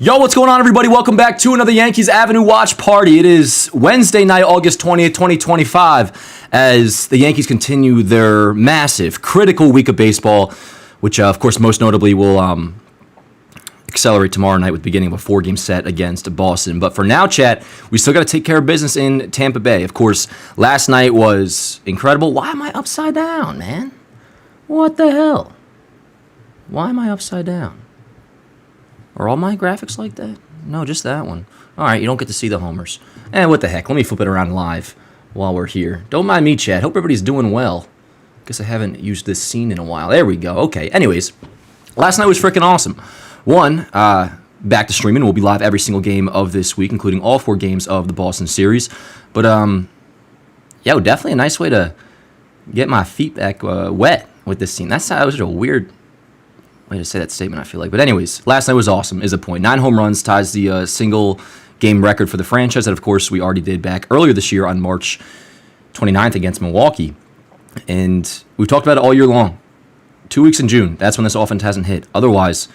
Yo, what's going on, everybody? Welcome back to another Yankees Avenue watch party. It is Wednesday night, August 20th, 2025, as the Yankees continue their massive, critical week of baseball, which, of course, most notably will accelerate tomorrow night with the beginning of a four-game set against Boston. But for now, chat, we still got to take care of business in Tampa Bay. Of course, last night was incredible. Why am I upside down, man? What the hell? Why am I upside down? Are all my graphics like that? No, just that one. All right, you don't get to see the homers. What the heck? Let me flip it around live while we're here. Don't mind me, chat. Hope everybody's doing well. Guess I haven't used this scene in a while. There we go. Okay, anyways. Last night was freaking awesome. One, back to streaming. We'll be live every single game of this week, including all four games of the Boston series. But, yeah, definitely a nice way to get my feet back wet with this scene. That was a weird way to say that statement, I feel like. But anyways, last night was awesome, is the point. 9 home runs ties the single game record for the franchise that, of course, we already did back earlier this year on March 29th against Milwaukee. And we've talked about it all year long. 2 weeks in June, that's when this offense hasn't hit. Otherwise,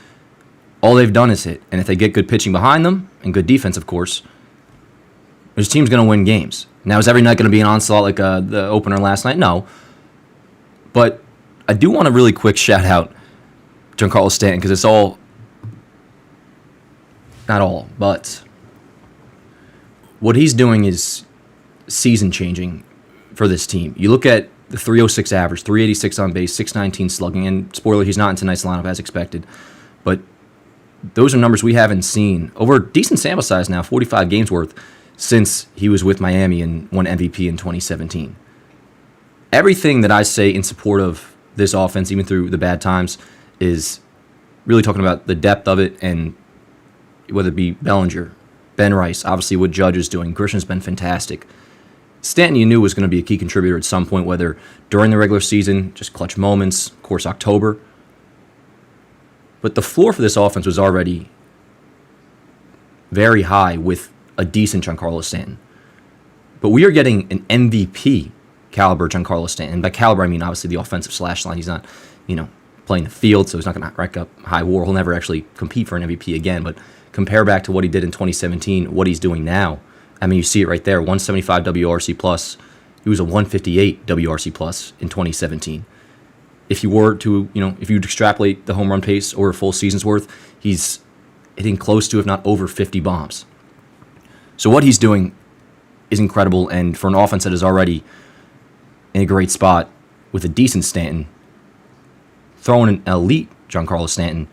all they've done is hit. And if they get good pitching behind them, and good defense, of course, this team's going to win games. Now, is every night going to be an onslaught like the opener last night? No. But I do want to really quick shout out Giancarlo Stanton, because it's all, not all, but what he's doing is season-changing for this team. You look at the 306 average, 386 on base, 619 slugging, and spoiler, he's not in tonight's lineup as expected, but those are numbers we haven't seen over a decent sample size now, 45 games worth, since he was with Miami and won MVP in 2017. Everything that I say in support of this offense, even through the bad times, is really talking about the depth of it, and whether it be Bellinger, Ben Rice, obviously what Judge is doing. Grisham's been fantastic. Stanton, you knew, was going to be a key contributor at some point, whether during the regular season, just clutch moments, of course, October. But the floor for this offense was already very high with a decent Giancarlo Stanton. But we are getting an MVP caliber Giancarlo Stanton. And by caliber, I mean obviously the offensive slash line. He's not, playing the field, so he's not going to rack up high WAR. He'll never actually compete for an MVP again, but compare back to what he did in 2017, what he's doing now. I mean, you see it right there, 175 WRC plus. He was a 158 WRC plus in 2017. If you were to, if you extrapolate the home run pace over a full season's worth, he's hitting close to, if not over, 50 bombs. So what he's doing is incredible, and for an offense that is already in a great spot with a decent Stanton, throwing an elite Giancarlo Stanton,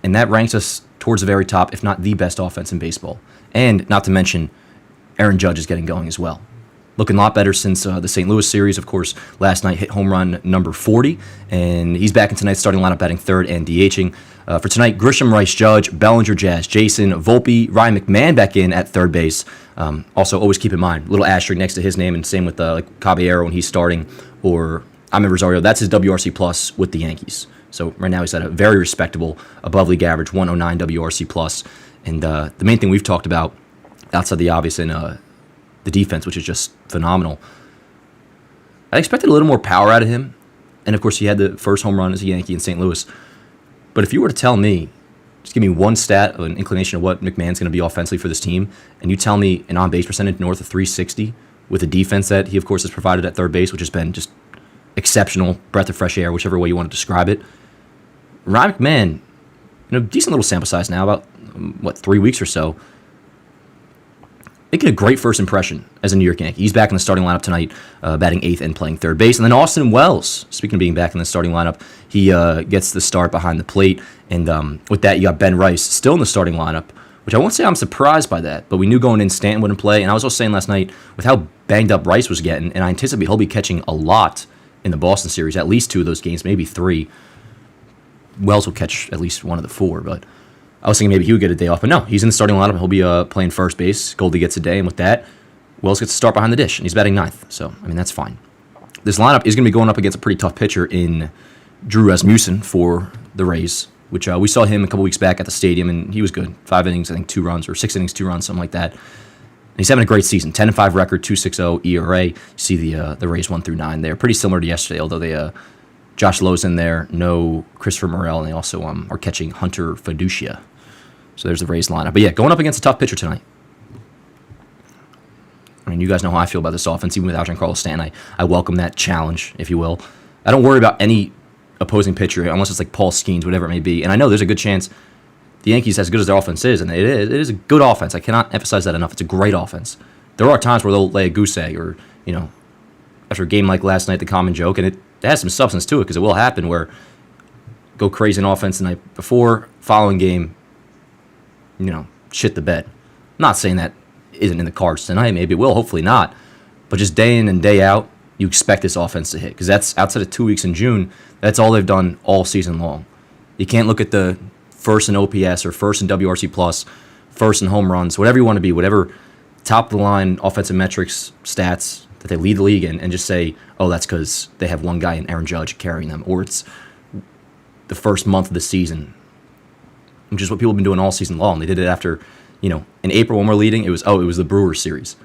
and that ranks us towards the very top, if not the best offense in baseball. And not to mention, Aaron Judge is getting going as well. Looking a lot better since the St. Louis series. Of course, last night hit home run number 40, and he's back in tonight's starting lineup, batting third and DHing. For tonight, Grisham, Rice, Judge, Bellinger, Jazz, Jason, Volpe, Ryan McMahon back in at third base. Also, always keep in mind, little asterisk next to his name, and same with Caballero when he's starting, or Amed Rosario. That's his WRC plus with the Yankees. So right now he's at a very respectable, above league average, 109 WRC plus. And the main thing we've talked about, outside the obvious, and the defense, which is just phenomenal. I expected a little more power out of him. And, of course, he had the first home run as a Yankee in St. Louis. But if you were to tell me, just give me one stat of an inclination of what McMahon's going to be offensively for this team, and you tell me an on-base percentage north of 360 with a defense that he, of course, has provided at third base, which has been just exceptional, breath of fresh air, whichever way you want to describe it. Ryan McMahon, decent little sample size now, about, 3 weeks or so, making a great first impression as a New York Yankee. He's back in the starting lineup tonight, batting eighth and playing third base. And then Austin Wells, speaking of being back in the starting lineup, he gets the start behind the plate. And with that, you got Ben Rice still in the starting lineup, which I won't say I'm surprised by that, but we knew going in Stanton wouldn't play. And I was also saying last night, with how banged up Rice was getting, and I anticipate he'll be catching a lot in the Boston series, at least 2 of those games, maybe 3. Wells will catch at least 1 of the 4, but I was thinking maybe he would get a day off, but no, he's in the starting lineup. He'll be playing first base. Goldie gets a day, and with that, Wells gets to start behind the dish, and he's batting ninth. So, that's fine. This lineup is going to be going up against a pretty tough pitcher in Drew Rasmussen for the Rays, which we saw him a couple weeks back at the stadium, and he was good. 5 innings, I think 2 runs, or 6 innings, 2 runs, something like that. And he's having a great season. 10-5 record, 2.60 ERA. You see the Rays 1 through 9 there. Pretty similar to yesterday, although they Josh Lowe's in there, no Christopher Morel, and they also are catching Hunter Fiducia. So there's the Rays lineup. But yeah, going up against a tough pitcher tonight. I mean, you guys know how I feel about this offense, even without Giancarlo Stanton. I welcome that challenge, if you will. I don't worry about any opposing pitcher, unless it's like Paul Skeens, whatever it may be. And I know there's a good chance the Yankees, as good as their offense is, and it is a good offense. I cannot emphasize that enough. It's a great offense. There are times where they'll lay a goose egg, or, after a game like last night, the common joke, and it has some substance to it, because it will happen where go crazy in offense the night before, following game, shit the bed. I'm not saying that isn't in the cards tonight. Maybe it will, hopefully not. But just day in and day out, you expect this offense to hit, because that's outside of 2 weeks in June, that's all they've done all season long. You can't look at the first in OPS or first in WRC plus, first in home runs, whatever you want to be, whatever top of the line offensive metrics, stats that they lead the league in, and just say, oh, that's because they have one guy in Aaron Judge carrying them, or it's the first month of the season, which is what people have been doing all season long. They did it after, in April when we're leading, it was the Brewers series.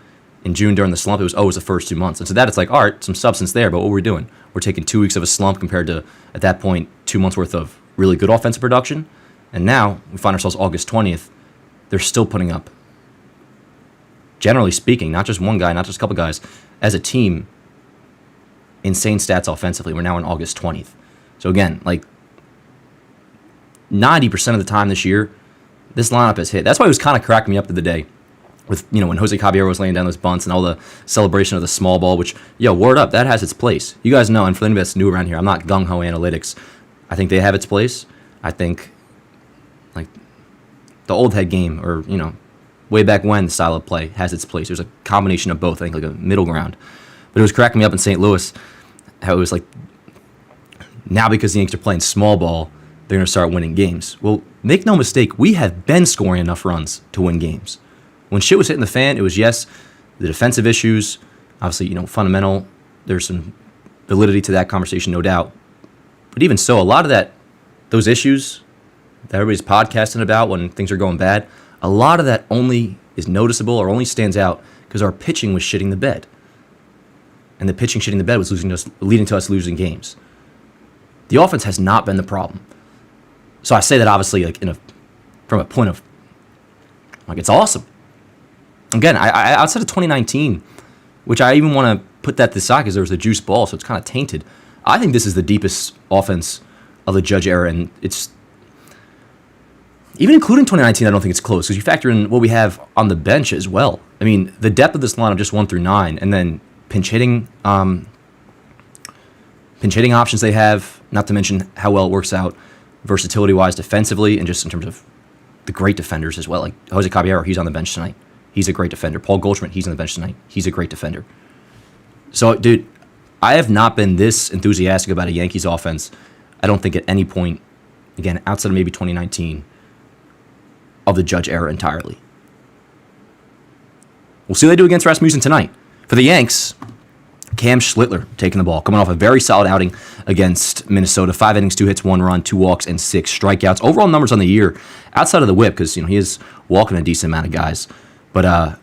In June during the slump, it was the first 2 months. And so that it's like, all right, some substance there, but what we're doing, we're taking 2 weeks of a slump compared to, at that point, 2 months worth of really good offensive production. And now we find ourselves August 20th. They're still putting up, generally speaking, not just one guy, not just a couple guys, as a team, insane stats offensively. We're now on August 20th. So again, like 90% of the time this year, this lineup has hit. That's why it was kind of cracking me up the other day with, when Jose Caballero was laying down those bunts and all the celebration of the small ball, which, word up, that has its place. You guys know, and for anybody that's new around here, I'm not gung-ho analytics. I think they have its place. I think, like, the old head game, or, way back when, the style of play has its place. There's a combination of both, I think, like a middle ground. But it was cracking me up in St. Louis how it was like, now because the Yankees are playing small ball, they're going to start winning games. Well, make no mistake, we have been scoring enough runs to win games. When shit was hitting the fan, it was, yes, the defensive issues, obviously, fundamental. There's some validity to that conversation, no doubt. But even so, a lot of those issues that everybody's podcasting about when things are going bad, a lot of that only is noticeable or only stands out because our pitching was shitting the bed. And the pitching shitting the bed was leading to us losing games. The offense has not been the problem. So I say that obviously like from a point of, like, it's awesome. Again, I outside of 2019, which I even want to put that to the side because there was a juice ball, so it's kind of tainted. I think this is the deepest offense of the Judge era, and it's, even including 2019, I don't think it's close because you factor in what we have on the bench as well. I mean, the depth of this lineup, just 1 through 9, and then pinch hitting options they have, not to mention how well it works out versatility-wise defensively and just in terms of the great defenders as well. Like Jose Caballero, he's on the bench tonight. He's a great defender. Paul Goldschmidt, he's on the bench tonight. He's a great defender. So, dude, I have not been this enthusiastic about a Yankees offense, I don't think at any point, again, outside of maybe 2019, of the Judge era entirely. We'll see what they do against Rasmussen tonight. For the Yanks, Cam Schlittler taking the ball, coming off a very solid outing against Minnesota. 5 innings, 2 hits, 1 run, 2 walks, and 6 strikeouts. Overall numbers on the year, outside of the whip, because he is walking a decent amount of guys. But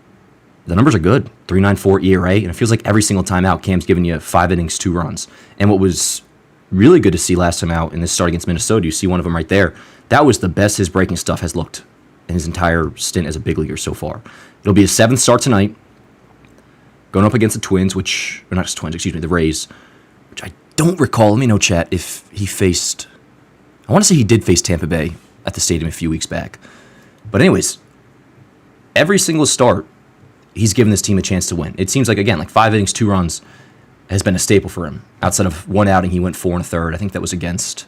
the numbers are good. 3.94 ERA, and it feels like every single time out, Cam's giving you 5 innings, 2 runs. And what was really good to see last time out in this start against Minnesota, you see one of them right there. That was the best his breaking stuff has looked in his entire stint as a big leaguer so far. It'll be his 7th start tonight, going up against the Twins, or not just Twins, the Rays, which I don't recall. Let me know, chat, if he faced, I want to say he did face Tampa Bay at the stadium a few weeks back. But anyways, every single start, he's given this team a chance to win. It seems like, again, like 5 innings, 2 runs has been a staple for him. Outside of one outing, he went 4 1/3. I think that was against,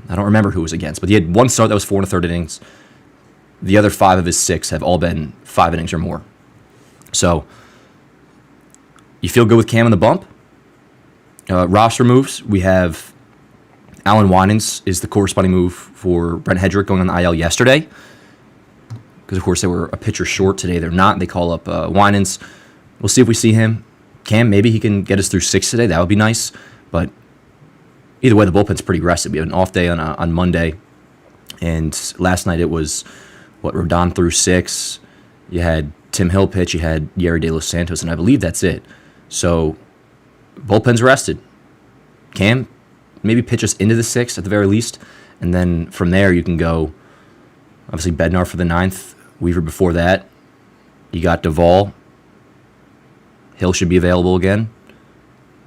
I don't remember who it was against, but he had one start that was 4 1/3 innings. The other 5 of his 6 have all been 5 innings or more. So, you feel good with Cam in the bump. Roster moves. We have Alan Winans is the corresponding move for Brent Hedrick going on the IL yesterday. Because, of course, they were a pitcher short today. They're not. They call up Winans. We'll see if we see him. Cam, maybe he can get us through 6 today. That would be nice. But either way, the bullpen's pretty aggressive. We have an off day on Monday. And last night it was, Rodon threw 6. You had Tim Hill pitch. You had Yerry De Los Santos. And I believe that's it. So bullpen's rested. can, maybe pitch us into the 6th at the very least. And then from there, you can go, obviously, Bednar for the 9th, Weaver before that. You got Duvall. Hill should be available again.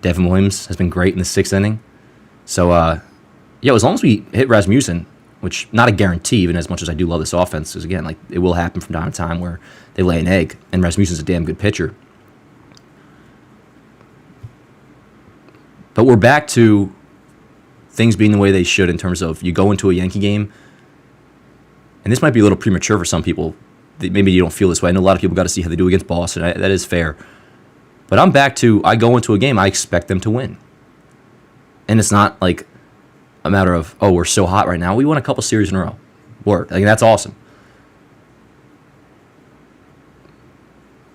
Devin Williams has been great in the 6th inning. So, as long as we hit Rasmussen, which not a guarantee, even as much as I do love this offense, because again, like it will happen from time to time where they lay an egg, and Rasmussen's a damn good pitcher. But we're back to things being the way they should in terms of you go into a Yankee game, and this might be a little premature for some people. Maybe you don't feel this way. I know a lot of people got to see how they do against Boston. That is fair. But I'm back to, I go into a game, I expect them to win. And it's not like a matter of, oh, we're so hot right now. We won a couple series in a row. Word. Like, that's awesome.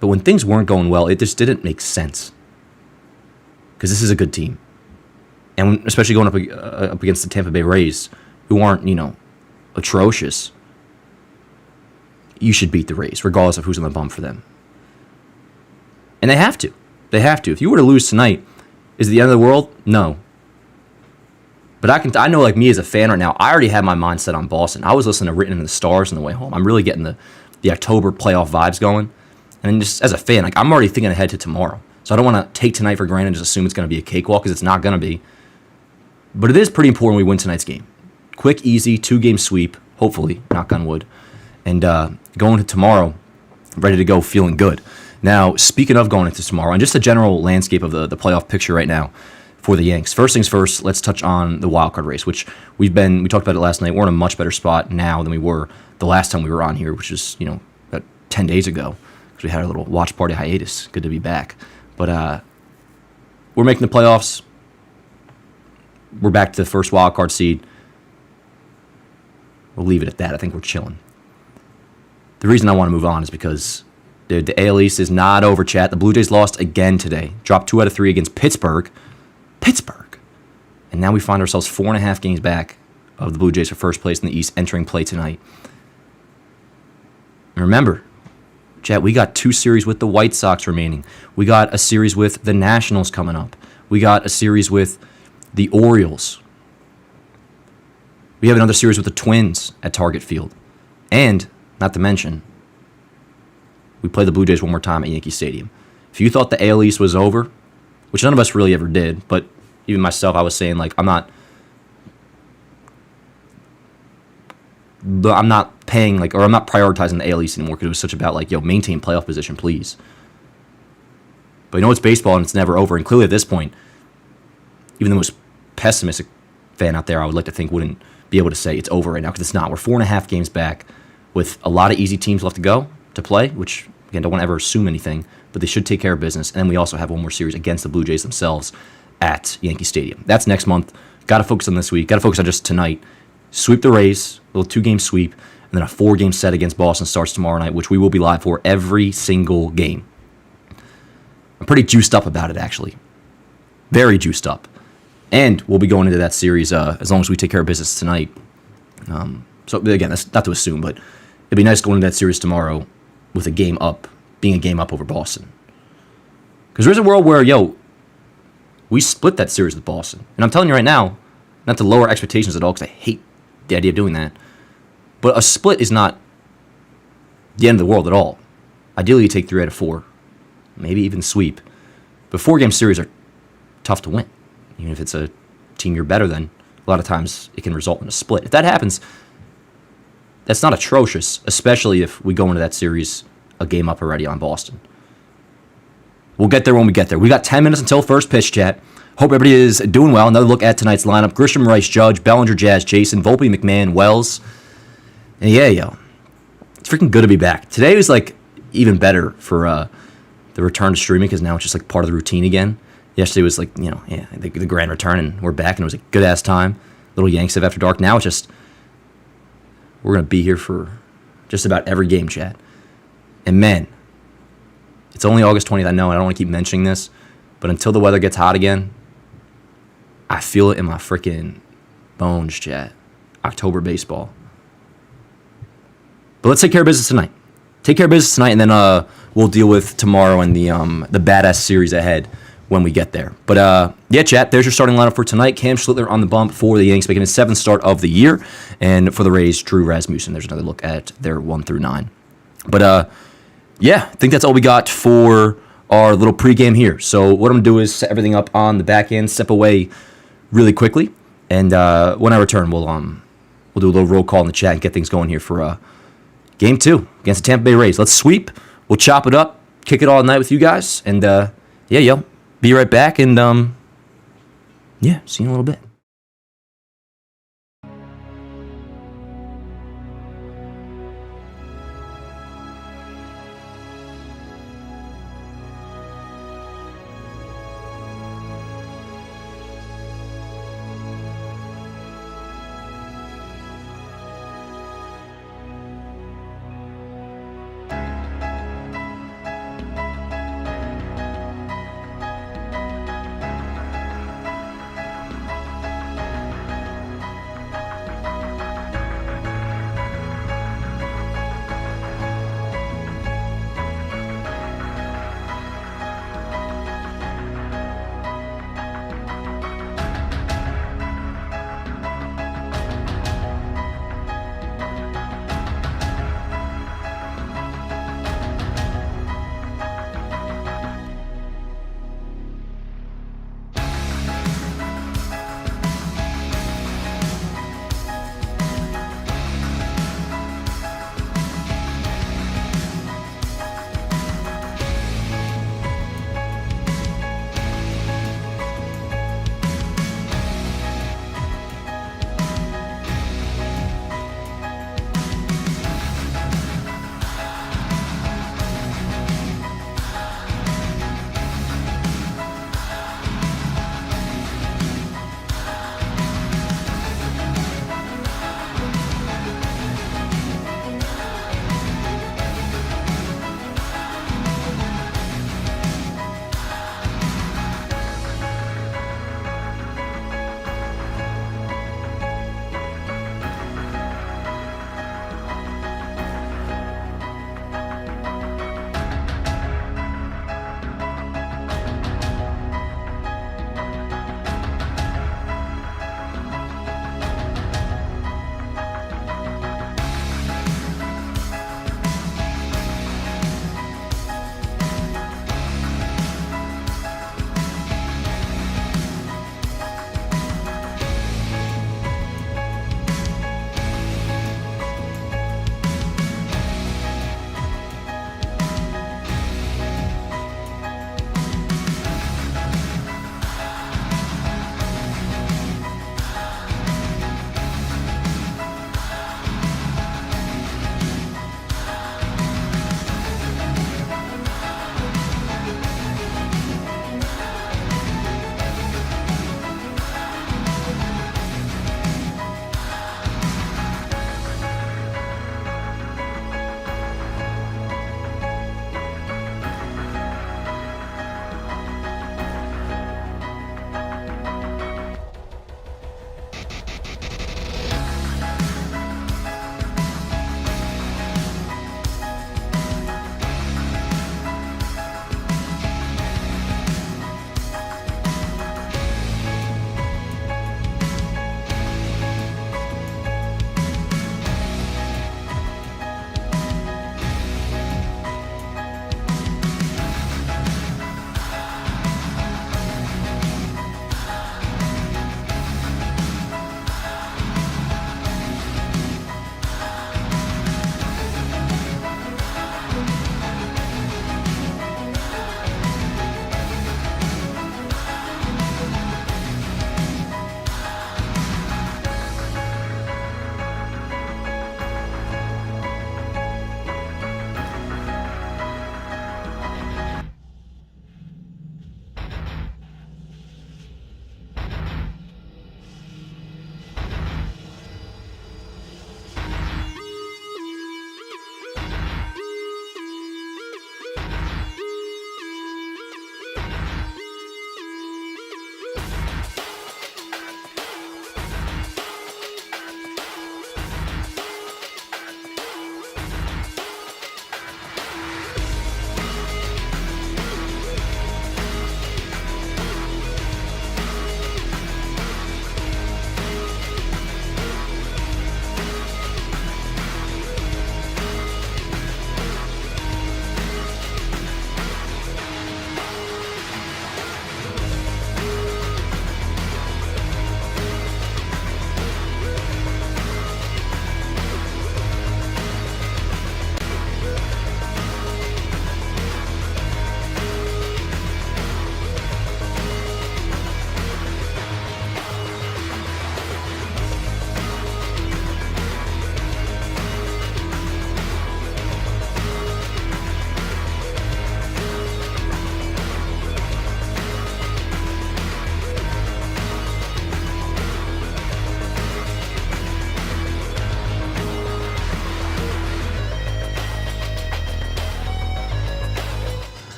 But when things weren't going well, it just didn't make sense. Because this is a good team. And especially going up against the Tampa Bay Rays, who aren't, atrocious. You should beat the Rays, regardless of who's on the bump for them. And they have to. They have to. If you were to lose tonight, is it the end of the world? No. But I know, like me as a fan right now, I already had my mind set on Boston. I was listening to Written in the Stars on the way home. I'm really getting the October playoff vibes going. And then just as a fan, like I'm already thinking ahead to tomorrow. So I don't want to take tonight for granted and just assume it's going to be a cakewalk, because it's not going to be. But it is pretty important we win tonight's game. Quick, easy, 2-game sweep, hopefully, knock on wood. And going into tomorrow, ready to go, feeling good. Now, speaking of going into tomorrow, and just the general landscape of the playoff picture right now for the Yanks. First things first, let's touch on the wild card race, which we talked about it last night. We're in a much better spot now than we were the last time we were on here, which is, about 10 days ago, because we had a little watch party hiatus. Good to be back. But we're making the playoffs. We're back to the first wild card seed. We'll leave it at that. I think we're chilling. The reason I want to move on is because the AL East is not over, chat. The Blue Jays lost again today. Dropped 2 out of 3 against Pittsburgh. And now we find ourselves 4.5 games back of the Blue Jays for first place in the East, entering play tonight. And remember, chat, we got 2 series with the White Sox remaining. We got a series with the Nationals coming up. We got a series with the Orioles. We have another series with the Twins at Target Field. And, not to mention, we play the Blue Jays one more time at Yankee Stadium. If you thought the AL East was over, which none of us really ever did, but even myself, I was saying, like, I'm not paying, like, or I'm not prioritizing the AL East anymore, because it was such about, like, maintain playoff position, please. But it's baseball and it's never over. And clearly at this point, even the most pessimistic fan out there, I would like to think, wouldn't be able to say it's over right now, because it's not. We're 4.5 games back with a lot of easy teams left to play, which, again, don't want to ever assume anything, but they should take care of business. And then we also have one more series against the Blue Jays themselves at Yankee Stadium. That's next month. Got to focus on this week. Got to focus on just tonight. Sweep the Rays, a little 2-game sweep, and then a 4-game set against Boston starts tomorrow night, which we will be live for every single game. I'm pretty juiced up about it, actually. Very juiced up. And we'll be going into that series as long as we take care of business tonight. So, again, that's not to assume, but it'd be nice going into that series tomorrow with a game up, being a game up over Boston. Because there's a world where, we split that series with Boston. And I'm telling you right now, not to lower expectations at all, because I hate the idea of doing that, but a split is not the end of the world at all. Ideally, you take 3 out of 4, maybe even sweep. But 4-game series are tough to win. Even if it's a team you're better than, a lot of times it can result in a split. If that happens, that's not atrocious, especially if we go into that series a game up already on Boston. We'll get there when we get there. We got 10 minutes until first pitch, chat. Hope everybody is doing well. Another look at tonight's lineup. Grisham, Rice, Judge, Bellinger, Jazz, Jason, Volpe, McMahon, Wells. And it's freaking good to be back. Today was, even better for the return to streaming, because now it's just, part of the routine again. Yesterday was, the grand return, and we're back, and it was a good-ass time. Little Yanks of After Dark. Now it's just, we're going to be here for just about every game, chat. And, man, it's only August 20th. I know, I don't want to keep mentioning this, but until the weather gets hot again, I feel it in my freaking bones, chat. October baseball. But let's take care of business tonight. Take care of business tonight, and then we'll deal with tomorrow and the badass series ahead when we get there. But yeah, chat, there's your starting lineup for tonight. Cam Schlittler on the bump for the Yanks, making his 7th start of the year. And for the Rays, Drew Rasmussen. There's another look at their 1 through 9. But yeah, I think that's all we got for our little pregame here. So what I'm going to do is set everything up on the back end, step away really quickly. And when I return, we'll do a little roll call in the chat and get things going here for Game 2 against the Tampa Bay Rays. Let's sweep. We'll chop it up, kick it all night with you guys. And yeah, yo, be right back. And yeah, see you in a little bit.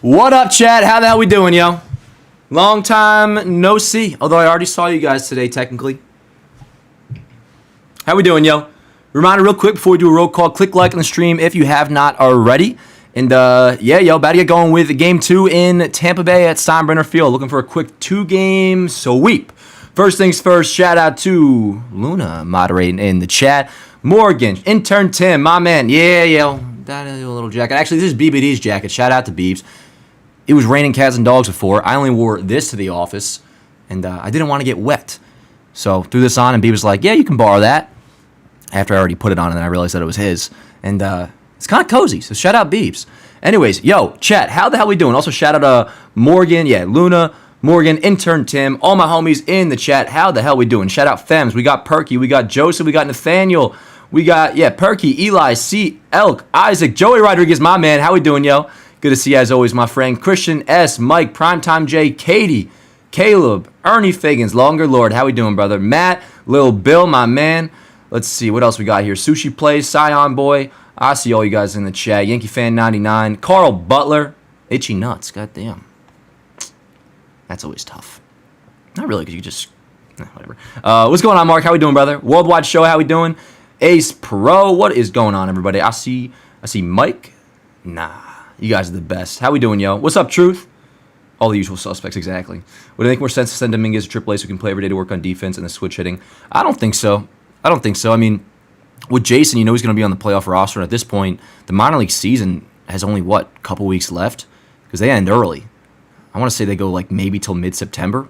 What up, Chad? How the hell we doing, yo? Long time no see. Although I already saw you guys today, technically. How we doing, yo? Reminder real quick before we do a roll call. Click like on the stream if you have not already. And, yeah, yo, about to get going with Game 2 in Tampa Bay at Steinbrenner Field. Looking for a quick 2-game sweep. First things first, shout out to Luna moderating in the chat. Morgan, intern Tim, my man. Yeah, yo, that is a little jacket. Actually, this is BBD's jacket. Shout out to Beebs. It was raining cats and dogs before. I only wore this to the office, and I didn't want to get wet. So threw this on, and Beebs was like, yeah, you can borrow that. After I already put it on, and then I realized that it was his. And it's kind of cozy, so shout out Beebs. Anyways, yo, chat, how the hell we doing? Also, shout out to Morgan, yeah, Luna, Morgan, intern Tim, all my homies in the chat. How the hell we doing? Shout out Fems. We got Perky, we got Joseph, we got Nathaniel, we got, yeah, Perky, Eli, C, Elk, Isaac, Joey Rodriguez, my man. How we doing, yo? Good to see you as always, my friend. Christian S, Mike, Primetime J, Katie, Caleb, Ernie Fagans, Longer Lord. How we doing, brother? Matt, Lil Bill, my man. Let's see, what else we got here? Sushi Plays, Scion Boy. I see all you guys in the chat. Yankee Fan 99. Carl Butler. Itchy Nuts. Goddamn. That's always tough. Not really, because you just... whatever. What's going on, Mark? How we doing, brother? Worldwide Show, how we doing? Ace Pro. What is going on, everybody? I see Mike. Nah. You guys are the best. How we doing, yo? What's up, Truth? All the usual suspects, exactly. Would it make more sense to send Dominguez to AAA so we can play every day to work on defense and the switch hitting? I don't think so. I mean, with Jason, you know he's going to be on the playoff roster. And at this point, the minor league season has only, a couple weeks left? Because they end early. I want to say they go, maybe till mid-September.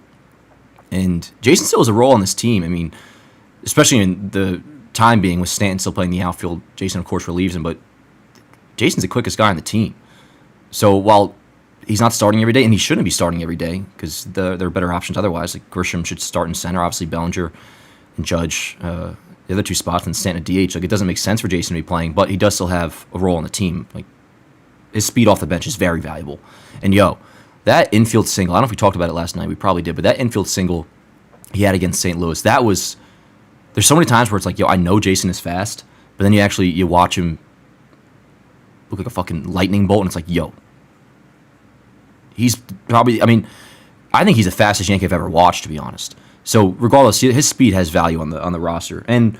And Jason still has a role on this team. I mean, especially in the time being with Stanton still playing the outfield. Jason, of course, relieves him. But Jason's the quickest guy on the team. So while he's not starting every day, and he shouldn't be starting every day because there are better options otherwise. Like Grisham should start in center. Obviously, Bellinger and Judge, the other two spots, and Stanton at DH. It doesn't make sense for Jason to be playing, but he does still have a role on the team. His speed off the bench is very valuable. And yo, that infield single, I don't know if we talked about it last night, we probably did, but that infield single he had against St. Louis, there's so many times where it's like, yo, I know Jason is fast, but then you watch him look like a fucking lightning bolt, and it's like, yo, he's probably, I think he's the fastest Yankee I've ever watched, to be honest. So regardless, his speed has value on the roster, and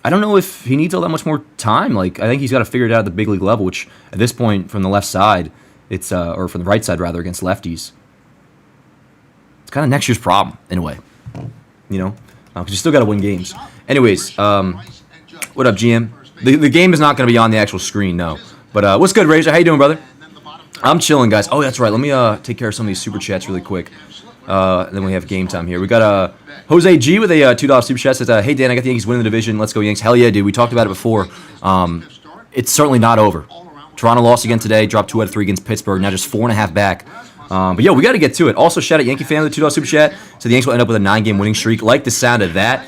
I don't know if he needs all that much more time. I think he's got to figure it out at the big league level, which at this point, from the left side, it's or from the right side rather, against lefties, it's kind of next year's problem in a way, because you still got to win games. Anyways, what up, GM? The game is not going to be on the actual screen, no. But what's good, Razor? How you doing, brother? I'm chilling, guys. Oh, that's right. Let me take care of some of these super chats really quick. Then we have game time here. We got Jose G with a $2 super chat. Says, hey, Dan, I got the Yankees winning the division. Let's go, Yanks. Hell yeah, dude. We talked about it before. It's certainly not over. Toronto lost again today. Dropped 2 out of 3 against Pittsburgh. Now just 4.5 back. But, yo, we got to get to it. Also, shout out Yankee fan with a $2 super chat. So the Yanks will end up with a 9-game winning streak. Like the sound of that.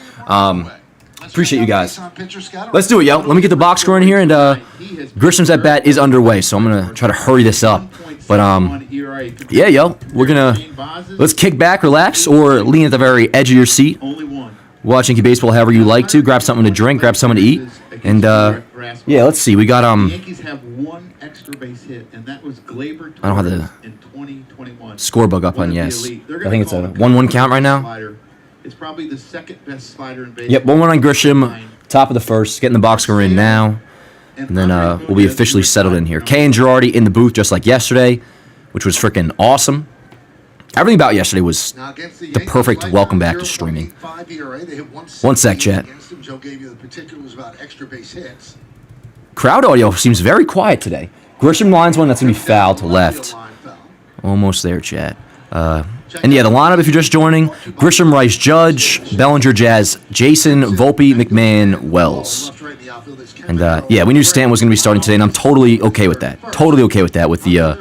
Appreciate you guys. Let's do it, yo. Let me get the box score in here. And Grisham's at bat is underway. So I'm going to try to hurry this up. But, yeah, yo, let's kick back, relax, or lean at the very edge of your seat. Watch Yankee baseball however you like to. Grab something to drink, grab something to eat. And, yeah, let's see. We got, I don't have the score bug up on yes. I think it's a 1-1 count right now. It's probably the second best slider in baseball. Yep, 1-1 on Grisham, top of the first. Getting the box score in now. And then we'll be officially settled in here. Kay and Girardi in the booth just like yesterday, which was freaking awesome. Everything about yesterday was the perfect welcome back to streaming. 1 sec, chat. Crowd audio seems very quiet today. Grisham lines one that's going to be foul to left. Almost there, chat. And yeah, the lineup, if you're just joining, Grisham, Rice, Judge, Bellinger, Jazz, Jason, Volpe, McMahon, Wells. And yeah, we knew Stanton was going to be starting today, and I'm totally okay with that. Totally okay with that, with the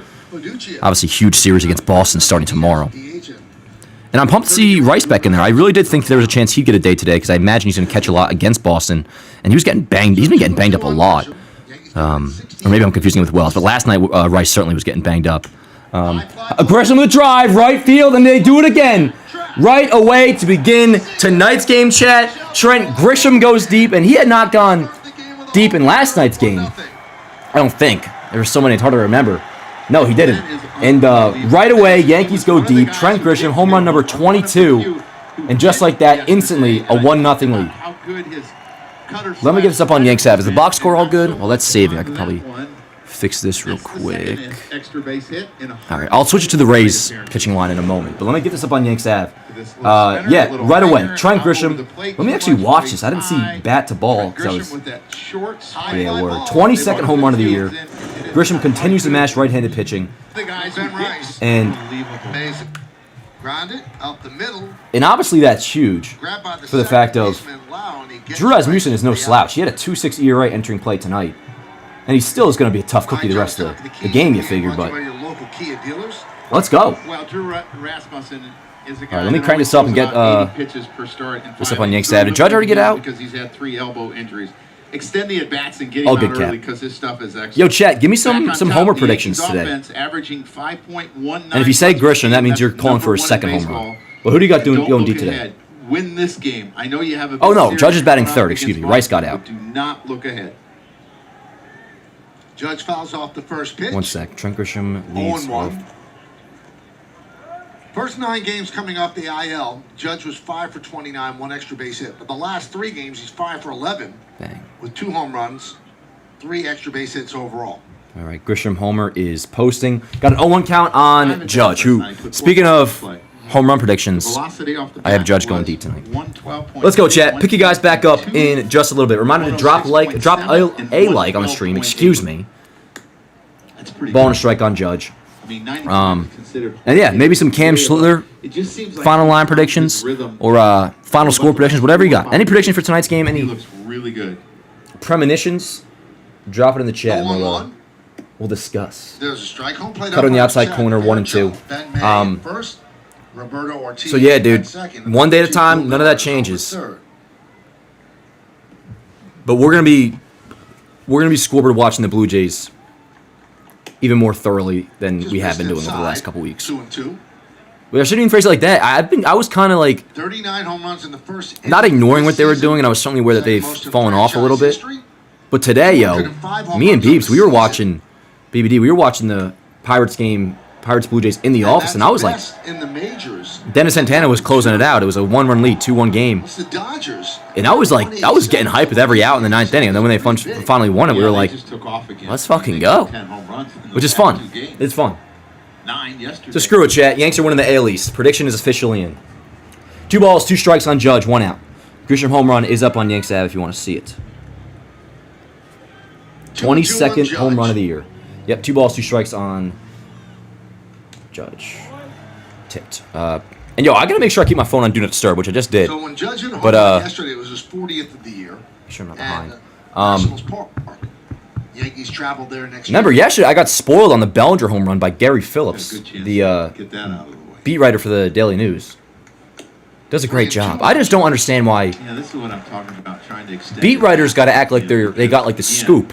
obviously huge series against Boston starting tomorrow. And I'm pumped to see Rice back in there. I really did think there was a chance he'd get a day today, because I imagine he's going to catch a lot against Boston. And he was getting banged. He's been getting banged up a lot. Or maybe I'm confusing it with Wells, but last night Rice certainly was getting banged up. Aggressive with drive, right field, and they do it again. Right away to begin tonight's game, chat. Trent Grisham goes deep, and he had not gone deep in last night's game. I don't think. There were so many, it's hard to remember. No, he didn't. And right away, Yankees go deep. Trent Grisham, home run number 22. And just like that, instantly, a 1-0 lead. Let me get this up on Yanks app. Is the box score all good? Well, let's save it. I could probably fix this real quick. All right, I'll switch it to the Rays pitching line in a moment. But let me get this up on Yanks app. Yeah, right away. Trent Grisham. Let me actually watch this. I didn't see bat to ball because I was. Yeah, word. 22nd home run of the year. Grisham continues to mash right-handed pitching. And obviously that's huge for the fact of Drew Rasmussen is no slouch. He had a 2.6 ERA entering play tonight. And he still is going to be a tough cookie the rest of the game, you figure, but let's go. All right, let me crank this up and get this up on Yanks Avenue. Did Judge already get out? Because he's had 3 elbow injuries. Extend the at-bats and get him out early because his stuff is excellent. Yo, chat, give me some homer predictions today. And if you say Grisham, that means you're calling for a second home run. But who do you got going deep today? Win this game. I know you have a Oh, no, Judge is batting third. Excuse me. Rice got out. Do not look ahead. Judge fouls off the first pitch. 1 sec. Trent Grisham leads off. First 9 games coming off the IL, Judge was 5 for 29, 1 extra base hit. But the last 3 games, he's 5 for 11 with 2 home runs, 3 extra base hits overall. All right, Grisham homer is posting. Got an 0-1 count on Judge, who, speaking of home run predictions, I have Judge going deep tonight. Let's go, chat. Pick you guys back up in just a little bit. Reminder to drop a like on the stream. Excuse me. Ball and a strike on Judge. And yeah, maybe some Cam Schlittler final line predictions or final score predictions, whatever you got. Any prediction for tonight's game? Any premonitions? Drop it in the chat. And we'll discuss. There's a strike home plate. Cut on the outside corner, 1 and 2. So yeah, dude, one day at a time. None of that changes. But we're gonna be scoreboard watching the Blue Jays even more thoroughly than we have been doing over the last couple weeks. 2 and 2. I shouldn't even phrase it like that. I was kind of like 39 home runs in the first. Not ignoring what they were doing, and I was certainly aware that they've fallen off a little bit. But today, yo, me and Beeps, we were watching BBD. We were watching the Pirates game, Pirates Blue Jays in the office, and I was like, Dennis Santana was closing it out. It was a 1-run lead, 2-1 game. And I was like, I was getting hyped with every out in the 9th inning. And then when they finally won it, we were like, let's fucking go. Which is fun. It's fun. So screw it, chat. Yanks are winning the AL East. Prediction is officially in. 2 balls, 2 strikes on Judge, 1 out. Grisham home run is up on Yanks Ave if you want to see it. 22nd home run of the year. Yep, 2 balls, 2 strikes on Judge. Tipped. And yo, I gotta make sure I keep my phone on Do Not Disturb, which I just did. So when Judge hit a home run yesterday, it was his 40th of the year. Sure, I'm not behind. Nationals Park. Yankees traveled there next Remember, year. yesterday I got spoiled on the Bellinger home run by Gary Phillips, the beat writer for the Daily News. Does a great job. I just don't understand why. Yeah, this is what I'm talking about. Trying to extend. Beat writers got to act like they got like the scoop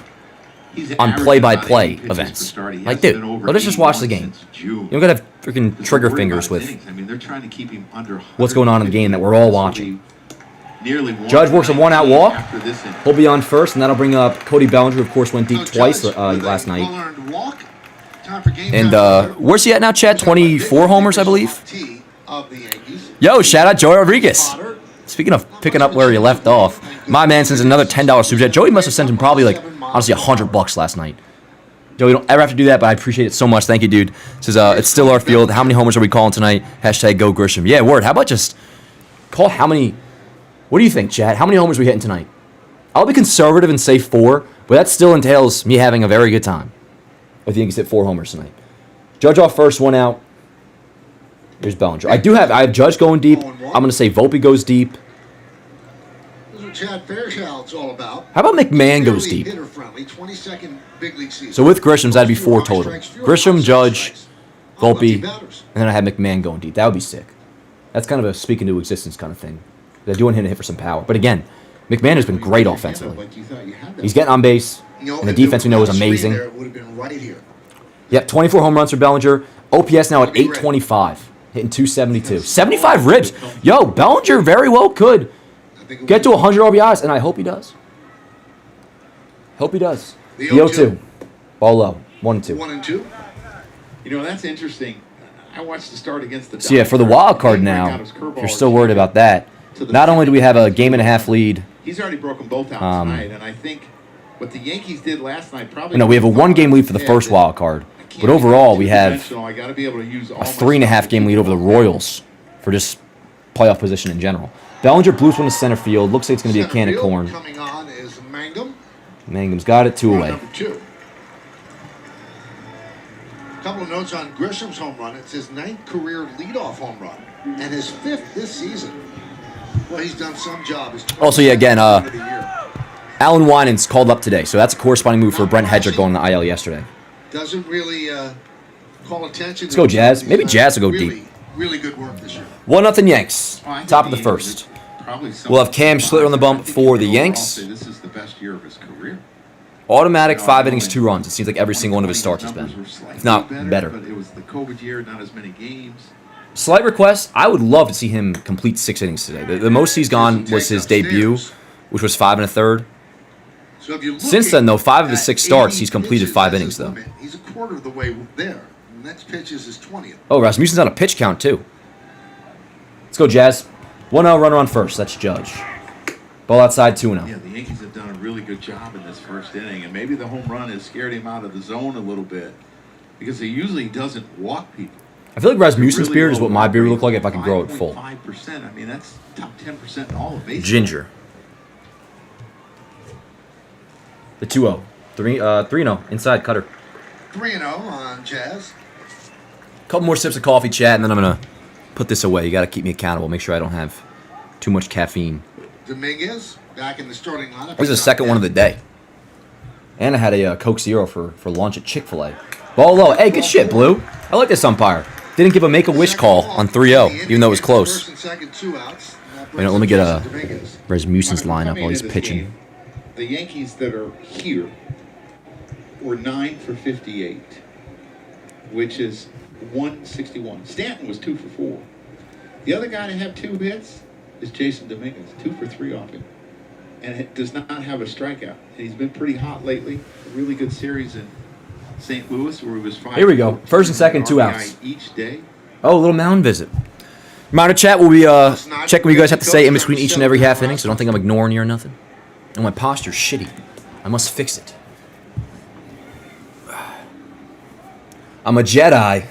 on play-by-play events. Like, dude, let's just watch the game. You don't gotta have freaking trigger fingers with they're trying to keep him under what's going on in the game that we're all watching. Judge works a 1-out walk. He'll be on first, and that'll bring up Cody Bellinger, who, of course, went deep twice last night. And where's he at now, Chad? 24 homers, I believe. Yo, shout out Joey Rodriguez. Speaking of picking up where he left off, my man sends another $10 super chat. Joey must have sent him probably like honestly $100 last night. Joey, you don't ever have to do that, but I appreciate it so much. Thank you, dude. Says it's still our field. How many homers are we calling tonight? Hashtag Go Grisham. Yeah, word. How about just call how many? What do you think, Chad? How many homers are we hitting tonight? I'll be conservative and say 4, but that still entails me having a very good time. I think he's hit 4 homers tonight. Judge off first, 1 out. Here's Bellinger. I have Judge going deep. I'm going to say Volpe goes deep. This is what Chad Fairchild's all about. How about McMahon goes deep? So with Grisham's, that'd be 4 total. Grisham, Judge, Volpe, and then I have McMahon going deep. That would be sick. That's kind of a speaking to existence kind of thing. I do want him to hit for some power. But again, McMahon has been great offensively. He's getting on base, and the defense we know is amazing. Yep, 24 home runs for Bellinger. OPS now at 825, hitting 272. 75 ribs. Yo, Bellinger very well could get to 100 RBIs, and I hope he does. Hope he does. The 0-2. Ball low. 1-2. 1-2. That's interesting. I watched the start against the Dodgers. So, yeah, for the wild card now, if you're still worried about that, not only do we have a game-and-a-half lead. He's already broken both out tonight, and I think what the Yankees did last night probably... We have a one-game lead for the first wild card. But overall, we have a 3.5-game lead over the Royals for just playoff position in general. Bellinger blues one to center field. Looks like it's going to be a can of corn. Coming on is Mangum. Mangum's got it, 2 away. Number 2. A couple of notes on Grisham's home run. It's his 9th career leadoff home run and his 5th this season. Well, he's done some job. Also, yeah, again, Alan Winans called up today, so that's a corresponding move for Brent Hedger going to the IL yesterday. Doesn't really call attention. Let's go, Jazz. Maybe Jazz will go deep. Really good work this year. 1-0 Yanks. Top of the first. We'll have Cam Schlitter on the bump for the Yanks. This is the best year of his career. Automatic 5 innings, 2 runs. It seems like every single one of his starts has been. If not better. But it was the COVID year, not as many games. Slight request. I would love to see him complete 6 innings today. The most he's gone was his debut, which was 5 1/3. Since then, though, 5 of his 6 starts, he's completed 5 innings, though. He's a quarter of the way there. The next pitch is his 20th. Oh, Rasmussen's on a pitch count, too. Let's go, Jazz. 1-0 runner on first. That's Judge. Ball outside, 2-0. Yeah, the Yankees have done a really good job in this first inning, and maybe the home run has scared him out of the zone a little bit because he usually doesn't walk people. I feel like Rasmussen's beard is what my beard would look like if I could grow it full. 5%. I mean, that's top 10% in all of baseball. Ginger. The 2-0. 3-0. Inside, cutter. 3-0 on Jazz. Couple more sips of coffee, chat, and then I'm going to put this away. You got to keep me accountable. Make sure I don't have too much caffeine. Dominguez back in the starting lineup. This is the second one of the day. And I had a Coke Zero for lunch at Chick-fil-A. Ball low. Hey, good shit, Blue. I like this umpire. Didn't give a make-a-wish call on 3-0, even though it was close. Wait, let me get Rasmussen's lineup while he's pitching. The Yankees that are here were 9 for 58, which is 161. Stanton was 2 for 4. The other guy to have 2 hits is Jason Dominguez, 2 for 3 off him. And it does not have a strikeout. And he's been pretty hot lately. A really good series in St. Louis where he was 5. Here we go. First and second, 2 outs. Each day. Oh, a little mound visit. Reminder chat, we'll be checking what you guys have to say in between each and every half inning, so don't think I'm ignoring you or nothing. And my posture's shitty. I must fix it. I'm a Jedi.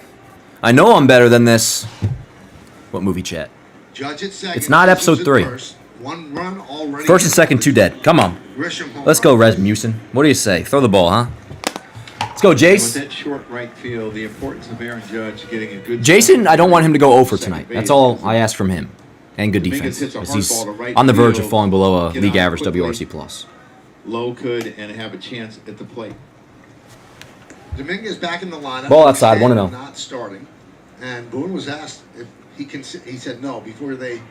I know I'm better than this. What movie, chat? It's not episode 3. First and second, 2 dead. Come on. Let's go, Rasmussen. What do you say? Throw the ball, huh? Let's go, Jace. With that short right field, the importance of Aaron Judge getting a good... Jason, I don't want him to go 0 for tonight. That's all I ask from him. And good defense, as he's on the verge of falling below a league average WRC+. Low could and have a chance at the plate. Dominguez back in the lineup. Ball outside, 1-0. Not starting. And Boone was asked if he said no before they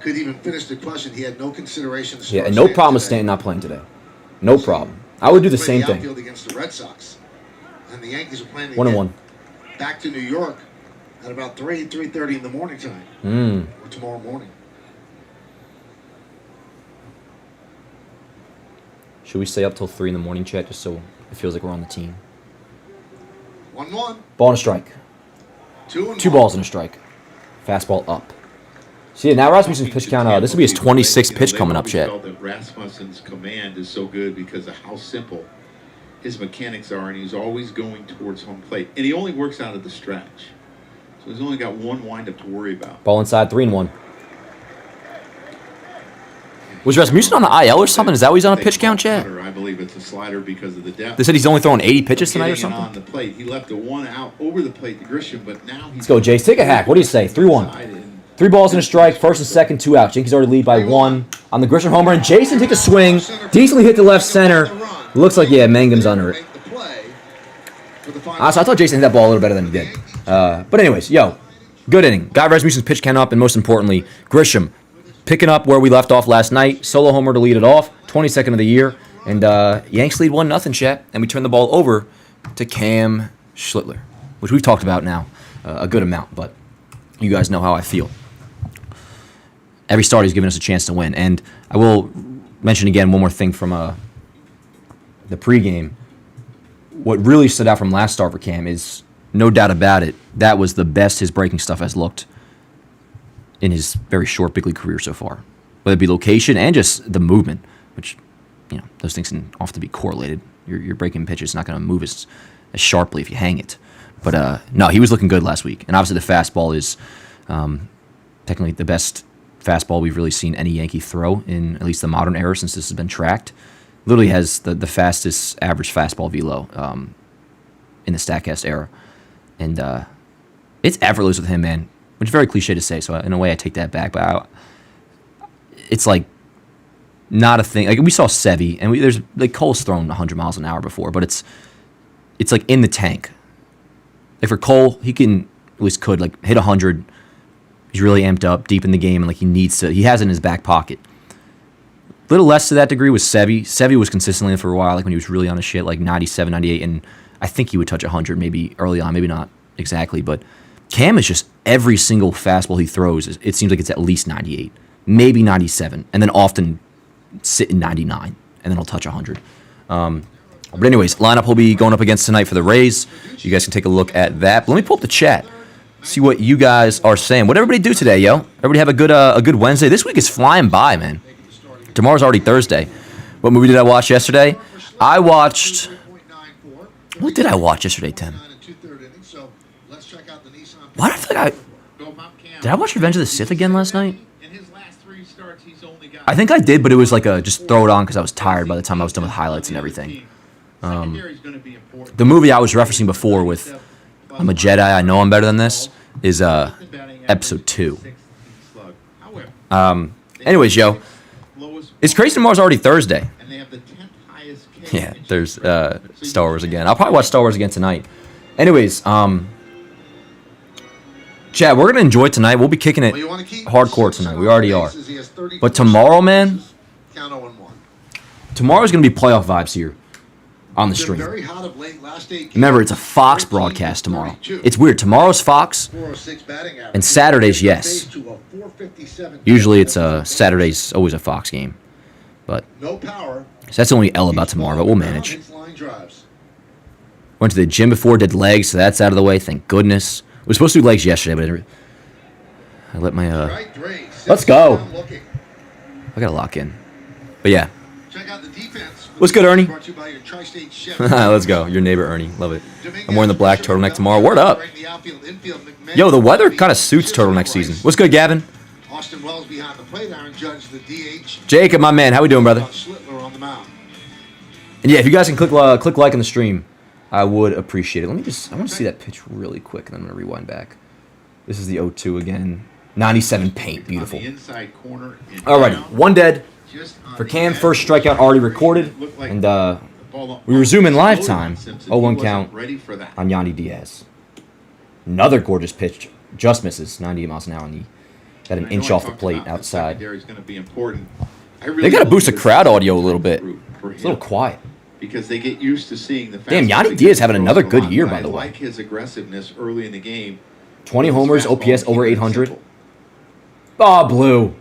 could even finish the question. He had no consideration. Yeah, and no problem with Stanton not playing today. No problem. I would do the same thing. Against the Red Sox, and the Yankees are playing 1-1. Back to New York at about 3:30 in the morning tonight. Or tomorrow morning. Should we stay up till 3 in the morning, chat, just so it feels like we're on the team? 1-1. Ball and a strike. 2 balls and a strike. Fastball up. See, now Rasmussen's pitch count, this will be his 26th pitch coming up, chat. That Rasmussen's command is so good because of how simple his mechanics are, and he's always going towards home plate. And he only works out of the stretch. So he's only got one windup to worry about. Ball inside, 3-1. Was Rasmussen on the IL or something? Is that why he's on a pitch count, chat? I believe it's a slider because of the depth. They said he's only throwing 80 pitches tonight or something? On the plate. He left the 1 out over the plate to Grisham, but now he's... Let's go, Jace. Take a hack. What do you say? 3-1. 3 balls and a strike. First and second, 2 outs. Yankees already lead by 1 on the Grisham homer. And Jason takes a swing. Decently hit to left center. Looks like, yeah, Mangum's under it. So I thought Jason hit that ball a little better than he did. But anyways, good inning. Got Rasmussen's pitch count up, and most importantly, Grisham picking up where we left off last night. Solo homer to lead it off. 22nd of the year. And Yanks lead 1-0, chat. And we turn the ball over to Cam Schlitter, which we've talked about now a good amount, but you guys know how I feel. Every start he's given us a chance to win. And I will mention again one more thing from the pregame. what really stood out from last start for Cam is, no doubt about it, that was the best his breaking stuff has looked in his very short big league career so far. Whether it be location and just the movement, which, those things can often be correlated. Your breaking pitch is not going to move as sharply if you hang it. But no, he was looking good last week. And obviously the fastball is technically the best fastball we've really seen any Yankee throw in at least the modern era since this has been tracked. Literally has the fastest average fastball velo in the StatCast era. And it's effortless with him, man, which is very cliche to say. So in a way, I take that back. But it's like not a thing. Like we saw Sevy, and there's like Cole's thrown 100 miles an hour before, but it's like in the tank. Like for Cole, he can at least could like hit 100. He's really amped up deep in the game, and like he has it in his back pocket. A little less to that degree was Sevy. Sevy was consistently in for a while, like when he was really on his shit, like 97, 98, and I think he would touch 100 maybe early on, maybe not exactly, but Cam is just every single fastball he throws, it seems like it's at least 98, maybe 97, and then often sit in 99, and then he'll touch 100. But anyways, lineup he'll be going up against tonight for the Rays. You guys can take a look at that. But let me pull up the chat, see what you guys are saying. What everybody do today, yo? Everybody have a good Wednesday. This week is flying by, man. Tomorrow's already Thursday. What movie did I watch yesterday? I watched... What did I watch yesterday, Tim? Why do I feel like Did I watch Revenge of the Sith again last night? I think I did, but it was like just throw it on because I was tired by the time I was done with highlights and everything. The movie I was referencing before with I'm a Jedi, I know I'm better than this, is episode 2. Anyways, yo, it's crazy tomorrow's already Thursday. Yeah, there's Star Wars again. I'll probably watch Star Wars again tonight. Anyways, Chad, we're going to enjoy tonight. We'll be kicking it hardcore tonight. We already are. But tomorrow, man, tomorrow's going to be playoff vibes here on the stream. Remember, it's a Fox broadcast tomorrow. It's weird. Tomorrow's Fox, and Saturday's yes. Usually it's Saturday's always a Fox game. But so that's the only L about tomorrow, but we'll manage. Went to the gym before, did legs, so that's out of the way. Thank goodness. We were supposed to do legs yesterday, but I let my let's go. I gotta lock in. But yeah. What's good, Ernie? Let's go. Your neighbor, Ernie. Love it. I'm wearing the black turtleneck tomorrow. Word up. Yo, the weather kind of suits turtleneck season. What's good, Gavin? Austin Wells behind the plate iron judged the DH. Jacob, my man, how we doing, brother? And yeah, if you guys can click like on the stream, I would appreciate it. I want to see that pitch really quick, and then I'm going to rewind back. This is the 0-2 again. 97 paint, beautiful. Alrighty, one dead. For Cam, first strikeout already recorded, and we resume in live time. 0-1 count on Yandy Diaz. Another gorgeous pitch, just misses, 98 miles an hour on the... Got an inch off the plate outside. They got to boost the crowd audio a little bit. It's a little quiet. Because they get used to seeing the damn, Yandy Diaz having another good year, by the way. I like his aggressiveness early in the game. 20 homers, OPS over 800. Oh, blue.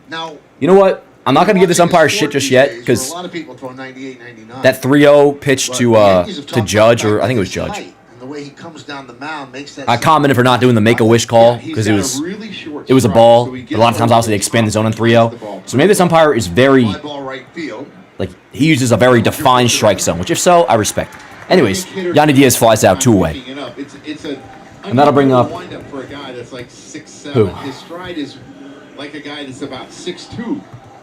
Now, you know what? I'm not going to give this umpire shit just yet because that 3-0 pitch to Judge, or I think it was Judge. The way he comes down the mound makes that I commented for not doing the Make-A-Wish call because it was a ball. But a lot of times, obviously, they expand the zone in 3-0. So maybe this umpire is very, like, he uses a very defined strike zone, which if so, I respect. Anyways, Yandy Diaz flies out 2 away. And that'll bring up who? His stride is like a guy that's about 6'2",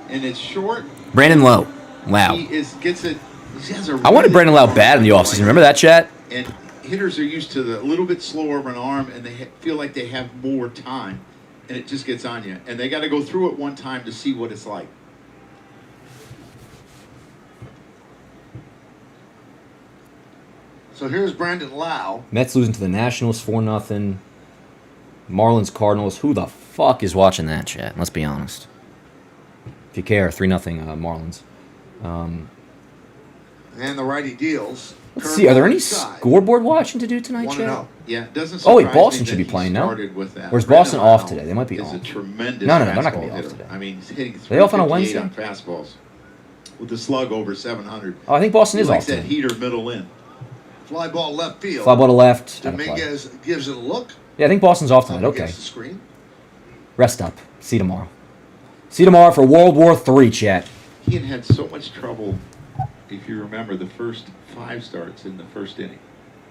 and it's short. Brandon Lowe. Wow. I wanted Brandon Lowe bad in the offseason. Remember that, chat? And hitters are used to the little bit slower of an arm, and they feel like they have more time, and it just gets on you. And they got to go through it one time to see what it's like. So here's Brandon Lowe. Mets losing to the Nationals 4-0. Marlins Cardinals. Who the fuck is watching that, chat? Let's be honest. If you care, 3-0 Marlins. And the righty deals. Let's see. Are there any scoreboard watching to do tonight, Chad? Yeah, it doesn't. Oh wait, Boston should be playing now. Or is Boston off today? They might be off. No, they're not going to be off today. I mean, he's hitting they off on a Wednesday? Fastballs with the slug over 700. Oh, I think Boston is off that today. heater middle in. Fly ball left field. Fly ball to left. Dominguez gives it a look. Yeah, I think Boston's off tonight. Okay. The screen. Rest up. See you tomorrow. See you tomorrow for World War III, chat. He had so much trouble, if you remember, the first 5 starts in the first inning.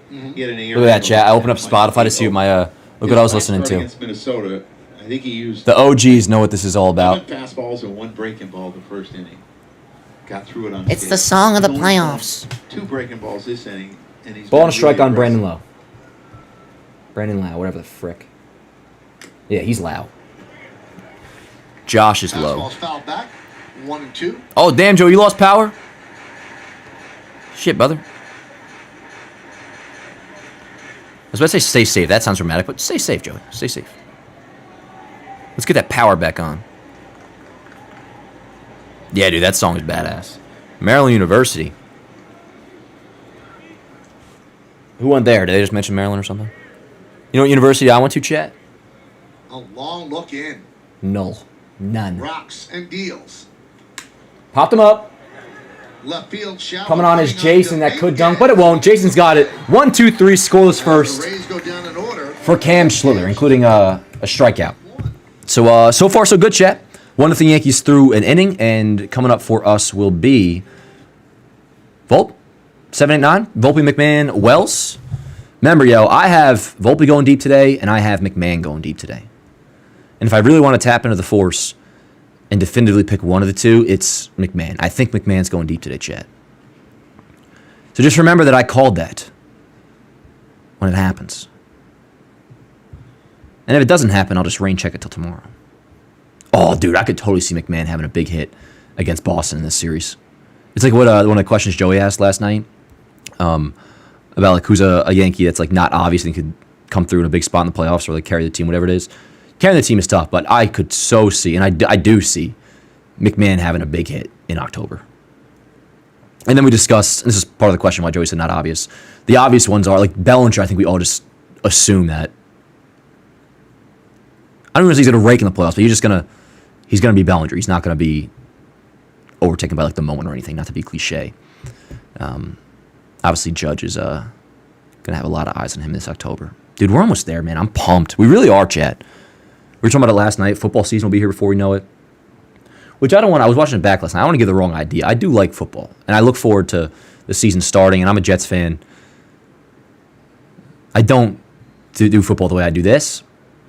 He had an Look at that, chat. I opened up Spotify to see what my look what I was listening to. Against Minnesota, I think he used the OGs know what this is all about. 7 fastballs and 1 breaking ball the first inning. Got through it on. It's the song of the playoffs. 2 breaking balls this inning, and he's ball and a strike on Brandon Lowe. Brandon Lowe, whatever the frick. Yeah, he's Lowe. Josh is low. Fastball's fouled back. 1 and 2. Oh damn, Joe, you lost power. Shit, brother. I was about to say stay safe. That sounds dramatic, but stay safe, Joey. Stay safe. Let's get that power back on. Yeah, dude, that song is badass. Maryland University. Who went there? Did they just mention Maryland or something? You know what university I went to, chat? A long look in. Null. None. Rocks and deals. Popped him up. Left field shallow. Coming on is Jason that could dunk, but it won't. Jason's got it. 1, 2, 3, scoreless first The Rays go down in order. for Cam Schlitter, including a strikeout. So far so good, chat. 1-0 Yankees through an inning, and coming up for us will be Volpe, 789, Volpe, McMahon, Wells. Remember, yo, I have Volpe going deep today, and I have McMahon going deep today. And if I really want to tap into the force and definitively pick one of the two, it's McMahon. I think McMahon's going deep today, chat. So just remember that I called that when it happens. And if it doesn't happen, I'll just rain check it till tomorrow. Oh, dude, I could totally see McMahon having a big hit against Boston in this series. It's like what one of the questions Joey asked last night about like who's a Yankee that's like not obvious and could come through in a big spot in the playoffs or like carry the team, whatever it is. Carrying the team is tough, but I could so see, and I do see McMahon having a big hit in October. And then we discussed, and this is part of the question why Joey said not obvious. The obvious ones are like Bellinger. I think we all just assume that. I don't know if he's going to rake in the playoffs, but he's gonna be Bellinger. He's not going to be overtaken by like the moment or anything, not to be cliche. Obviously, Judge is going to have a lot of eyes on him this October. Dude, we're almost there, man. I'm pumped. We really are, chat. We were talking about it last night. Football season will be here before we know it. Which I don't want. I was watching it back last night. I don't want to give the wrong idea. I do like football, and I look forward to the season starting, and I'm a Jets fan. I don't do football the way I do this,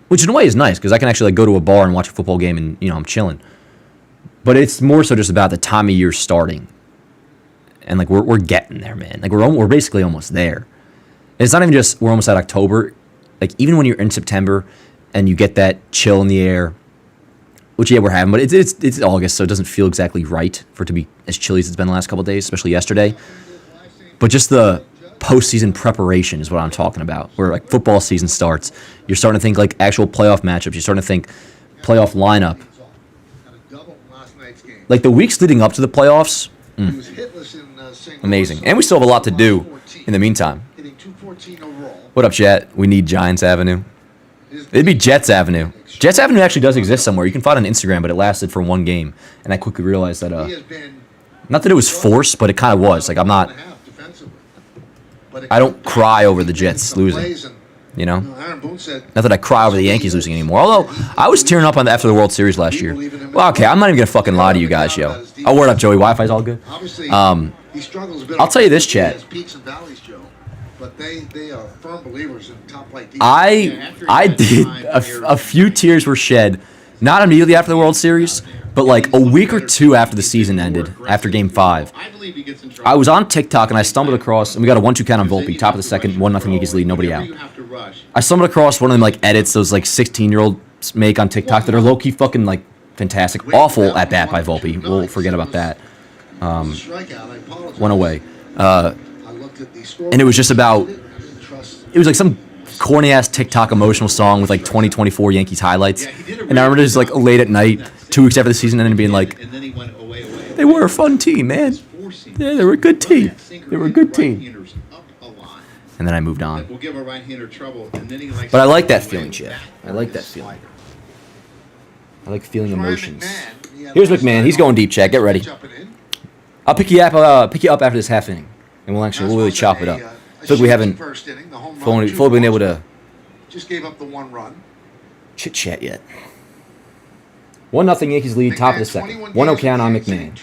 which in a way is nice because I can actually like go to a bar and watch a football game and, you know, I'm chilling. But it's more so just about the time of year starting. And like we're getting there, man. Like we're basically almost there. And it's not even just we're almost at October. Like even when you're in September and you get that chill in the air, which yeah we're having, but it's August, so it doesn't feel exactly right for it to be as chilly as it's been the last couple of days, especially yesterday. But just the postseason preparation is what I'm talking about. Where like football season starts, you're starting to think like actual playoff matchups. You're starting to think playoff lineup. Like the weeks leading up to the playoffs, amazing. And we still have a lot to do in the meantime. What up, chat? We need Giants Avenue. It'd be Jets Avenue. Jets Avenue actually does exist somewhere. You can find it on Instagram, but it lasted for one game. And I quickly realized that, not that it was forced, but it kind of was. Like, I don't cry over the Jets losing. You know? Not that I cry over the Yankees losing anymore. Although, I was tearing up after the World Series last year. Well, okay, I'm not even going to fucking lie to you guys, yo. Oh, word up, Joey. Wi-Fi's all good? I'll tell you this, chat. But they are firm believers in top flight defense. I did a few tears were shed, not immediately after the World Series, but like a week or two after the season ended, after Game 5. I was on TikTok and I stumbled across, and we got a 1-2 count on Volpe, top of the second, 1-0 Yankees lead, nobody out. I stumbled across one of them like edits those like 16-year-olds make on TikTok that are low-key fucking like fantastic. Awful at bat by Volpe. We'll forget about that. Went away. And it was just about, it was like some corny ass TikTok emotional song with like 2024 Yankees highlights. And I remember just like late at night, 2 weeks after the season ended, being like, they were a fun team, man. Yeah, they were a good team. They were a good team. And then I moved on. But I like that feeling, Jeff. I like that feeling. I like feeling emotions. Here's McMahon. He's going deep, Chad. Get ready. I'll pick you up after this half inning. And we'll really chop it up. I feel like we haven't first inning, the home fully run, been able to just gave up the 1 run. chit-chat yet. 1-0 Yankees lead, top of the second. 1-0 count on McMahon.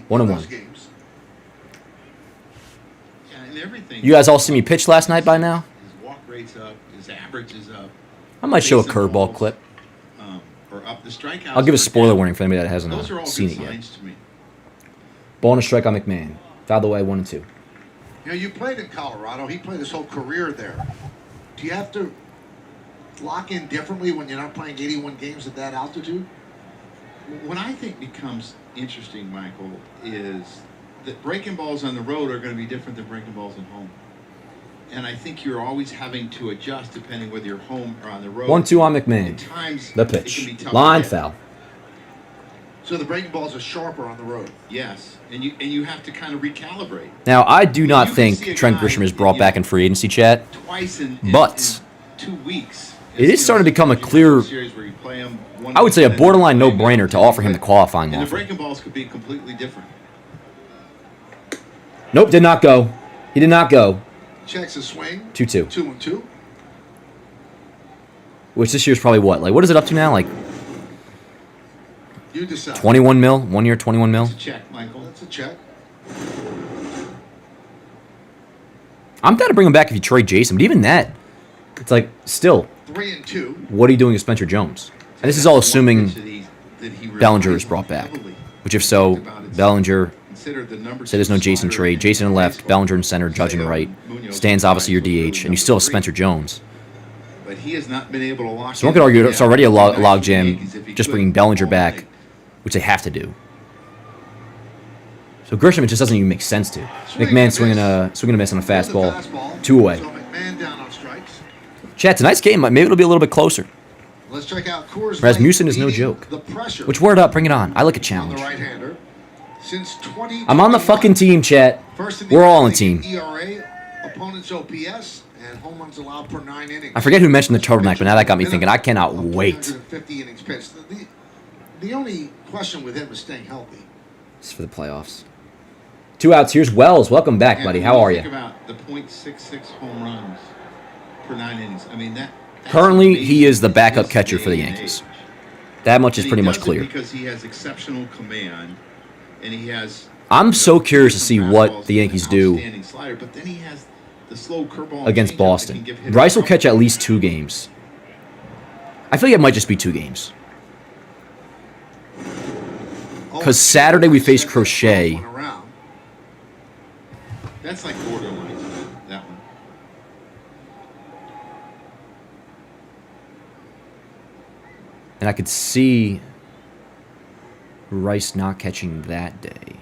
1-1. Games. Yeah, and everything. You guys all see me pitch last night by now? His walk rate's up. His average is up. I might show a Base curveball balls, clip. Or up. The strikeouts. I'll give a are spoiler down. warning for anybody that hasn't Those are all seen good it yet. signs to me. Ball and a strike on McMahon. Foul the way, 1-2. You know, you played in Colorado. He played his whole career there. Do you have to lock in differently when you're not playing 81 games at that altitude? What I think becomes interesting, Michael, is that breaking balls on the road are going to be different than breaking balls at home. And I think you're always having to adjust depending whether you're home or on the road. 1-2 on McMahon. At times, The it can pitch. be tough Line to hit. foul. So the breaking balls are sharper on the road. Yes, and you have to kind of recalibrate. Now, I do not You can think see a Trent guy Grisham is in, brought you back know, in free agency chat. Twice in But 2 weeks. it is starting to become a clear, I would say a borderline no-brainer to offer him the qualifying And the offer. breaking balls could be completely different. Nope, did not go. He did not go. Checks a swing. 2-2. 2-2. Which this year's probably what? Like, what is it up to now? Like You decide. 21 mil? 1 year, 21 mil? It's a check, Michael. That's a check. I'm down to bring him back if you trade Jason, but even that, it's like, still, 3-2. what are you doing with Spencer Jones? And this is all assuming that he Bellinger relies is brought back. heavily. Which, if so, Bellinger Considered the number said there's no 2 Jason slider trade. Jason in left, baseball. Bellinger in center, Judge in right. Stan's obviously your DH, and you still have Spencer Jones. But he has not been able to lock So one in could argue the it's already a Yankees log if jam he just could bringing Bellinger all back, night. which they have to do. So Grisham, it just doesn't even make sense to. McMahon swinging a miss on a fastball. 2 away. So McMahon down on strikes. Chat, tonight's game, maybe it'll be a little bit closer. Let's check out Coors Rasmussen Light is no beating joke. The pressure Which, word up, bring it on. I like a on the challenge. right-hander. Since 2021. I'm on the fucking team, chat. First in the We're all on the league team. in ERA, opponents OPS, and home runs allowed per 9 innings. I forget who mentioned the turtleneck, but now that got me thinking. I cannot wait. 350 innings pitched. The only question with him is staying healthy. It's for the playoffs. 2 outs. Here's Wells. Welcome back, And buddy. when How are Think you? about the .66 home runs per 9 innings. I mean that's Currently, he is the amazing backup in this catcher for the day and Yankees. age. That much is And he pretty much does it clear. because he has exceptional command, and he has. I'm so curious to see some what fastballs the and Yankees an do outstanding slider, but then he has the slow curveball against changeup that Boston. can give hitters Bryce will catch trouble. at least 2 games. I feel like it might just be 2 games. Because Saturday we face Crochet. Went around. That's like borderline. That one. And I could see Rice not catching that day.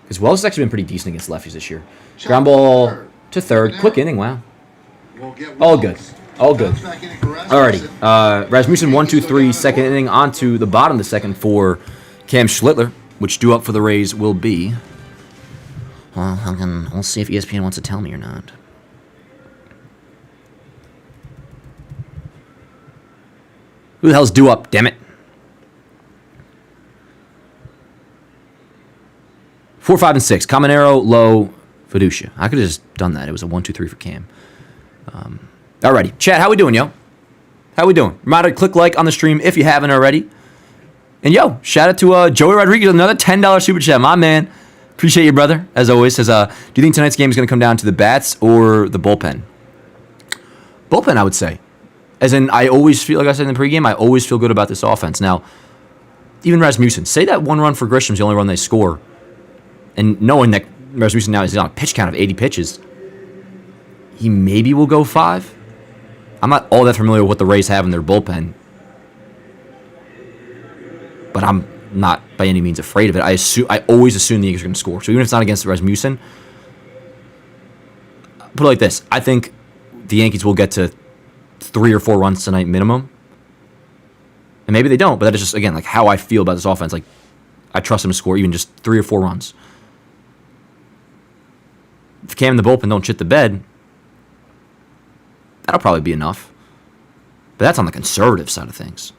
Because Wells has actually been pretty decent against lefties this year. Ground ball to third. Quick inning, wow. We'll get All Wells. good. All good. Bounce back inning for Rasmussen. Alrighty. Rasmussen 1, 2, 3, second inning. On to the bottom of the second for Cam Schlittler, which due up for the Rays will be. Well, we'll see if ESPN wants to tell me or not. Who the hell's due up, damn it? 4, 5, and 6. Caminero, Lowe, Fiducia. I could have just done that. It was a 1, 2, 3 for Cam. Alrighty. Chat, how we doing, yo? How we doing? Reminder to click like on the stream if you haven't already. And yo, shout out to Joey Rodriguez, another $10 super chat. My man. Appreciate you, brother. As always, says, do you think tonight's game is going to come down to the bats or the bullpen? Bullpen, I would say. As in, I always feel, like I said in the pregame, I always feel good about this offense. Now, even Rasmussen, say that 1 run for Grisham's the only run they score. And knowing that Rasmussen now is on a pitch count of 80 pitches, he maybe will go 5. I'm not all that familiar with what the Rays have in their bullpen. But I'm not by any means afraid of it. I always assume the Yankees are going to score. So even if it's not against Rasmussen, put it like this. I think the Yankees will get to 3 or 4 runs tonight minimum. And maybe they don't, but that is just, again, like how I feel about this offense. Like, I trust them to score even just 3 or 4 runs. If Cam and the bullpen don't shit the bed, that'll probably be enough. But that's on the conservative side of things.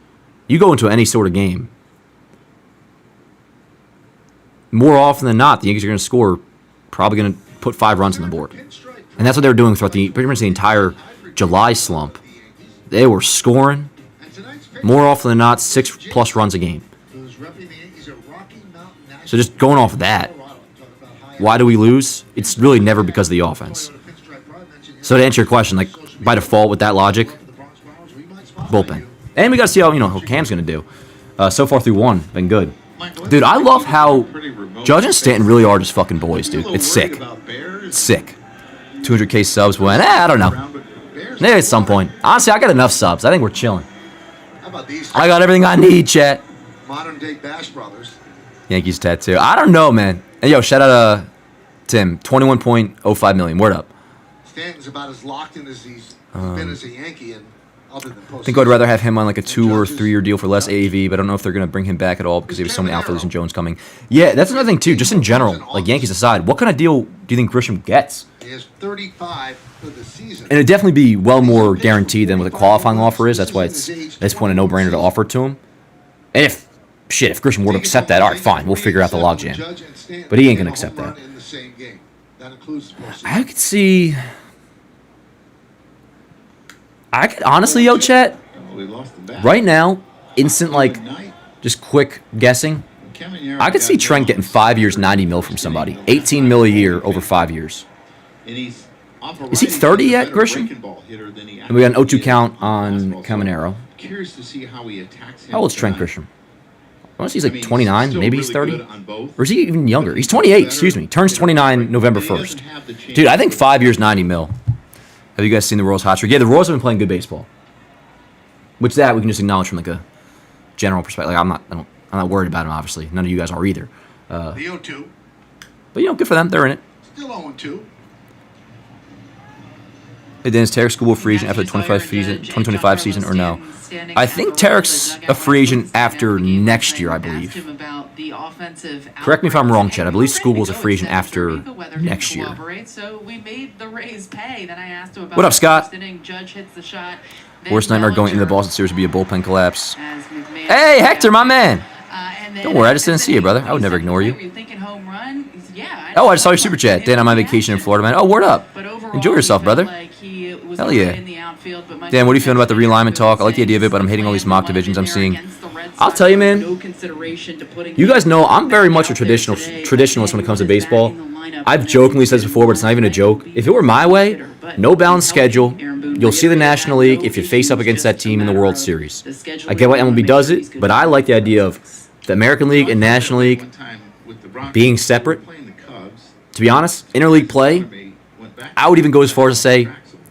You go into any sort of game, more often than not, the Yankees are going to score probably put 5 runs on the board. And that's what they were doing throughout pretty much the entire July slump. They were scoring more often than not 6+ runs a game. So just going off of that, why do we lose? It's really never because of the offense. So to answer your question, like by default with that logic, bullpen. And we got to see how Cam's going to do. So far through 1, been good. Dude, I love how Judge and Stanton really are just fucking boys, dude. It's sick. It's sick. 200K subs when, I don't know. Maybe at some point. Honestly, I got enough subs. I think we're chilling. I got everything I need, chat. Modern day Bash Brothers. Yankees tattoo. I don't know, man. Hey, yo, shout out to Tim. 21.05 million. Word up. Stanton's about as locked in as he's been as a Yankee, and other than I think I'd rather have him on like a 2 or 3 year deal for less AAV, but I don't know if they're going to bring him back at all because there was so many outfielders and Jones coming. Yeah, that's another thing too. Just in general, like Yankees aside, what kind of deal do you think Grisham gets? He has 35 for the season. And it'd definitely be well more guaranteed than what a qualifying offer is. That's why it's at this point a no-brainer to offer it to him. And if Grisham were to accept that, all right, fine, we'll figure out the logjam. But he ain't going to accept that. I could honestly, yo, chat, right now, instant, like, just quick guessing, I could see Trent getting 5 years, 90 mil from somebody. 18 mil a year over 5 years. Is he 30 yet, Grisham? And we got an 0-2 count on Caminero. How old's Trent Grisham? I want to see he's like 29, maybe he's 30. Or is he even younger? He's 28, excuse me. Turns 29 November 1st. Dude, I think 5 years, 90 mil. Have you guys seen the Royals hot streak? Yeah, the Royals have been playing good baseball. Which that we can just acknowledge from like a general perspective. Like I'm not worried about them, obviously. None of you guys are either. The 0-2. But good for them. They're in it. Still 0-2. Hey, Dennis, Tarek's school free agent after the 2025 season or no? I think Tarek's a free agent after next year, I believe. Correct me if I'm wrong, Chad. I believe School's a free agent after next year. What up, Scott? Worst nightmare going into the Boston series would be a bullpen collapse. Hey, Hector, my man. Don't worry, I just didn't see you, brother. I would never ignore you. Oh, I just saw your super chat. Dan, I'm on vacation in Florida, man. Oh, word up. Enjoy yourself, brother. Hell yeah. Dan, what are you feeling about the realignment talk? I like the idea of it, but I'm hating all these mock divisions I'm seeing. I'll tell you, man. You guys know I'm very much a traditionalist when it comes to baseball. I've jokingly said this before, but it's not even a joke. If it were my way, no balanced schedule. You'll see the National League if you face up against that team in the World Series. I get why MLB does it, but I like the idea of the American League and National League being separate. To be honest, interleague play, I would even go as far as to say,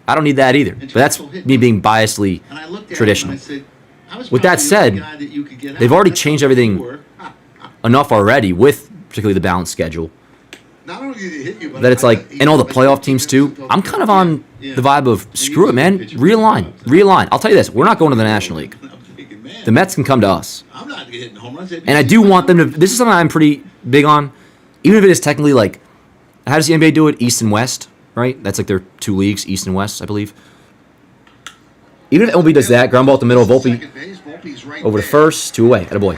I don't need that either. But that's me being biasedly traditional. With that said, they've already changed everything enough already with particularly the balanced schedule that it's like, and all the playoff teams too. I'm kind of on the vibe of, screw it, man. Realign. I'll tell you this, we're not going to the National League. The Mets can come to us. And I do want them to, this is something I'm pretty big on, even if it is technically like, how does the NBA do it? East and West, right? That's like their 2 leagues, East and West, I believe. Even if MLB does that, ground ball at the middle, Volpe over to first, 2 away, attaboy.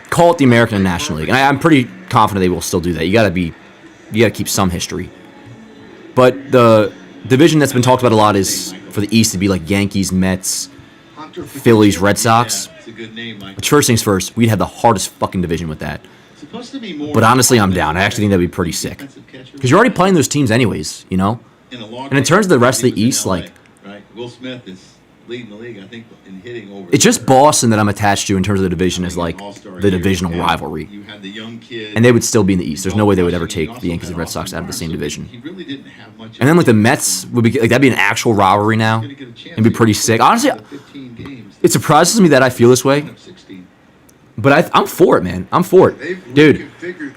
Call it the American and National League. And I'm pretty confident they will still do that. You gotta keep some history. But the division that's been talked about a lot is for the East to be like Yankees, Mets, Phillies, Red Sox. But first things first, we'd have the hardest fucking division with that. But honestly, I'm down. I actually think that'd be pretty sick. Because you're already playing those teams anyways, you know? And in terms of the rest of the East, like, Will Smith is leading the league, I think, in hitting over. It's just Boston that I'm attached to in terms of the division as like the divisional rivalry. And they would still be in the East. There's no way they would ever take the Yankees and Red Sox out of the same division. And then like the Mets would be like, that'd be an actual rivalry now. It'd be pretty sick. Honestly, it surprises me that I feel this way. But I'm for it, man. I'm for it. Dude,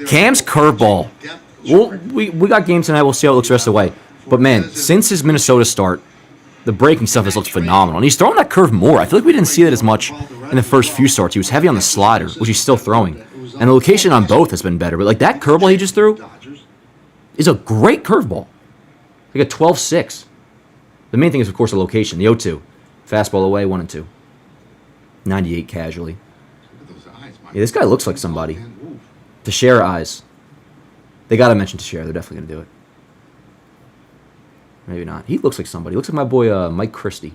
Cam's curveball. We got games tonight. We'll see how it looks the rest of the way. But, man, since his Minnesota start, the breaking stuff has looked phenomenal. And he's throwing that curve more. I feel like we didn't see that as much in the first few starts. He was heavy on the slider, which he's still throwing. And the location on both has been better. But, like, that curveball he just threw is a great curveball. Like a 12-6. The main thing is, of course, the location. The 0-2. Fastball away, 1-2. 98 casually. Yeah, this guy looks like somebody. Teixeira eyes. They got to mention Teixeira. They're definitely going to do it. Maybe not. He looks like somebody. He looks like my boy Mike Christie,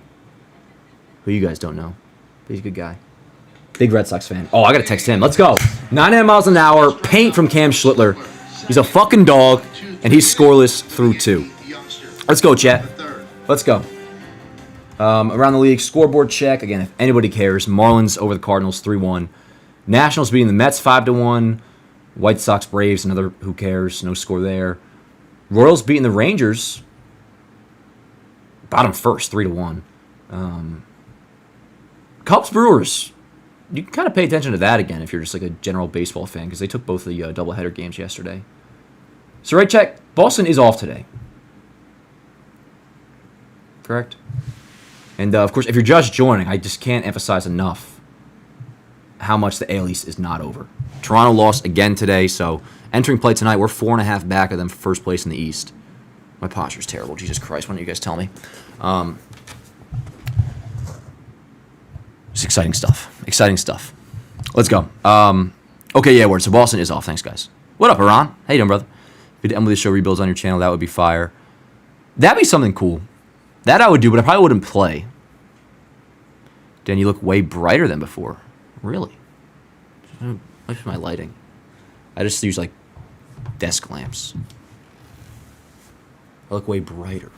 who you guys don't know. But he's a good guy. Big Red Sox fan. Oh, I got to text him. Let's go. 99 miles an hour. Paint from Cam Schlittler. He's a fucking dog, and he's scoreless through 2. Let's go, chat. Let's go. Around the league, scoreboard check. Again, if anybody cares, Marlins over the Cardinals 3-1. Nationals beating the Mets 5-1. White Sox Braves, another who cares, no score there. Royals beating the Rangers. Bottom first, 3-1. Cubs Brewers. You can kind of pay attention to that again if you're just like a general baseball fan because they took both the doubleheader games yesterday. So right check, Boston is off today. Correct? And of course, if you're just joining, I just can't emphasize enough how much the AL East is not over. Toronto lost again today, so entering play tonight, we're 4.5 back of them for first place in the East. My posture's terrible. Jesus Christ, why don't you guys tell me? It's exciting stuff. Exciting stuff. Let's go. Okay, yeah, word. So Boston is off. Thanks, guys. What up, Iran? How you doing, brother? If Emily Show rebuilds on your channel, that would be fire. That'd be something cool. That I would do, but I probably wouldn't play. Dan, you look way brighter than before. Really? What's my lighting? I just use, like, desk lamps. I look way brighter.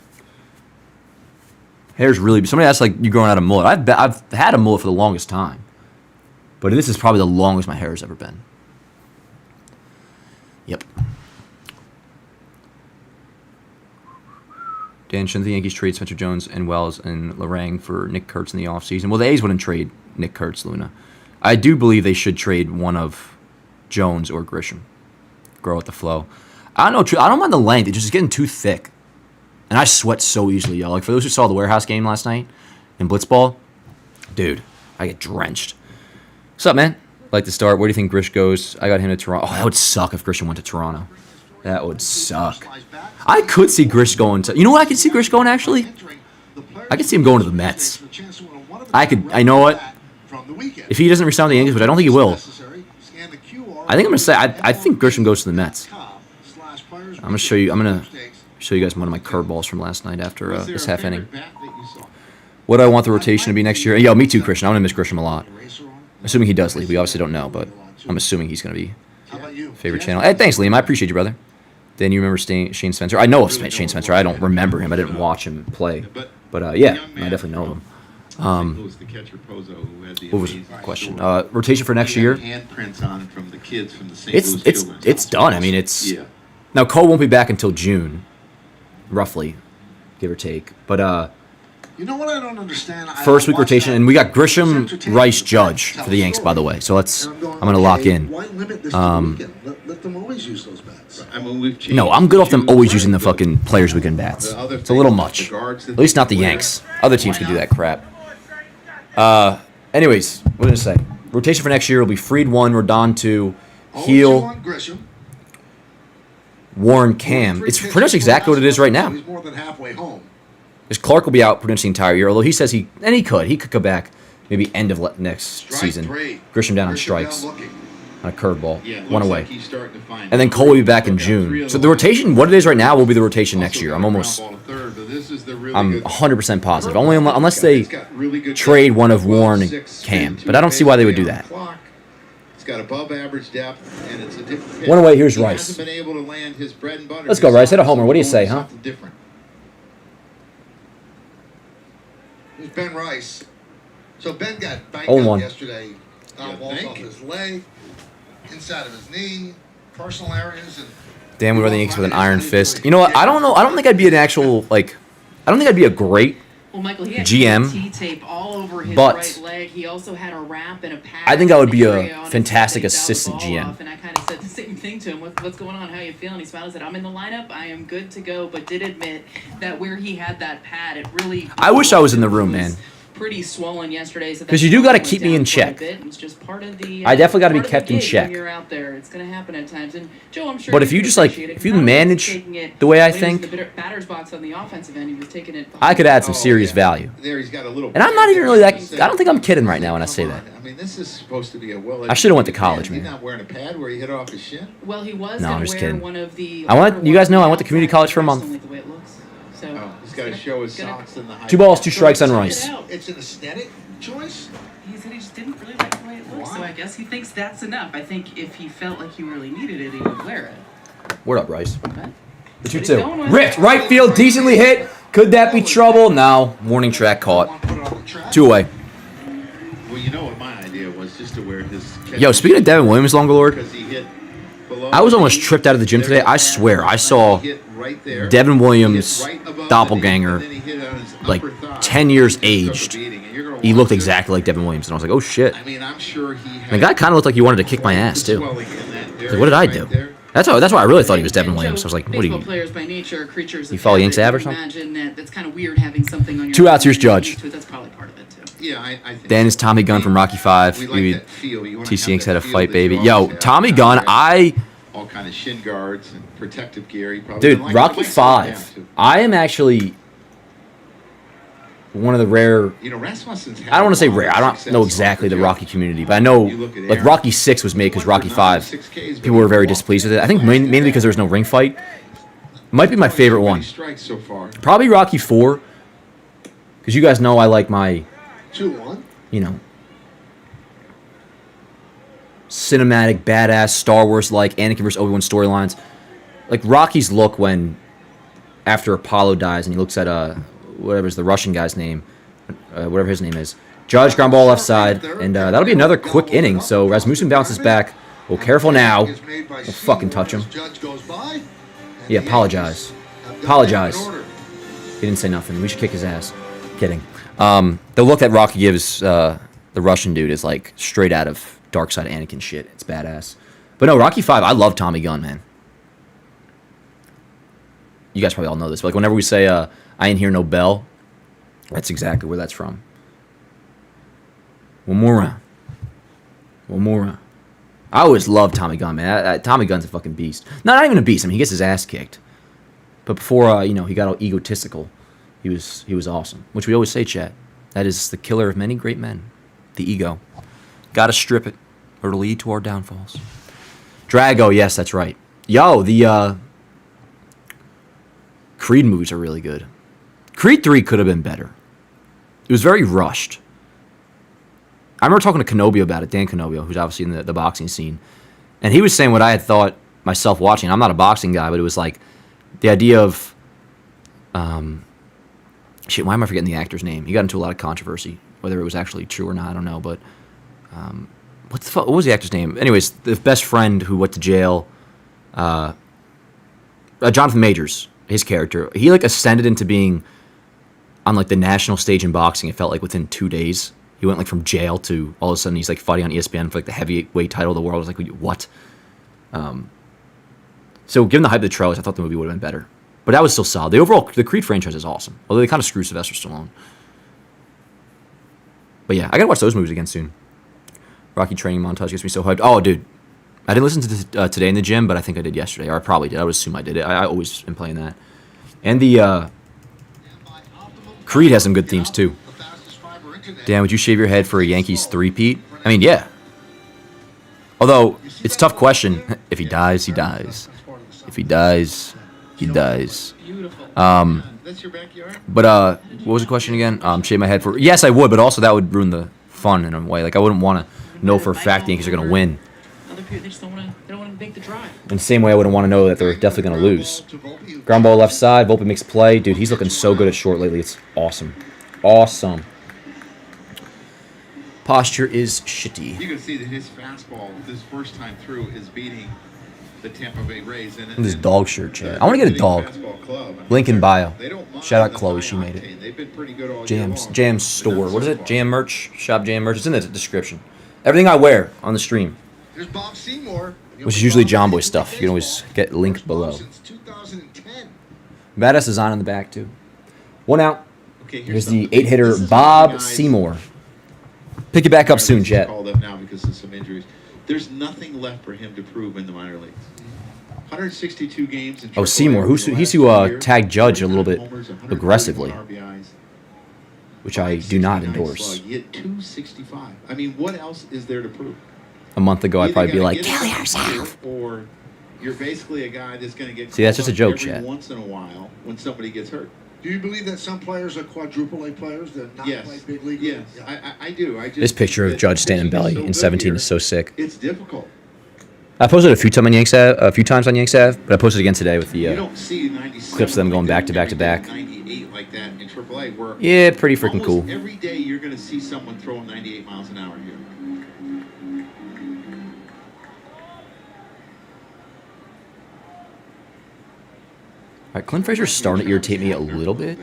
Hair's really... Somebody asked, like, you growing out a mullet. I've had a mullet for the longest time. But this is probably the longest my hair has ever been. Yep. Dan, shouldn't the Yankees trade Spencer Jones and Wells and Lorang for Nick Kurtz in the offseason? Well, the A's wouldn't trade Nick Kurtz, Luna. I do believe they should trade one of Jones or Grisham. Grow with the flow. I don't know. I don't mind the length. It's just getting too thick. And I sweat so easily, y'all. Like, for those who saw the warehouse game last night in Blitzball, dude, I get drenched. What's up, man? Like to start. Where do you think Grish goes? I got him to Toronto. Oh, that would suck if Grisham went to Toronto. That would suck. I could see Grish going to... You know what I could see Grish going, actually? I could see him going to the Mets. I know what? If he doesn't resign with the Yankees, which I don't think he will, I think I'm going to say... I think Grisham goes to the Mets. I'm going to show you... guys one of my curveballs from last night after this half inning. What do I want the rotation to be next year? Yo, me too, Christian. I'm going to miss Grisham a lot. Assuming he does leave. We obviously don't know, but I'm assuming he's going to be favorite channel. Hey, thanks, Liam. I appreciate you, brother. Then you remember Shane Spencer? I know of Shane Spencer. I don't remember him. I didn't watch him play. But yeah, I definitely know him. What was the question? Rotation for next year? It's done. I mean, it's... Now, Cole won't be back until June, roughly, give or take. But you know what I don't understand? First week rotation, and we got Grisham, Rice, Judge for the Yanks, by the way. So I'm going to lock in. Why limit this to the weekend? Let them always use those bats. No, I'm good off them always using the fucking Players Weekend bats. It's a little much. At least not the Yanks. Other teams can do that crap. Anyways, what did I say? Rotation for next year will be Fried 1, Rodon 2, Heel, Warren, Cam. It's pretty much exactly what it is right now. He's more than halfway home. Because Clark will be out pretty much the entire year, although he says he could come back maybe end of next season. Grisham down on strikes, on a curveball, one away. And then Cole will be back in June. So the rotation, what it is right now, will be the rotation next year. I'm 100% positive. Only unless they trade one of Warren and Cam. But I don't see why they would do that. It's got above average depth, and it's a different pitch. One away, here's Rice. He hasn't been able to land his bread and butter. Let's go, Rice. Hit a homer. What do you say, huh? Different. Here's Ben Rice. So Ben got banged 0-1. up yesterday. Balls off his leg, inside of his knee, personal areas, and Damn, we run the Yankees with an iron fist. You know what? I don't know. I don't think I'd be an actual I don't think I'd be a great Michael, he had GM, T-tape all over his but right leg. He also had a wrap and a pad. I think I would be a fantastic assistant GM. And I kind of said the same thing to him. What's going on? How you feeling? He smiled and said, I'm in the lineup. I am good to go, but did admit that where he had that pad, it really... I wish I was in the room, man. pretty swollen yesterday. So 'Cause you do gotta keep me in check. It's just part of the. I definitely gotta be part of the kept in gig check. When you're out there, it's gonna happen at times. And Joe, I'm sure. But if you just like, if you manage the way I think, the batter's box on the offensive end, he was taking it. I could add some serious value. There he's got a little. And I'm not even really that. I don't think I'm kidding right now when I say that. I mean, this is supposed to be a well. I should have went to college, He's man. not wearing a pad where he hit off his shin. Well, he was. No, I'm gonna just wear kidding. One of the You guys know I went to community college for a month. The way it looks. So He's got to show his socks in the high. 2 balls, 2 strikes on Rice. It's an aesthetic choice. He said he just didn't really like the way it looks. So I guess he thinks that's enough. I think if he felt like he really needed it, he would wear it. Word up, Rice. Okay. The But he's 2-2. going with Ripped. it. Right field. Decently hit. Could that be trouble? No. Warning track caught. Want to put it on the track. 2 away. Well, you know what my idea was, just to wear his. Yo, speaking of Devin Williams, Longolord, Because he hit below I was almost the knee. tripped out of the gym today. I swear, I saw He hit right there. Devin He Williams' hit right above the knee, doppelganger, and then he hit on his like upper thigh. 10 years Took a aged. beating, and you're gonna He watch looked this. exactly like Devin Williams, and I was like, oh shit. I mean, I'm sure he had. The guy kind of looked like he wanted to kick my ass too. swelling in that area Like, what did I right do? there. That's why I really thought he was Devin Williams. I was like, what are Baseball you? players by nature are creatures. You of follow habit. Yanks Av or You something? Imagine that. That's kind of weird having something on your. 2 outs, here's you're not Judge. used to it. That's probably part of it too. Yeah, I think. Dan is Tommy Gunn from Rocky 5. We like Maybe that feel. You wanna TC have Yanks that had a feel fight, that baby. you Yo, always have. Tommy Gunn, All kind of shin guards and protective gear. He probably dude, didn't like Rocky it. Might slow it 5. down, too. I am actually one of the rare. You know, Rasmussen's had I don't want to say a lot rare. of I don't success know off exactly the jump. Rocky community, but I know You look at like Aaron. Rocky 6 was made because Rocky 5. 6 Ks, but People were he very walked. displeased with it. I think mainly because there was no ring fight. Might be my favorite one. Strikes so far. Probably Rocky 4. Because you guys know I like my, 2-1. you know, cinematic, badass, Star Wars-like Anakin vs. Obi-Wan storylines. Like Rocky's look when, after Apollo dies and he looks at, whatever's the Russian guy's name, whatever his name is. Judge, ground ball left side, and that'll be another quick inning. So Rasmussen bounces back. Well, careful now. Is made by Don't fucking touch him. Seymour as Judge goes by, and Yeah, the apologize. Yankees have done Apologize. that in order. He didn't say nothing. We should kick his ass. Kidding. The look that Rocky gives the Russian dude is like straight out of Dark Side Anakin shit. It's badass. But no, Rocky 5, I love Tommy Gunn, man. You guys probably all know this, but like whenever we say I ain't hear no bell, that's exactly where that's from. One more round. One more round. I always loved Tommy Gunn, man. Tommy Gunn's a fucking beast. No, not even a beast. I mean, he gets his ass kicked. But before, he got all egotistical, he was awesome. Which we always say, chat. That is the killer of many great men. The ego. Gotta strip it, or it'll lead to our downfalls. Drago, yes, that's right. Yo, the Creed movies are really good. Creed 3 could have been better. It was very rushed. I remember talking to Canobio about it, Dan Canobio, who's obviously in the boxing scene. And he was saying what I had thought myself watching. I'm not a boxing guy, but it was like the idea of... shit, why am I forgetting the actor's name? He got into a lot of controversy, whether it was actually true or not, I don't know. But what was the actor's name? Anyways, the best friend who went to jail, Jonathan Majors, his character, he like ascended into being on like the national stage in boxing. It felt like within 2 days. He went like from jail to all of a sudden he's like fighting on ESPN for like the heavyweight title of the world. I was like, what? So given the hype of the trailers, I thought the movie would have been better. But that was still solid. The Creed franchise is awesome. Although they kind of screw Sylvester Stallone. But yeah, I gotta watch those movies again soon. Rocky training montage gets me so hyped. Oh, dude. I didn't listen to today in the gym, but I think I did yesterday. Or I probably did. I would assume I did it. I always am playing that. And the Creed has some good themes too. Dan, would you shave your head for a Yankees three-peat? I mean, yeah. Although, it's a tough question. If he dies, he dies. If he dies, he dies. Beautiful. That's your backyard? But, what was the question again? Shave my head for... Yes, I would, but also that would ruin the fun in a way. Like, I wouldn't want to know for a fact the Yankees are going to win. Other people, they just don't want to make the drive. In the same way, I wouldn't want to know that they're definitely going to lose. Ground ball left side. Volpe makes play. Dude, he's looking so good at short lately. It's awesome. Awesome. Posture is shitty. You can see that his fastball, this first time through, is beating the Tampa Bay Rays. And This dog shirt, Chad. I want to get a dog. Link in bio. Shout out Chloe, she made it. They've been pretty good all year long. Jam store. What is it? Jam merch? Shop Jam merch. It's in the description. Everything I wear on the stream, Here's Bob Seymour. which is usually John Boy stuff. You can always get linked below. Since 2010. Badass design on the back, too. 1 out. Okay, Here's the something. 8-hitter This is Bob guys- Seymour. Pick it back up soon, Jet. Called up now because of some injuries. There's nothing left for him to prove in the minor leagues. 162 games in Oh, AAA Seymour. over He's the who last year. tagged Judge a little 41 bit homers, 131 aggressively, RBIs, which I do not 569 endorse. slug. He hit 265. I mean, what else is there to prove? A month ago, I'd Either probably be gotta like, get kill it yourself. Or you're basically a guy that's going to get See, that's called just a up joke, every Chat. once in a while when somebody gets hurt. Do you believe that some players are quadruple A players that not Yes. play big league? Yes, Yeah. I do. I just This picture of think Judge that Stanton pitching belly so in good 17 here, is so sick. It's difficult. I posted it a few times on Yanks Ave, but I posted it again today with the You don't see 97 clips of them going like back to that back to back. every day, 98 like that in AAA. Where Yeah, pretty freaking almost cool. every day you're going to see someone throwing 98 miles an hour here. All right, Clint Frazier's starting to irritate me a little bit.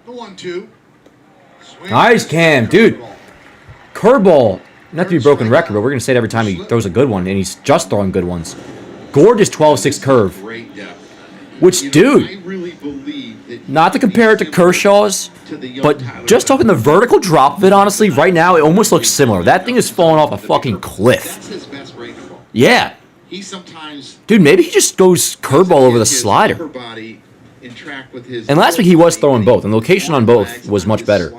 The 1-2. Swing. Nice, Cam, dude. Curveball. Not to be a broken record, but we're going to say it every time he throws a good one, and he's just throwing good ones. Gorgeous 12-6 curve. Great depth. Which, You know, dude, I really believe that not to compare it to Kershaw's, to the young but Tyler just Johnson. talking the vertical drop of it, honestly, right now, it almost looks similar. That thing is falling off a fucking cliff. That's his best breaking ball. Yeah. He sometimes Dude, maybe he just goes curveball over the his slider. upper body in track with his And last week he was throwing both, and the location on both was much better.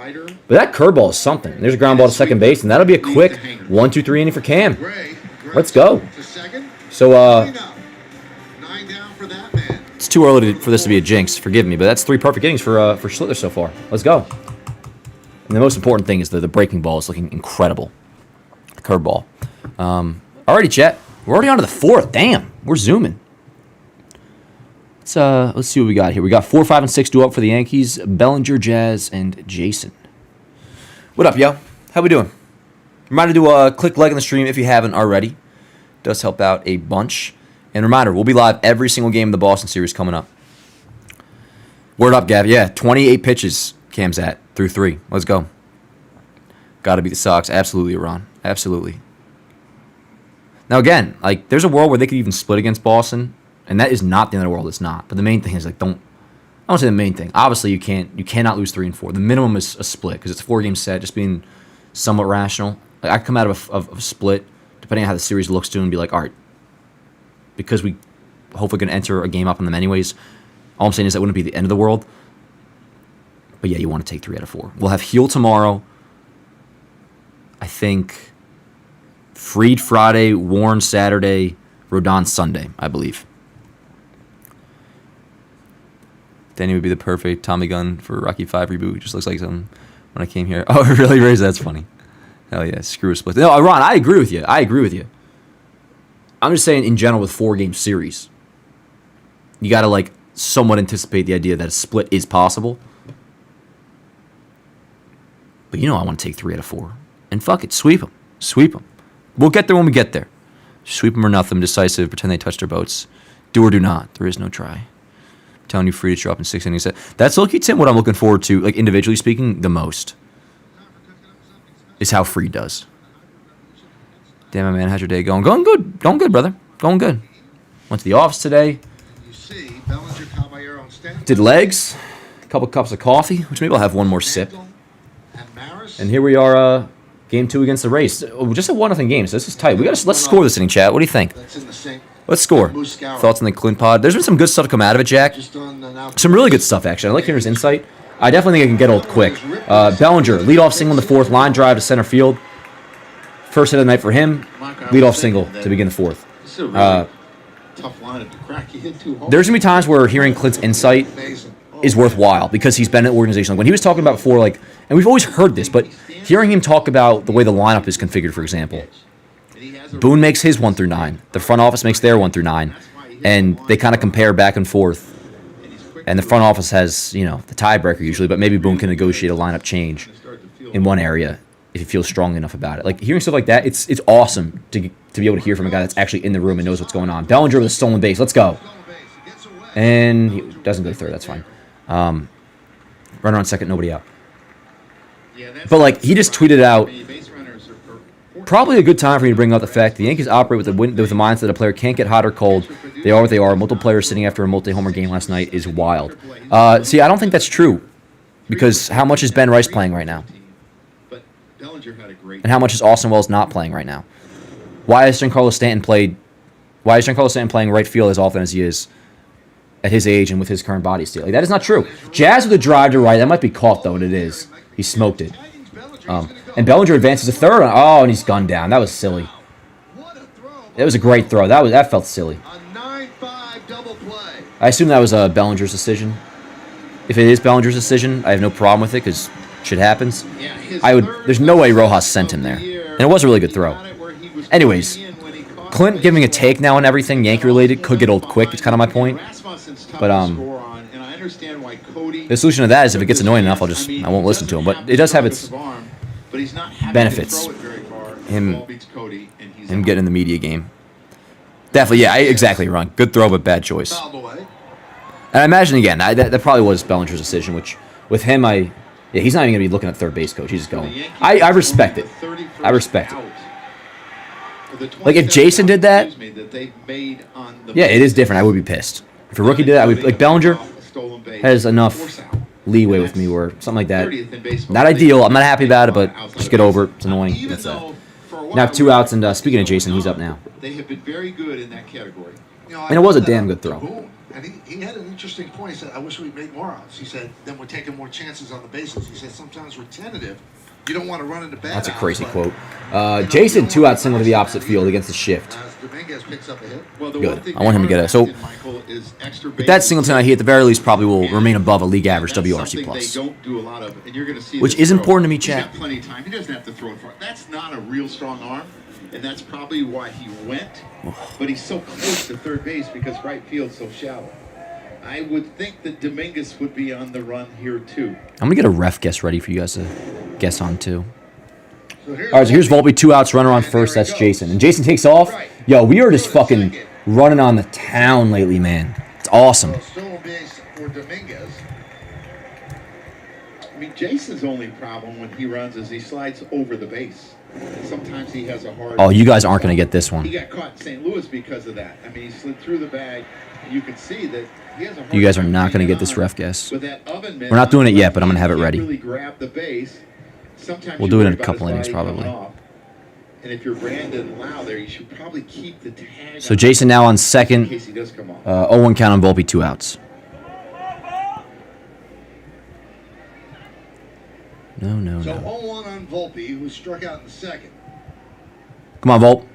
But that curveball is something. There's a ground ball to second base, and that'll be a quick 1-2-3 inning for Cam. Gray. Let's go. To second. So, Clean up. 9 down for that man. it's too early for this to be a jinx. Forgive me, but that's 3 perfect innings for Schlitter so far. Let's go. And the most important thing is the breaking ball is looking incredible. The curveball. Alrighty, chat. We're already on to the 4th. Damn, we're zooming. Let's see what we got here. We got 4, 5, and 6 due up for the Yankees. Bellinger, Jazz, and Jason. What up, yo? How we doing? Reminder to click like on the stream if you haven't already. Does help out a bunch. And reminder, we'll be live every single game of the Boston series coming up. Word up, Gav. Yeah, 28 pitches Cam's at through 3. Let's go. Got to beat the Sox. Absolutely, Iran. Absolutely. Now, again, like, there's a world where they could even split against Boston, and that is not the end of the world. It's not. But the main thing is, like, I won't say the main thing. Obviously, you cannot lose 3 and 4. The minimum is a split because it's a 4-game set. Just being somewhat rational. Like, I come out of a split, depending on how the series looks to, and be like, all right, because we hopefully going to enter a game up on them anyways. All I'm saying is that wouldn't be the end of the world. But yeah, you want to take 3 out of 4. We'll have Heel tomorrow. I think Freed Friday, Warren Saturday, Rodon Sunday, I believe. Danny would be the perfect Tommy Gun for Rocky 5 reboot. Just looks like something when I came here. Oh, really, Raise? That's funny. Hell yeah, screw a split. No, Ron, I agree with you. I'm just saying in general with 4-game series, you got to, like, somewhat anticipate the idea that a split is possible. But you know I want to take 3 out of 4. And fuck it, sweep them. Sweep them. We'll get there when we get there. Sweep them or nothing, decisive, pretend they touched their boats. Do or do not. There is no try. I'm telling you, free to drop in 6 innings. That's low-key, Tim, what I'm looking forward to, like, individually speaking, the most. Is how Freed does. Damn, my man, how's your day going? Going good. Going good, brother. Going good. Went to the office today. You see, Bellinger, Caballero, and Stanton. Did legs. A couple cups of coffee, which maybe I'll have one more sip. And Maris. And here we are, game 2 against the Rays. Oh, just a 1-0 game, so this is tight. Let's score this inning, chat. What do you think? That's in the same. Let's score. Thoughts on the Clint pod? There's been some good stuff to come out of it, Jack. Just on the now. Some really good stuff, actually. I like hearing his insight. I definitely think it can get old quick. Bellinger, leadoff single in the 4th, line drive to center field. First hit of the night for him. Leadoff single to begin the 4th. This is a really tough lineup to crack. He hit 2 home. There's going to be times where hearing Clint's insight is worthwhile because he's been in an organization. Like when he was talking about before, like, and we've always heard this, but hearing him talk about the way the lineup is configured, for example, Boone makes his 1 through 9. The front office makes their 1 through 9. And they kind of compare back and forth. And the front office has, you know, the tiebreaker usually, but maybe Boone can negotiate a lineup change in one area if he feels strongly enough about it. Like hearing stuff like that, it's awesome to be able to hear from a guy that's actually in the room and knows what's going on. Bellinger with a stolen base. Let's go. And he doesn't go third. That's fine. Runner on second, nobody out. But like he just tweeted out, probably a good time for me to bring up the fact the Yankees operate with the mindset that a player can't get hot or cold They are what they are. Multiple players sitting after a multi-homer game last night is wild. See, I don't think that's true. Because how much is Ben Rice playing right now? And how much is Austin Wells not playing right now? Why is Giancarlo Stanton playing right field as often as he is at his age and with his current body state? Like, that is not true. Jazz with a drive to right. That might be caught, though, and it is. He smoked it. And Bellinger advances to third. Oh, and he's gunned down. That was silly. That was a great throw. That felt silly. I assume that was Bellinger's decision. If it is Bellinger's decision, I have no problem with it because shit happens. There's no way Rojas sent him there. And it was a really good throw. Anyways, Clint giving a take now on everything Yankee-related could get old quick. It's kind of my point. But the solution to that is if it gets annoying enough, I won't listen to him. But it does have its benefits. Him getting in the media game. Definitely, yeah, exactly, Ron. Good throw, but bad choice. And I imagine, again, that probably was Bellinger's decision, which with him, he's not even going to be looking at third base coach. He's just going. I respect it. I respect it. Like, if Jason did that, yeah, it is different. I would be pissed. If a rookie did that, like, Bellinger has enough leeway with me or something like that. Not ideal. I'm not happy about it, but just get over it. It's annoying. That's that. Now 2 outs, and speaking of Jason, he's up now. They have been very good in that category. And it was a damn good throw. And he had an interesting point. He said, I wish we'd make more outs. He said, then we're taking more chances on the bases. He said, sometimes we're tentative. You don't want to run into bad That's a crazy quote. Jason, 2-out single to the opposite field against the shift. Good. I want him to get it. So, with that single tonight, he at the very least probably will remain above a league average WRC plus. Which is important to me, Chad. He's got plenty of time. He doesn't have to throw in front. That's not a real strong arm. And that's probably why he went. But he's so close to third base because right field's so shallow. I would think that Dominguez would be on the run here, too. I'm going to get a ref guess ready for you guys to guess on, too. All right, so here's Volpe, 2 outs, runner on first. That's Jason. And Jason takes off. Yo, we are just fucking running on the town lately, man. It's awesome. I mean, Jason's only problem when he runs is he slides over the base. Sometimes he has a hard... Oh, you guys aren't going to get this one. He got caught in St. Louis because of that. I mean, he slid through the bag. You can see that he has a hard... You guys are not going to get this ref guess. We're not doing it yet, but I'm going to have it ready. We'll do it in a couple innings, probably. And if you're Brandon Lau there, you should probably keep the tag. So Jason now on second. In case he does come off. 0-1 count on Volpe, 2 outs. No. So 0-1 on Volpe, who struck out in the second. Come on, Volpe.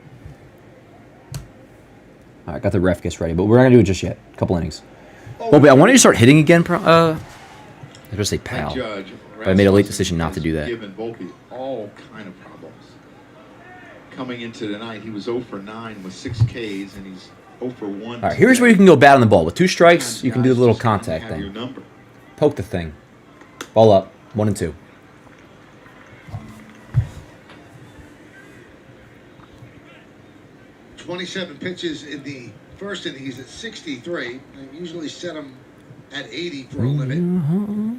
All right, got the ref guess ready, but we're not going to do it just yet. A couple innings. Volpe, I want you to start hitting again. I was going to say pal, but I made a late decision not to do that. Given Volpe all kind of problems. Coming into tonight, he was 0 for 9 with 6 Ks, and he's 0 for 1. All right, here's where you can go bad on the ball. With 2 strikes, you can do the little contact thing. Poke the thing. Ball up, 1 and 2. 27 pitches in the first inning. He's at 63. They usually set him at 80 for a limit.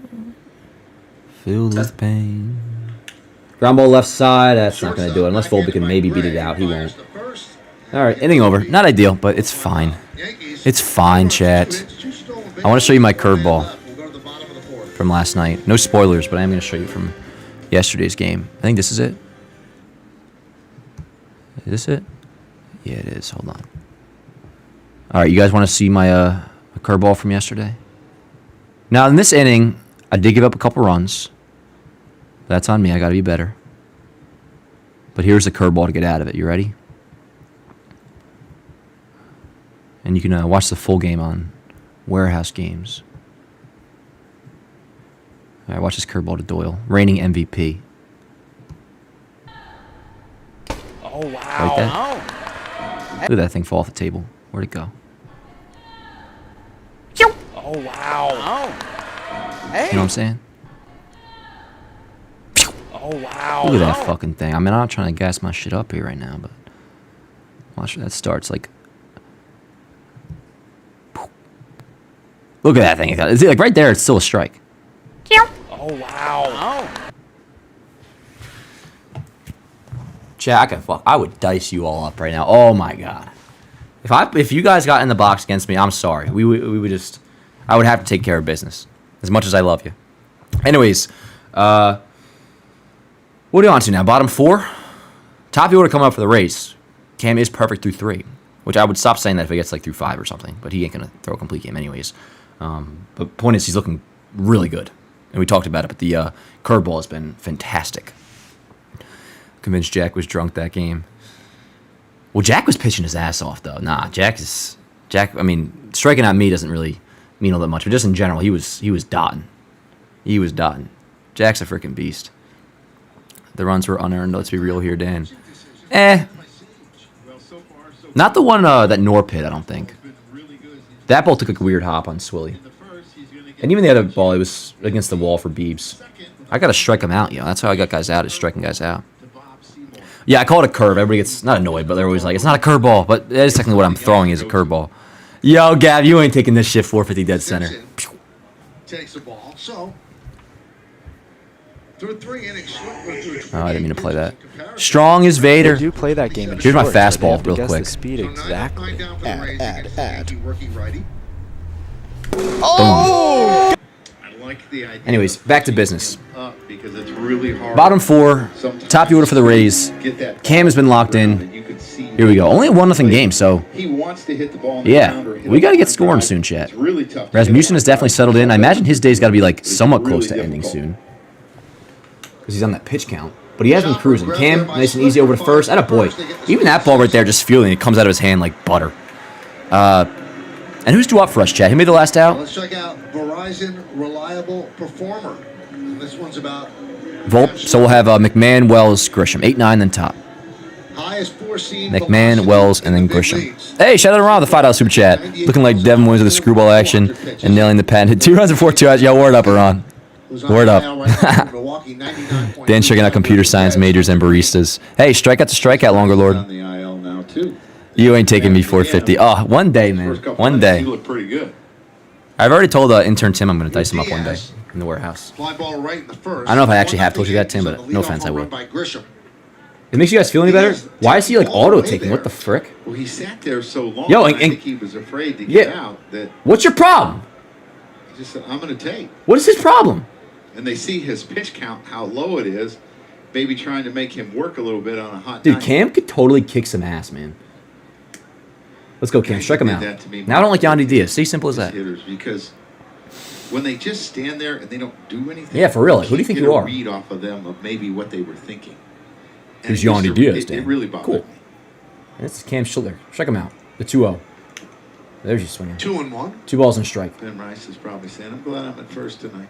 Filled with pain. Ground ball left side. That's not going to do it. Unless Volpe can maybe beat it out. He won't. All right, inning over. Not ideal, but it's fine. It's fine, chat. I want to show you my curveball from last night. No spoilers, but I am going to show you from yesterday's game. I think this is it. Is this it? Yeah, it is. Hold on. All right, you guys want to see my curveball from yesterday? Now, in this inning, I did give up a couple runs. That's on me. I got to be better. But here's the curveball to get out of it. You ready? And you can watch the full game on Warehouse Games. All right, watch this curveball to Doyle. Reigning MVP. Oh, wow. Like that? Look at that thing fall off the table. Where'd it go? Oh, wow. Hey. You know what I'm saying? Oh, wow. Look at that fucking thing. I mean, I'm not trying to gas my shit up here right now, but watch that starts like... Look at that thing. It's like right there, it's still a strike. Oh, wow. Chat, I would dice you all up right now. Oh my god. If you guys got in the box against me, I'm sorry. We would just, I would have to take care of business. As much as I love you. Anyways, what are you on to now? Bottom 4? Top of the order coming up for the race. Cam is perfect through 3, which I would stop saying that if he gets like through 5 or something. But he ain't gonna throw a complete game anyways. But point is, he's looking really good, and we talked about it. But the curveball has been fantastic. Convinced Jack was drunk that game. Well, Jack was pitching his ass off though. Nah, Jack. I mean, striking out me doesn't really mean all that much, but just in general, he was dotting. He was dotting. Jack's a freaking beast. The runs were unearned. Let's be real here, Dan. Not the one that Norp hit, I don't think. That ball took a weird hop on Swilly. And even the other ball, it was against the wall for Beebs. I got to strike him out, That's how I got guys out, is striking guys out. Yeah, I call it a curve. Everybody gets not annoyed, but they're always like, it's not a curveball. But that is technically what I'm throwing is a curveball. Yo, Gav, you ain't taking this shit 450 dead center. Takes the ball. So, through 3 innings, Oh, I didn't mean to play that. Strong as Vader. They do play that game in Here's my shorts, so they fastball have to real guess quick. The speed exactly. Add. Oh! Anyways, back to business. Because it's really hard. Bottom 4, top of the order for the Rays. Cam has been locked in. Here we go. Only a 1-0 game, so He wants to hit the ball. yeah, we got to get scoring soon, chat. Rasmussen has definitely settled in. I imagine his day's got to be like somewhat close to ending soon. Because he's on that pitch count. But he has been cruising. Cam, nice and easy over to first. Atta boy. Even that ball right there, just feeling it comes out of his hand like butter. And who's due up for us, Chad? Who made the last out? Let's check out Verizon Reliable Performer. And this one's about Volp. So we'll have McMahon, Wells, Grisham. 8-9, then top. highest four-seam McMahon, velocity Wells, and then in the big Grisham. leagues. Hey, shout out around the $5 super chat. Looking like Devin Williams with the screwball action and nailing the pen. Hit 2 runs and 4 2-outs. Yo, word up, Iran. Who's on Word the up. NL right now for Milwaukee, 99.3. Dan checking out computer science majors and baristas. Hey, strikeout to strikeout, longer On lord. the IL now too. You ain't taking me 450. Oh, one day, man. First couple One innings, day. He looked pretty good. I've already told intern Tim I'm going to dice him up one day in the warehouse. Fly ball right in the first. I don't know if I actually have told you that, Tim, Yankees but on the no leadoff offense, I home will. run by Grisham. It makes you guys feel any better? Why is he like auto taking? What the frick? Well, he sat there so long. Yo, I and- think he was afraid to get out. That What's your problem? he just said, "I'm going to take." What is his problem? And they see his pitch count, how low it is. Maybe trying to make him work a little bit on a hot Dude, night. Cam could totally kick some ass, man. Let's go, Cam. Yeah, Strike he him did out. that to me Now I don't like multiple Yandy Diaz. See, simple as times, that. hitters, because when they just stand there and they don't do anything. Yeah, for real. Who do you think can't you get a are? Read off of them of maybe what they were thinking. And Who's it used Yandy to- Diaz, It Dan? really bothered Cool. me. This is Cam Schiller. Strike him out. The 2-0. There's your swinging. 2-1. 2 balls and strike. Ben Rice is probably saying, "I'm glad I'm at first tonight."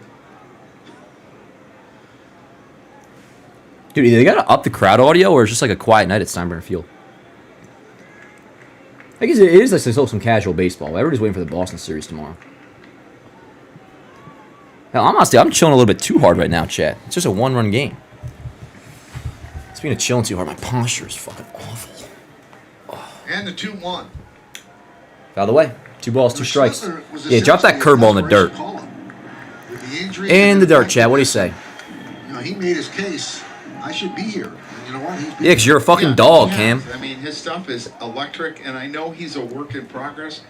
Dude, either they got to up the crowd audio or it's just like a quiet night at Steinbrenner Field. I guess it is like still some casual baseball. Everybody's waiting for the Boston series tomorrow. Hell, I'm chilling a little bit too hard right now, chat. It's just a 1-run game. Speaking of chilling too hard, my posture is fucking awful. And the 2-1. Out of the way. 2 balls, 2 strikes. Yeah, drop that curveball in the dirt. In the dirt, Chad. What do you say? You know, he made his case. I should be here. And you know what? He's Yeah, because you're a fucking Yeah, dog, he Cam. has. I mean, his stuff is electric, and I know he's a work in progress,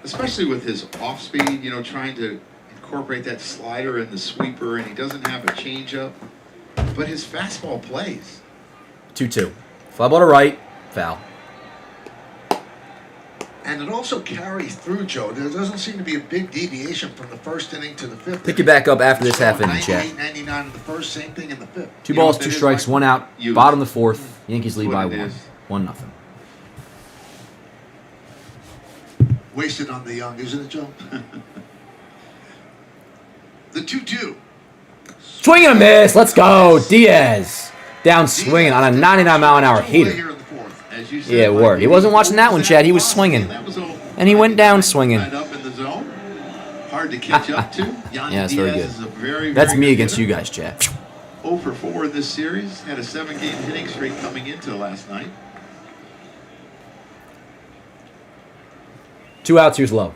especially with his off speed. You know, trying to incorporate that slider and the sweeper, and he doesn't have a changeup, but his fastball plays. 2-2. Fly ball to right. Foul. And it also carries through, Joe. There doesn't seem to be a big deviation from the first inning to the fifth. Pick you back up after this half inning, 98, chat. 99 in the first, same thing in the fifth. 2 You know balls, what 2 that is, strikes, Mike? 1 out. You- Bottom of the 4th. Yankees lead That's by what it 1. is. 1-0. Wasted on the young, isn't it, Joe? The 2-2. Swing and a miss. Let's go. Diaz. Down swinging on a 99-mile-an-hour heater. Here in the fourth. As you said, Yeah, Mike, word. He wasn't watching that one, Chad. He was swinging. That was all- And he went down swinging. Right up in the zone. Hard to catch up to. Yeah, that's very good. Is a very, That's very me good against you hitter. guys, Chad. 0 for 4 in this series. Had a 7-game hitting streak coming into last night. 2 outs. Here's low.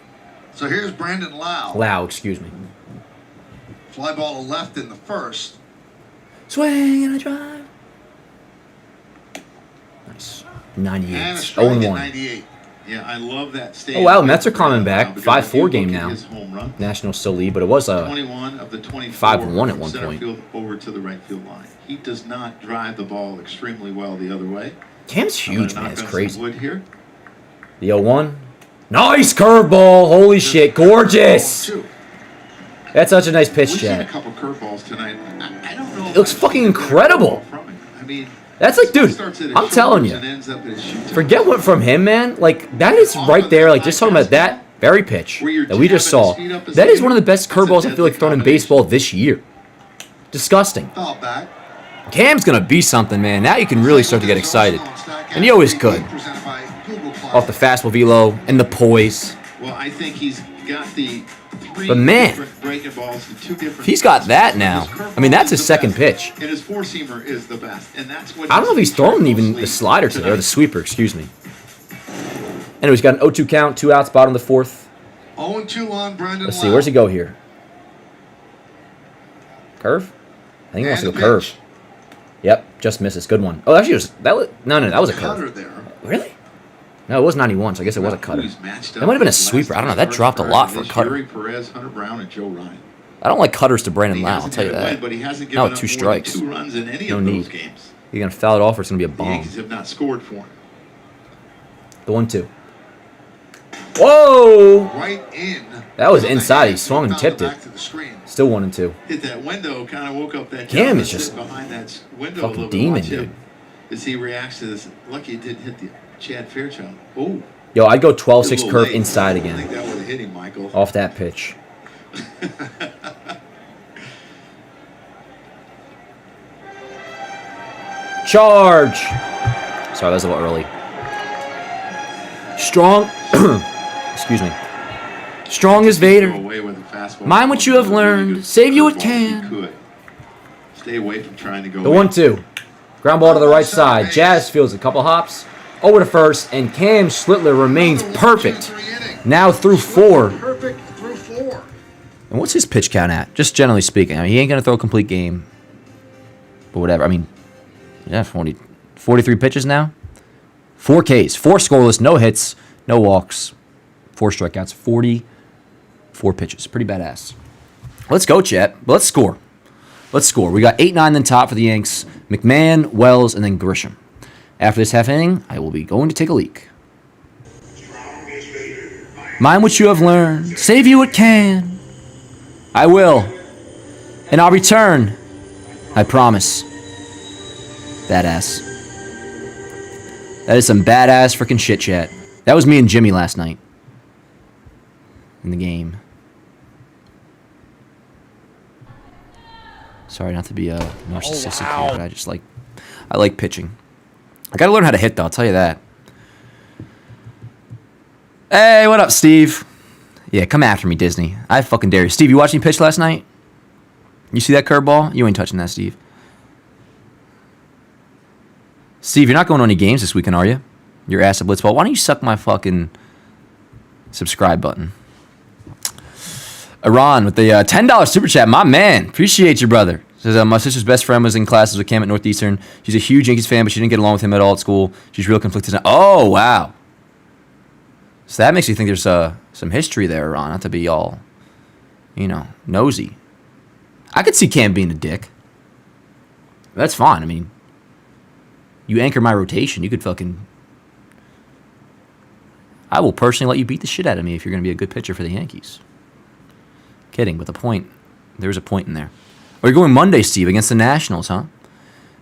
So here's Brandon Lau. Lau, excuse me. Fly ball to left in the first. Swing and a drive. Nice. And a 98. strike at 0-1. 98. Yeah, I love that. Oh, wow, Mets are coming back. Because 5-4 game now. his home run, Nationals still lead, but it was a 21 of the 24 5-1 at from one center point. field over to the right field line. He does not drive the ball extremely well the other way. Cam's I'm gonna huge, man. knock It's on some crazy. wood here. The 0-1. Nice curveball. Holy shit. Gorgeous. 0-2. That's such a nice pitch, We've seen a Chad. couple curveballs tonight. I don't know. It looks fucking incredible. I mean, That's like, dude, starts at his I'm telling shoulders you. and ends up at his shoe tip. Forget what from him, man. Like, that is right there. Like, just talking about that very pitch that we just saw. That is one of the best curveballs I feel like thrown in baseball this year. Disgusting. Foul back. Cam's going to be something, man. Now you can really start to get excited. And he always could. Presented by Google Cloud. Off the fastball velo and the poise. Well, I think he's got the three But man, different breaking balls and two different. He's got that now. I mean, that's his second pitch. And his four-seamer is the best, and that's what. I don't know if he's thrown even the slider today, or the sweeper, excuse me. Anyway, he's got an 0-2 count, 2 outs, bottom of the fourth. 0-2 on Brendan. Let's see, where's he go here? Curve? I think he wants to go curve. Yep, just misses. Good one. Oh, actually, that was a Cutter curve. there. Really? No, it was 91, so I guess it was a cutter. That might have been a sweeper. I don't know. That dropped a lot for a cutter. Perez, Hunter Brown, and Joe Ryan. I don't like cutters to Brandon He Lau, I'll hasn't tell you had a win, that. but he hasn't No, given up 2 more than strikes. 2 runs in any No of need. those games. You're going to foul it off or it's going to be a The bomb. Yankees have not scored for him. The 1-2. Whoa! Right in. That was inside. He swung and tipped it. Back to the screen. Still 1-2. Hit that window, kind of woke up that. Cam guy is that just sit behind that window fucking a little bit. demon, Watch him dude. As he reacts to this. Lucky it didn't hit the Chad Fairchild. Oh. Yo, I'd go a 12-6 little curve late. inside I think again. that would have hit him, Michael. Off that pitch. Charge! Sorry, that was a little early. Strong. Excuse me. Strong as Vader. Away with a fastball. Mind what you have learned. Save you what can. He could. Stay away from trying to go. The 1-2. Ground ball to the right side. Jazz fields a couple hops. Over to first. And Cam Schlittler remains perfect. Now through 4. Perfect through 4. And what's his pitch count at? Just generally speaking. I mean, he ain't going to throw a complete game. But whatever. I mean, yeah, 43 pitches now. 4 Ks. 4 scoreless. No hits. No walks. 4 strikeouts. 44 pitches. Pretty badass. Let's go, Chet. Let's score. Let's score. We got 8-9 then top for the Yanks. McMahon, Wells, and then Grisham. After this half inning, I will be going to take a leak. Mind what you have learned. Save you what can. I will. And I'll return. I promise. Badass. That is some badass freaking shit, chat. That was me and Jimmy last night. In the game. Sorry not to be narcissistic here, but I like pitching. I gotta learn how to hit though, I'll tell you that. Hey, what up, Steve? Yeah, come after me, Disney. I fucking dare you. Steve, you watched me pitch last night? You see that curveball? You ain't touching that, Steve. Steve, you're not going to any games this weekend, are you? Your ass at Blitzball. Why don't you suck my fucking subscribe button? Iran with the $10 super chat. My man. Appreciate you, brother. Says, my sister's best friend was in classes with Cam at Northeastern. She's a huge Yankees fan, but she didn't get along with him at all at school. She's real conflicted. Oh, wow. So that makes you think there's some history there, Iran. Not to be all, nosy. I could see Cam being a dick. That's fine. I mean, you anchor my rotation. You could fucking... I will personally let you beat the shit out of me if you're going to be a good pitcher for the Yankees. Kidding, but there's a point in there. Are you going Monday, Steve, against the Nationals, huh?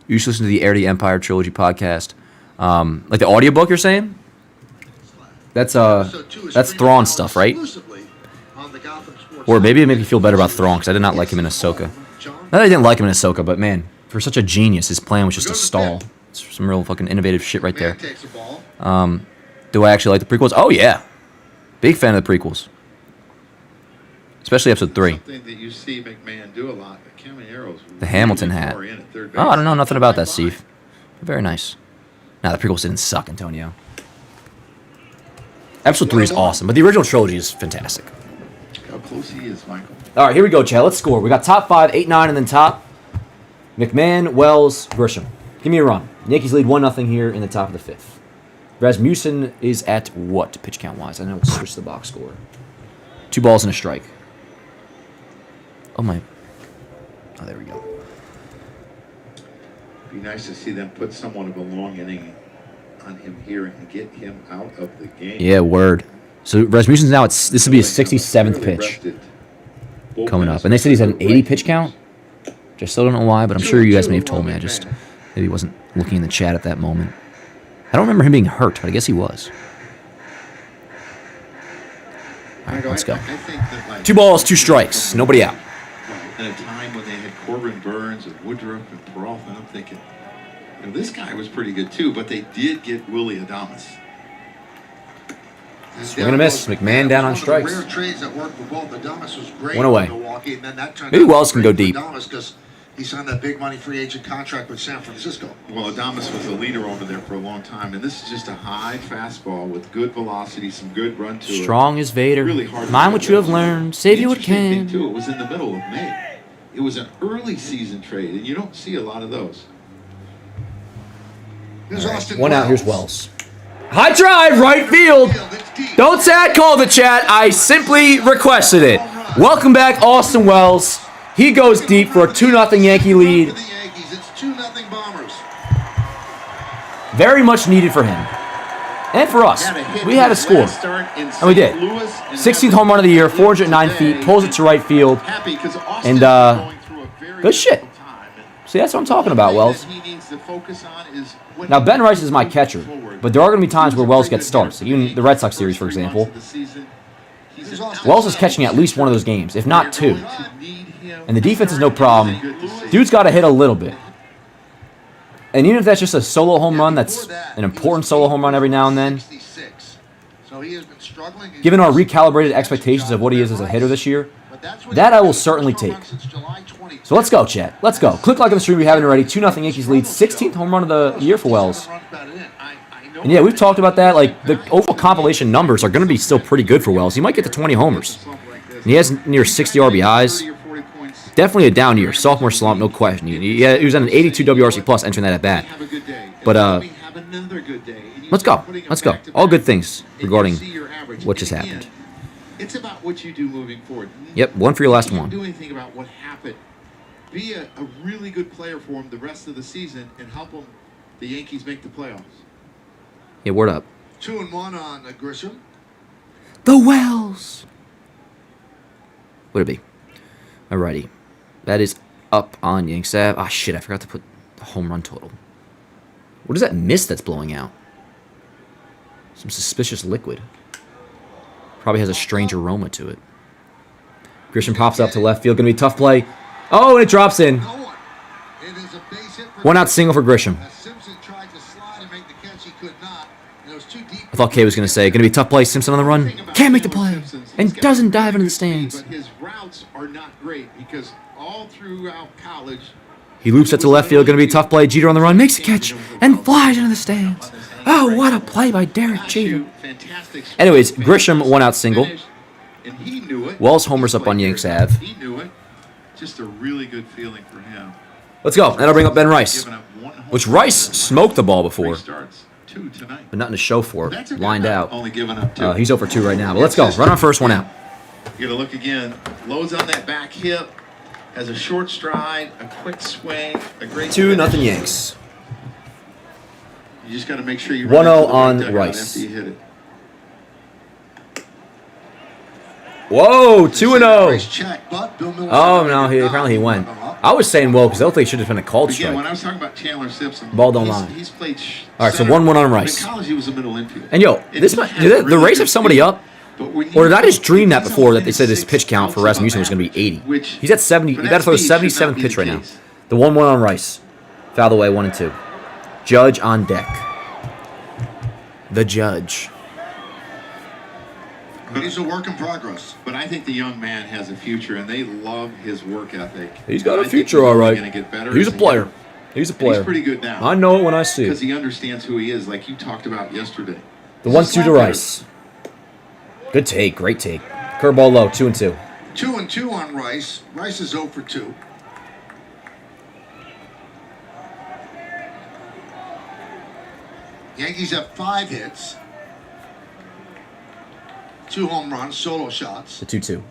You should listen to the Heir to the Empire Trilogy podcast. Like the audiobook, you're saying? That's Thrawn stuff, right? Or maybe it made me feel better about Thrawn, because I did not like him in Ahsoka. Not that I didn't like him in Ahsoka, but man, for such a genius, his plan was just to stall. It's some real fucking innovative shit right there. Do I actually like the prequels? Oh, yeah. Big fan of the prequels. Especially episode 3. Something that you see McMahon do a lot. The Hamilton hat. Oh, I don't know nothing about that, Steve. Very nice. Nah, the prequels didn't suck, Antonio. Episode 3 is awesome, but the original trilogy is fantastic. How close he is, Michael. All right, here we go, Chad. Let's score. We got top 5, 8-9, and then top. McMahon, Wells, Grisham. Give me a run. Yankees lead 1-0 here in the top of the 5th. Rasmussen is at what pitch count wise? I know it's switched to the box score. 2 balls and a strike. Oh my. Oh, there we go. Be nice to see them put someone of a long inning on him here and get him out of the game. Yeah, word. So Rasmussen's now this will be his 67th pitch coming up, and they said he's at an 80 pitch count. Which I still don't know why, but I'm sure you guys may have told me. I just maybe wasn't looking in the chat at that moment. I don't remember him being hurt, but I guess he was. All right, let's go. 2 balls, 2 strikes, nobody out. At a time when they had Corbin Burns and Woodruff and Peralta, I'm thinking, this guy was pretty good too, but they did get Willie Adames. Swing and a miss. McMahon down on strikes. Rare trades that worked for both. Adames was great. One away. Milwaukee, and then that turned Maybe out Wells can go great deep. for Adames because he signed that big money free agent contract with San Francisco. Well, Adames was a leader over there for a long time, and this is just a high fastball with good velocity, some good run to it. Strong as Vader. Really hard. Mind what you have learned. Save you what Interesting thing, can. too, it was in the middle of May. It was an early season trade, and you don't see a lot of those. Here's Austin One out. Wells. Here's Wells. High drive, right field. Don't say I called the chat. I simply requested it. Welcome back, Austin Wells. He goes deep for a 2-0 Yankee lead. For the Yankees, it's 2-0 Bombers. Very much needed for him. And for us. We had a score. And we did. 16th home run of the year, 409 feet, pulls it to right field. And, good shit. See, that's what I'm talking about, Wells. Now, Ben Rice is my catcher, but there are going to be times where Wells gets starts. Even the Red Sox series, for example. Wells is catching at least one of those games, if not 2. And the defense is no problem. Dude's got to hit a little bit. And even if that's just a solo home run, that's an important solo home run every now and then. Given our recalibrated expectations of what he is as a hitter this year, that I will certainly take. So let's go, chat. Let's go. Click like on the stream if you haven't already. 2-0 Yankees lead. 16th home run of the year for Wells. And yeah, we've talked about that. Like, the overall compilation numbers are going to be still pretty good for Wells. He might get to 20 homers. And he has near 60 RBIs. Definitely a down year. Sophomore slump, no question. He was at an 82 WRC plus entering that at bat. But, let's go. Let's go. All good things regarding what just happened. It's about what you do moving forward. Yep, one for your last one. Don't do anything about what happened. Be a really good player for him the rest of the season and help him, the Yankees, make the playoffs. Yeah, word up. 2-1 on Grisham. The Wells. Would it be? Alrighty. That is up on Yanks. Ah, shit, I forgot to put the home run total. What is that mist that's blowing out? Some suspicious liquid. Probably has a strange aroma to it. Grisham pops up to left field. Going to be a tough play. Oh, and it drops in. 1 out single for Grisham. I thought Kay was going to say, going to be a tough play. Simpson on the run. Can't make the play. And doesn't dive into the stands. But his routes are not great because all throughout college, he loops it to left field. Going to be a tough play. Jeter on the run. Makes a catch. And flies into the stands. Oh, what a play by Derek Jeter. Anyways, Grisham 1 out single. Wells homers up on Yanks Ave. He knew it. Just a really good feeling for him. Let's go. That'll bring up Ben Rice. Which Rice smoked the ball before. But nothing to show for it. Lined out. He's 0 for 2 right now. But let's go. Run on first, 1 out. You gotta look again. Loads on that back hip. Has a short stride, a quick swing, a great 2-0 Yanks. You just got to make sure you 1-0 on Rice. After you hit it. Whoa, 2-0. Oh, no, apparently he went. I was saying, well, because I don't think it should have been a called strike. Again, when I was talking about Chandler Simpson, ball don't lie. He's played all right, so 1-1 on Rice. In college, he was a middle infield. And yo, did the Rays have somebody up? Or did I just dream that before that they said this pitch count for Rasmussen was going to be 80? He's at 70. He's got to throw a 77th pitch right now. The 1-1 on Rice. Foul away, 1-2. Judge on deck. The Judge. He's a work in progress. But I think the young man has a future, and they love his work ethic. He's got a future, all right. He's a player. He's a player. He's pretty good now. I know it when I see it. Because he understands who he is, like you talked about yesterday. The 1-2 to Rice. Good take. Great take. Curveball low. 2-2. 2-2 on Rice. Rice is 0 for 2. Yankees have 5 hits, 2 home runs, solo shots. The 2-2.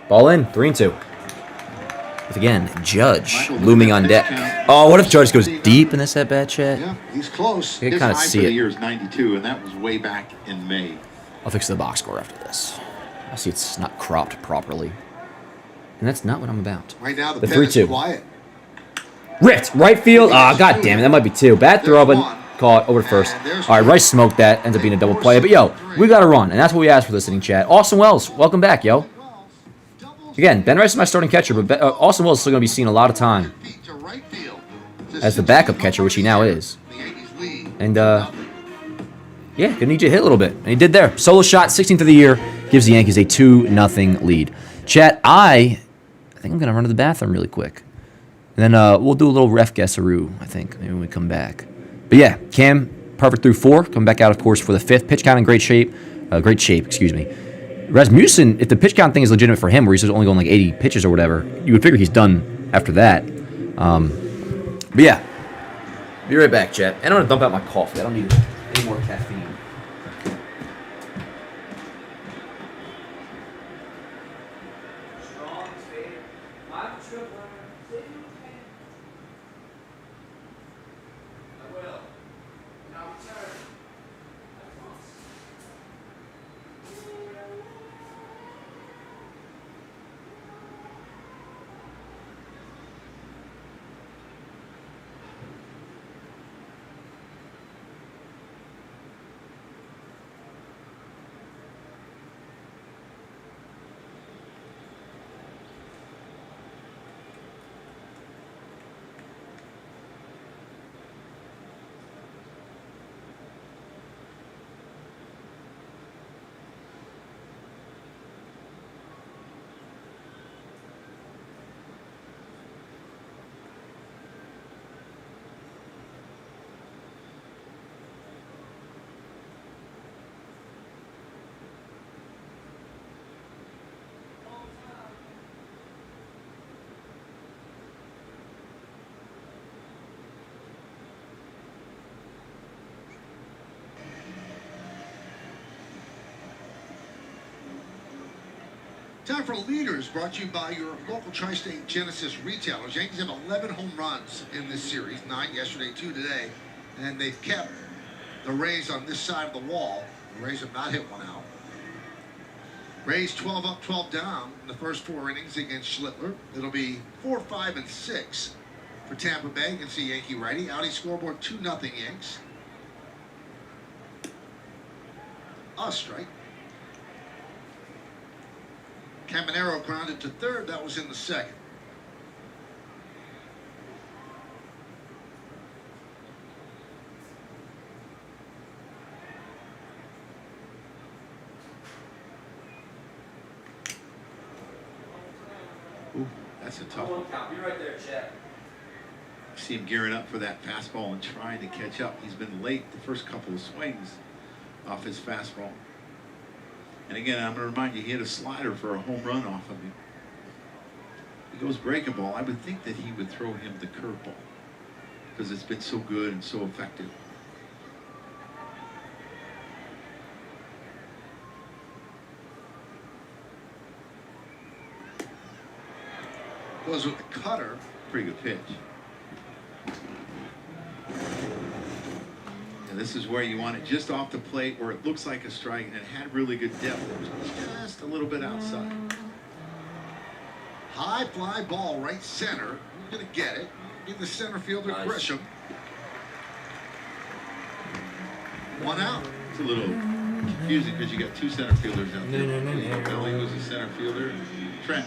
Ball in, 3-2. With again, Judge Michael, looming on pitch deck. count. Oh, what if Judge goes deep in this at-bat, Chet? Yeah, he's close. You His can kind of high see for the it. year is 92, and that was way back in May. I'll fix the box score after this. I see it's not cropped properly. And that's not what I'm about. Right now, the The pen is 3-2. quiet. Ripped, right field. Ah, god damn it, that might be 2. Bad throw, but caught over to first. All right, Rice smoked that. Ends up being a double play. But yo, we got to run, and that's what we asked for listening, chat. Austin Wells, welcome back, yo. Again, Ben Rice is my starting catcher, but Austin Wells is still going to be seeing a lot of time as the backup catcher, which he now is. And, yeah, gonna need you to hit a little bit. And he did there. Solo shot, 16th of the year, gives the Yankees a 2-0 lead. Chat, I think I'm going to run to the bathroom really quick. And then we'll do a little ref guesseroo, I think, maybe when we come back. But yeah, Cam, perfect through 4. Coming back out, of course, for the 5th. Pitch count in great shape. Excuse me. Rasmussen, if the pitch count thing is legitimate for him, where he's only going like 80 pitches or whatever, you would figure he's done after that. But yeah, be right back, chat. And I'm going to dump out my coffee. I don't need any more caffeine. Time for Leaders, brought to you by your local Tri-State Genesis retailers. Yankees have 11 home runs in this series, 9 yesterday, 2 today, and they've kept the Rays on this side of the wall. The Rays have not hit one out. Rays 12 up, 12 down in the first 4 innings against Schlittler. It'll be 4, 5, and 6 for Tampa Bay against the Yankee righty. Audi scoreboard 2-0 Yanks. A strike. Caminero grounded to third. That was in the second. Ooh, that's a tough one. Be right there, Chad. See him gearing up for that fastball and trying to catch up. He's been late the first couple of swings off his fastball. And again, I'm going to remind you, he hit a slider for a home run off of him. He goes breaking ball. I would think that he would throw him the curveball because it's been so good and so effective. Goes with the cutter. Pretty good pitch. And this is where you want it just off the plate where it looks like a strike and it had really good depth. It was just a little bit outside. High fly ball right center. You're going to get it. In the center fielder, Nice. Grisham. 1 out. It's a little confusing because you got 2 center fielders out there. Belly was a center fielder. Trent.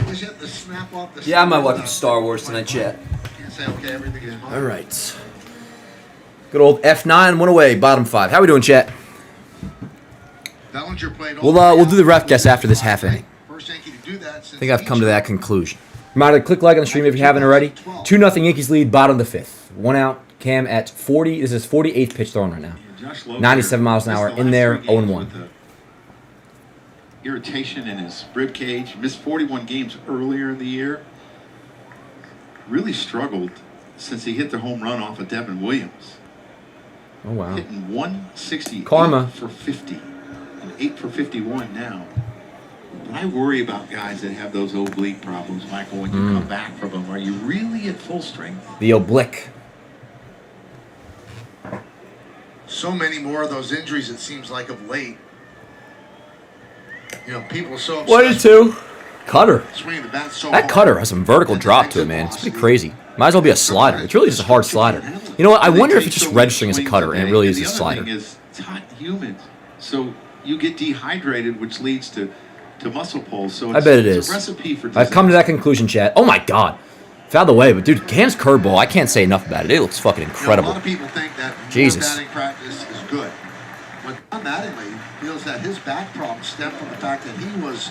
Was yet the snap off the Yeah, I might watch Star Wars tonight, chat. Can't say, okay, everything is fine. All right. Good old F9 went away, bottom 5. How we doing, chat? Bellinger played We'll do the ref guess after this half inning. First Yankee to do that I since think I've come to that Each- conclusion. Reminder to click like on the stream if you haven't already. 2-0 Yankees lead, bottom of the 5th. 1 out. Cam at 40. This is 48th pitch thrown right now. Josh Lowe 97 miles an missed hour the in last there, 3 games 0-1. with the irritation in his rib cage. Missed 41 games earlier in the year. Really struggled since he hit the home run off of Devin Williams. Oh, wow. Hitting 160 Karma. for 50. And 8 for 51 now. But I worry about guys that have those oblique problems, Michael, when you come back from them. Are you really at full strength? The oblique. So many more of those injuries, it seems like, of late. You know, people are so obsessed 22. Cutter. with swinging the bat so That hard. cutter has some vertical drop to it, man. It's pretty crazy. Might as well be a slider. It's really just a hard slider. You know what? I wonder if it's just registering as a cutter and it really is a slider. The other thing is, it's hot and humid. So you get dehydrated, which leads to muscle pulls. So I bet it it's is. a recipe for I've come to that conclusion, Chad. Oh my god. Foul the way, but dude, Cam's curveball, I can't say enough about it. It looks fucking You know, a incredible. lot of people think that Jesus. more batting practice is good. But John Mattingly feels that his back problems stem from the fact that he was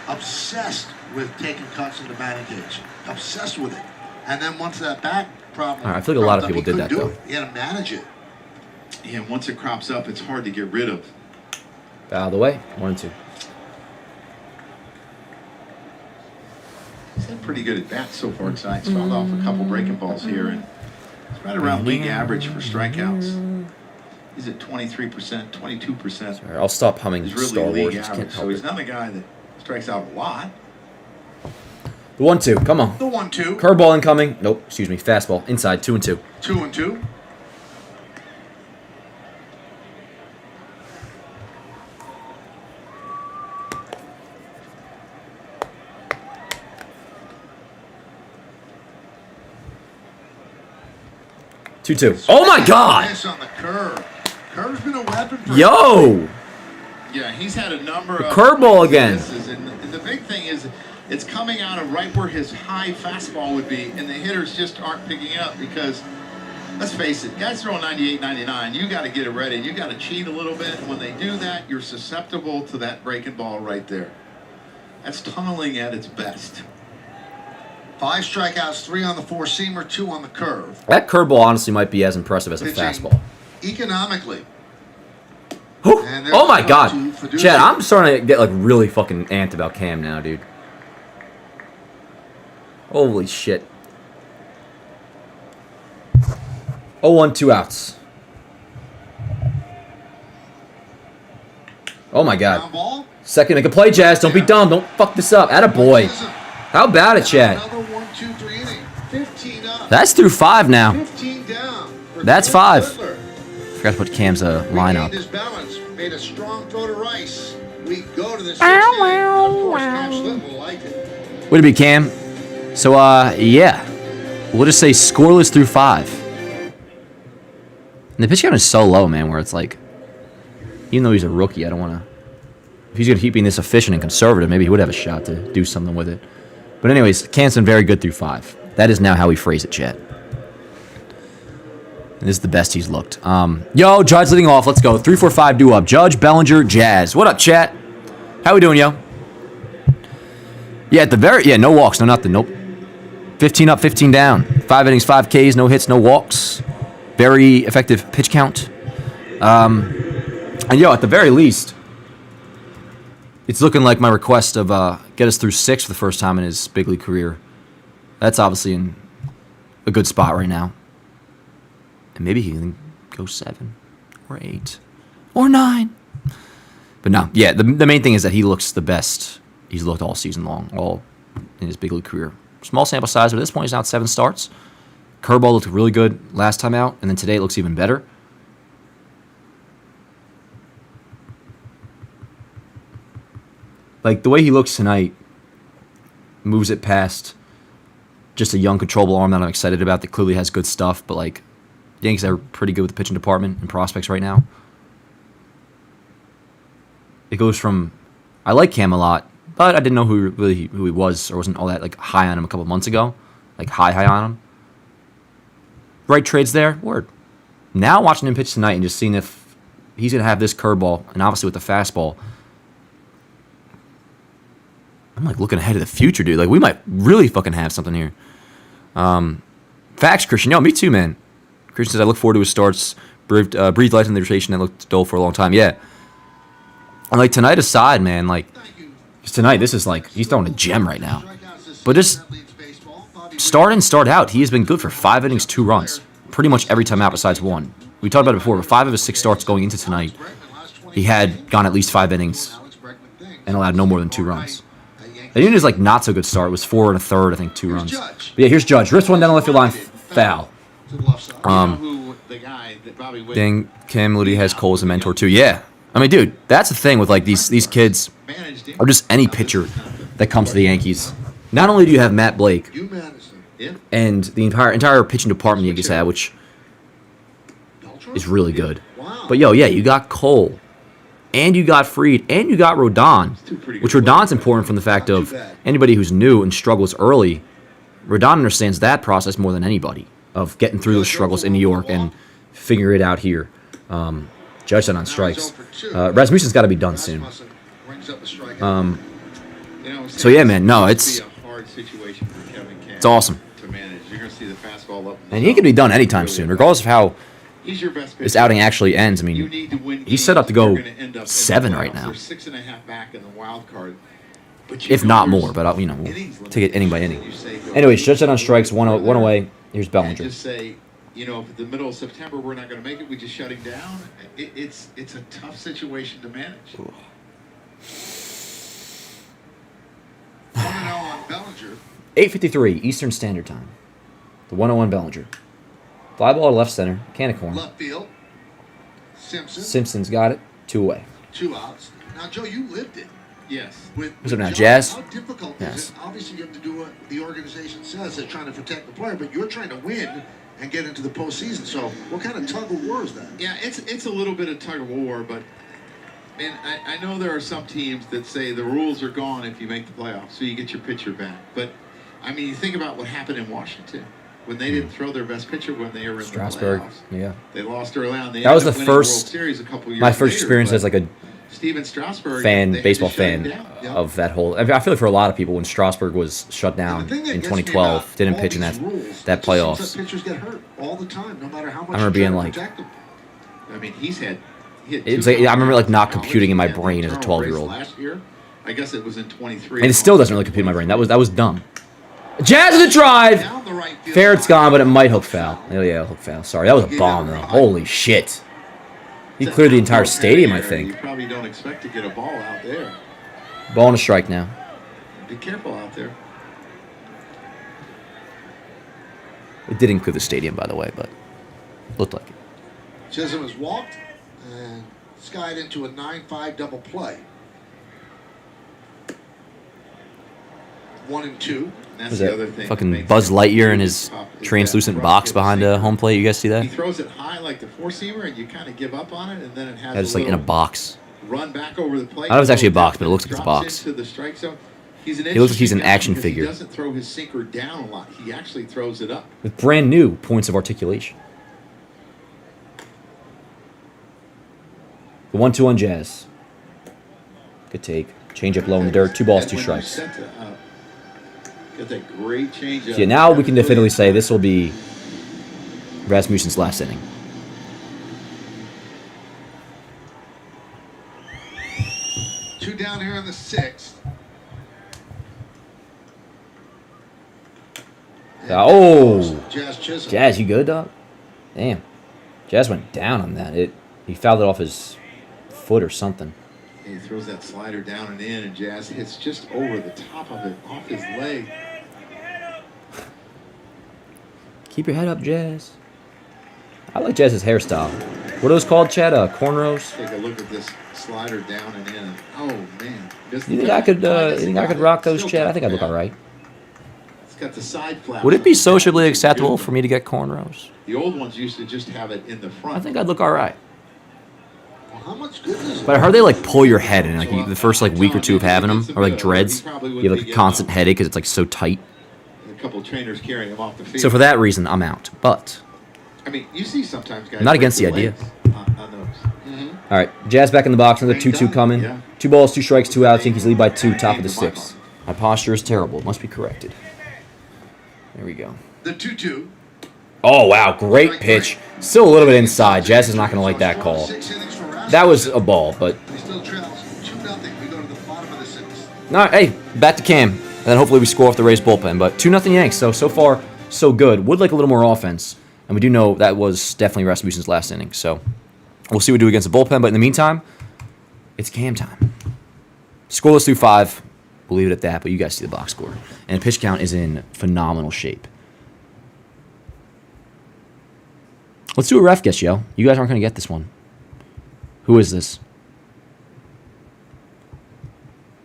obsessed with taking cuts in the batting cage. Obsessed with it. And then once that back problem... All right, I feel like a lot of cropped up, people he did couldn't that, do it. He had to manage it. Yeah, once it crops up, it's hard to get rid of. Foul the way. 1 and 2. He's had pretty good at bats so far tonight. He's fouled off a couple breaking balls here, and it's right around league average for strikeouts. He's at 23%, 22%. All right, I'll stop humming He's really Star Wars. league Just can't average, so help he's it. not a guy that strikes out a lot. The 1-2. Come on. The 1-2. Curveball incoming. Nope. Excuse me. Fastball. Inside. 2 and 2. 2-2. Oh my god! Nice on the curve. Curve's been a weapon for Yo! Yeah, he's had a number The of curveball again. misses, and the big thing is it's coming out of right where his high fastball would be, and the hitters just aren't picking up because, let's face it, guys throwing 98, 99, you got to get it ready. You got to cheat a little bit. When they do that, you're susceptible to that breaking ball right there. That's tunneling at its best. 5 strikeouts, 3 on the 4-seamer, 2 on the curve. That curveball honestly might be as impressive as a Pitching fastball. Economically. Whew. And there's Oh my the god. 1-2 for Ducey. Chad, I'm starting to get like really fucking amped about Cam now, dude. Holy shit. 0-1, 2 outs. Oh my god. Ground ball. Second, make a play, Jazz. Don't be dumb. Don't fuck this up. Atta boy. How about it, Chad? Another 1-2-3 inning. 15 up. That's through 5 now. 15 down. for That's Clint 5. Whitler. Forgot to put Cam's Regained lineup. his balance. Made a strong throw to Rice. We go to the 6th inning. And of course, Cam Slittle liked it. Way to be, Cam. So, yeah. We'll just say scoreless through 5. And the pitch count is so low, man, where it's like, even though he's a rookie, I don't want to. If he's going to keep being this efficient and conservative, maybe he would have a shot to do something with it. But anyways, Cam's been very good through 5. That is now how we phrase it, Chad. And this is the best he's looked. Yo, Judge leading off. Let's go. 3-4-5 due up. Judge, Bellinger, Jazz. What up, chat? How we doing, yo? Yeah, at the very... Yeah, no walks, no nothing. Nope. 15 up, 15 down. 5 innings, 5 Ks, no hits, no walks. Very effective pitch count. And, yo, at the very least, it's looking like my request of get us through 6 for the first time in his big league career. That's obviously in a good spot right now. And maybe he can go 7 or 8 or 9. But no, yeah, the main thing is that he looks the best he's looked all season long, all in his big league career. Small sample size, but at this point he's now at 7 starts. Curveball looked really good last time out, and then today it looks even better. Like, the way he looks tonight moves it past just a young, controllable arm that I'm excited about that clearly has good stuff, but, like, the Yankees are pretty good with the pitching department and prospects right now. It goes from, I like Cam a lot, but I didn't know who he was or wasn't all that, like, high on him a couple months ago. Like, high on him. Right trades there, word. Now watching him pitch tonight and just seeing if he's going to have this curveball, and obviously with the fastball, I'm like looking ahead of the future, dude. Like, we might really fucking have something here. Facts, Christian. Yo, me too, man. Christian says, I look forward to his starts. Breathed life in the rotation that looked dull for a long time. Yeah. And, like, tonight aside, man, like, tonight, this is like, he's throwing a gem right now. But just start in, start out, he has been good for 5 innings, 2 runs. Pretty much every time out besides 1. we talked about it before, but 5 of his 6 starts going into tonight, he had gone at least 5 innings and allowed no more than 2 runs. And even his not so good start was 4 1/3, I think, 2 runs. But yeah, here's Judge. Rips one down the left field line, foul. Dang, Kim Moody has Cole as a mentor too. Yeah, I mean, dude, that's the thing with these kids, or just any pitcher that comes to the Yankees. Not only do you have Matt Blake and the entire pitching department the Yankees have, which is really good, but yeah, you got Cole. And you got Fried, and you got Rodon, which Rodon's important from the fact of anybody who's new and struggles early. Rodon understands that process more than anybody of getting through those struggles in New York and figuring it out here. Judge that on strikes. Rasmussen's got to be done soon. So yeah, man, no, it's awesome. And he can be done anytime soon, regardless of how this outing actually ends. I mean, he's set up to go 7 right now, if not more. But we'll take it inning by inning. Anyways, Judge that on strikes, one away. Here's Bellinger. Just say, if the middle of September we're not going to make it, we just shut him down. It's a tough situation to manage. 1-0 on Bellinger. 8:53 Eastern Standard Time. The 101 Bellinger. Fly ball to left center. Can of corn. Left field. Simpson's got it. 2 away. 2 outs. Now, Joe, you lived it. Yes. What's up now, Jazz? How difficult Yes. is it? Obviously, you have to do what the organization says. They're trying to protect the player, but you're trying to win and get into the postseason. So, what kind of tug of war is that? Yeah, it's a little bit of tug of war, but man, I know there are some teams that say the rules are gone if you make the playoffs, so you get your pitcher back. But I mean, you think about what happened in Washington when they didn't throw their best pitcher when they were in Strasburg. the playoffs. Yeah. They lost early on. They That was ended the up winning World first. Series a couple years My first later, experience but as a Steven Strasburg they baseball had to shut him fan down. Yep. of that whole. I feel like for a lot of people, when Strasburg was shut down And the thing that in gets me 2012, about didn't all pitch in these that rules, that it just seems playoffs. that pitchers get hurt all the time, no matter how much I remember you being try to like- protect them. I mean, he had It's two like, I remember, like, not knowledge. computing in my He had brain as a internal 12-year-old. race last year. I guess it was in 23. And it still doesn't really compute in my brain. That was dumb. Jazz with a drive. Down the right field Fair, it's line. gone, but it might hook foul. Oh yeah, hook foul. Sorry, that was a bomb though. Holy shit! He cleared the entire stadium, I You think. probably don't expect to get a ball out there. Ball and a strike now. Be careful out there. It didn't clear the stadium, by the way, but looked like it. Chisholm has walked and skied into a 9-5 double play. 1 and 2. That's Was the that other thing. that fucking makes Buzz it Lightyear in really his tough is translucent that box cross-field behind sinker. home plate? You guys see that? He throws it high like the four-seamer, and you kind of give up on it, and then it has That was a like in a little box. run back over the plate. I thought it was actually a little box, but it looks like it's a drops box. into the strike zone. He looks like he's an interesting guy action because figure. He doesn't throw his sinker down a lot. He actually throws it up. With brand new points of articulation. The 1-2 on Jazz. Good take. Change up low in the dirt. 2 balls, 2 And when you strikes. set to, got that great change up. Yeah, now we can definitively say this will be Rasmussen's last inning. Two down here in the 6th. Oh! Jazz Chisholm. Jazz, you good, dog? Damn. Jazz went down on that. He fouled it off his foot or something. He throws that slider down and in, and Jazz hits just over the top of it, off his leg. Keep your head up, Jazz. I like Jazz's hairstyle. What are those called, Chad? Cornrows? Take a look at this slider down and in. Oh man! You think I could rock those, Chad? I think I'd look all right. It's got the side flap. Would it be socially acceptable for me to get cornrows? The old ones used to just have it in the front. I think I'd look all right. Well, how much good is But I heard they like pull your head in like the first like week or two of having them, or like dreads. You have like a constant headache because it's like so tight. A couple of trainers carrying him off the field. So for that reason, I'm out. But I mean, you see sometimes guys. I'm not break against the their idea. legs on those. all right, Jazz back in the box. Another 2-2 coming. Yeah. 2 balls, 2 strikes, 2 outs. Yankees lead by 2. Top of the 6th. My posture is terrible. It must be corrected. There we go. the 2-2? Oh wow, great pitch. Still a little bit inside. Jazz is not going to like that call. 6 innings for Rasmussen. That was a ball, but He still trails 2-0. We go to the bottom of the 6th. no. Hey, back to Cam, and then hopefully we score off the Rays bullpen. But 2-0 Yanks. So far so good. Would like a little more offense And we do know that was definitely Rasmussen's last inning. So we'll see what we do against the bullpen. But in the meantime, it's Cam time. Scoreless through 5. We'll leave it at that, but you guys see the box score. And pitch count is in phenomenal shape. Let's do a ref guess, yo. You guys aren't going to get this one. Who is this?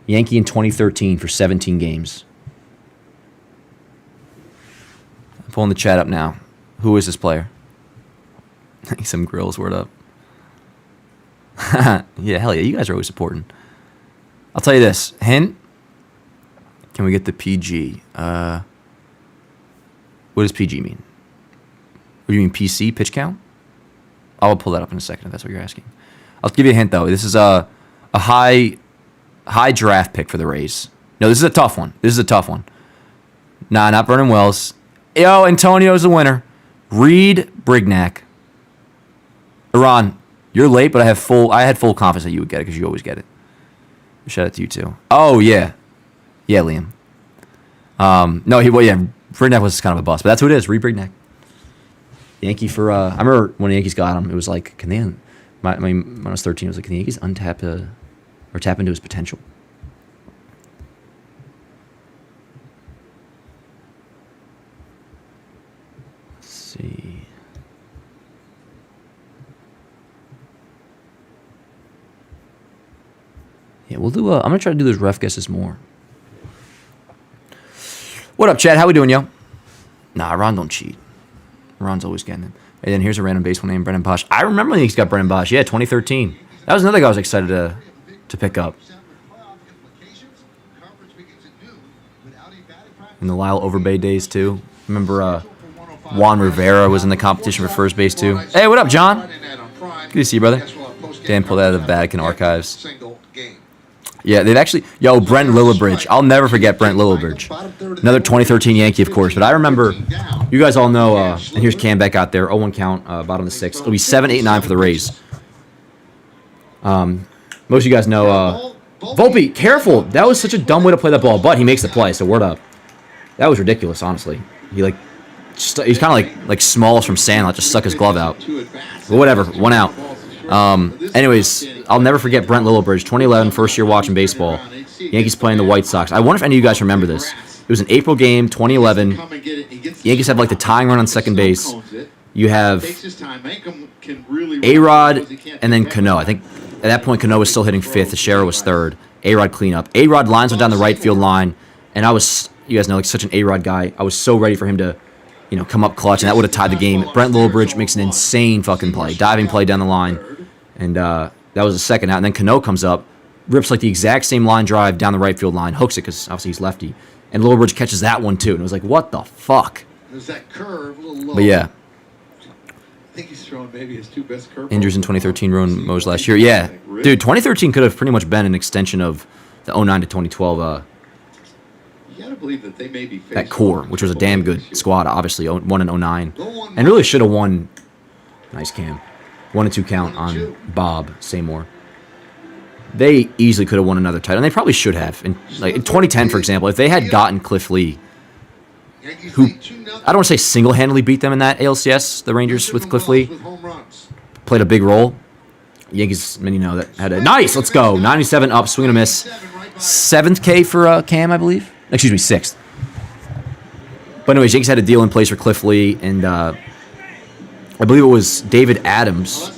Yankee in 2013 for 17 games. I'm pulling the chat up now. Who is this player? Some grills, word up. Yeah, hell yeah. You guys are always supporting. I'll tell you this. Hint. Can we get the PG? What does PG mean? What do you mean PC, pitch count? I'll pull that up in a second if that's what you're asking. I'll give you a hint, though. This is a high draft pick for the Rays. No, this is a tough one. Nah, not Vernon Wells. Yo, Antonio's the winner. Reed Brignac. Iran, you're late, but I had full confidence that you would get it because you always get it. Shout out to you, too. Oh, yeah. Yeah, Liam. Brignac was kind of a bust, but that's who it is, Reed Brignac. Yankee for, I remember when the Yankees got him, it was like, can they, when I was 13, it was like, can the Yankees untap or tap into his potential? Let's see. Yeah, we'll do I'm going to try to do those ref guesses more. What up, Chad? How we doing, yo? Nah, Ron don't cheat. Ron's always getting it. And then here's a random baseball name, Brennan Bosch. I remember when he's got Brennan Bosch. Yeah, 2013. That was another guy I was excited to pick up. In the Lyle Overbay days, too. Remember Juan Rivera was in the competition for first base, too. Hey, what up, John? Good to see you, brother. Dan pulled that out of the Vatican archives. Yeah, they've actually... Yo, Brent Lillibridge. I'll never forget Brent Lillibridge. Another 2013 Yankee, of course. But I remember... You guys all know... and here's Cam Beck out there. 0-1 count, bottom of the sixth. It'll be 7-8-9 for the Rays. Most of you guys know... Volpe, careful! That was such a dumb way to play that ball. But he makes the play, so word up. That was ridiculous, honestly. He's kind of like Smalls from Sandlot. Just stuck his glove out. But whatever. 1 out. Anyways, I'll never forget Brent Lillibridge, 2011, first year watching baseball. Yankees playing the White Sox. I wonder if any of you guys remember this. It was an April game, 2011. Yankees have like the tying run on second base. You have A-Rod and then Cano. I think at that point Cano was still hitting fifth. Teixeira was third. A-Rod cleanup. A-Rod lines went down the right field line, and I was, you guys know, like such an A-Rod guy. I was so ready for him to, come up clutch, and that would have tied the game. Brent Lillibridge makes an insane fucking play, diving play down the line. And that was the second out. And then Cano comes up, rips like the exact same line drive down the right field line, hooks it because obviously he's lefty. And Lillibridge catches that one too. And it was like, what the fuck? There's that curve, a little low. But yeah. I think he's throwing maybe his 2 best curveballs. Injuries in 2013, ruined Mose last year. Yeah. Dude, 2013 could have pretty much been an extension of the 09 to 2012 You gotta believe that they may be that core, which was a damn good squad, obviously. Won in 09. And really should have won. Nice Cam. 1-2 count on Bob Seymour. They easily could have won another title, and they probably should have. In 2010, for example, if they had gotten Cliff Lee, who I don't want to say single-handedly beat them in that ALCS, the Rangers with Cliff Lee, played a big role. Yankees, that had a nice. Let's go. 97 up, swing and a miss. 7th K for Cam, I believe. Excuse me, 6th. But anyways, Yankees had a deal in place for Cliff Lee, and I believe it was David Adams.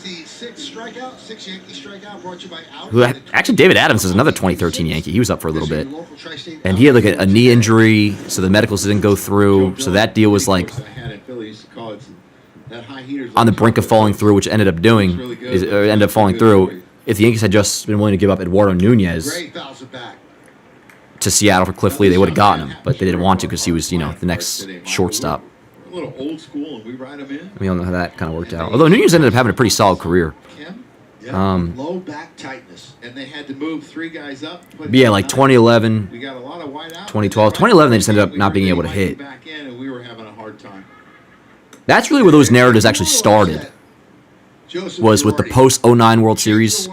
Actually, David Adams is another 2013 Yankee. He was up for a little bit. And he had like a knee injury, so the medicals didn't go through. So that deal was like on the brink of falling through, which ended up falling through. If the Yankees had just been willing to give up Eduardo Nunez to Seattle for Cliff Lee, they would have gotten him. But they didn't want to because he was, the next shortstop. A little old school, and we ride him in. We don't know how that kind of worked out. Although Nunez ended up having a pretty solid career. Low back tightness, and they had to move 3 guys up. But yeah, like 2011, we got a lot of white out. 2012. 2011, they just ended up not being able to hit. Back in, and we were having a hard time. That's really where those narratives actually started. Was with the post 09 World Series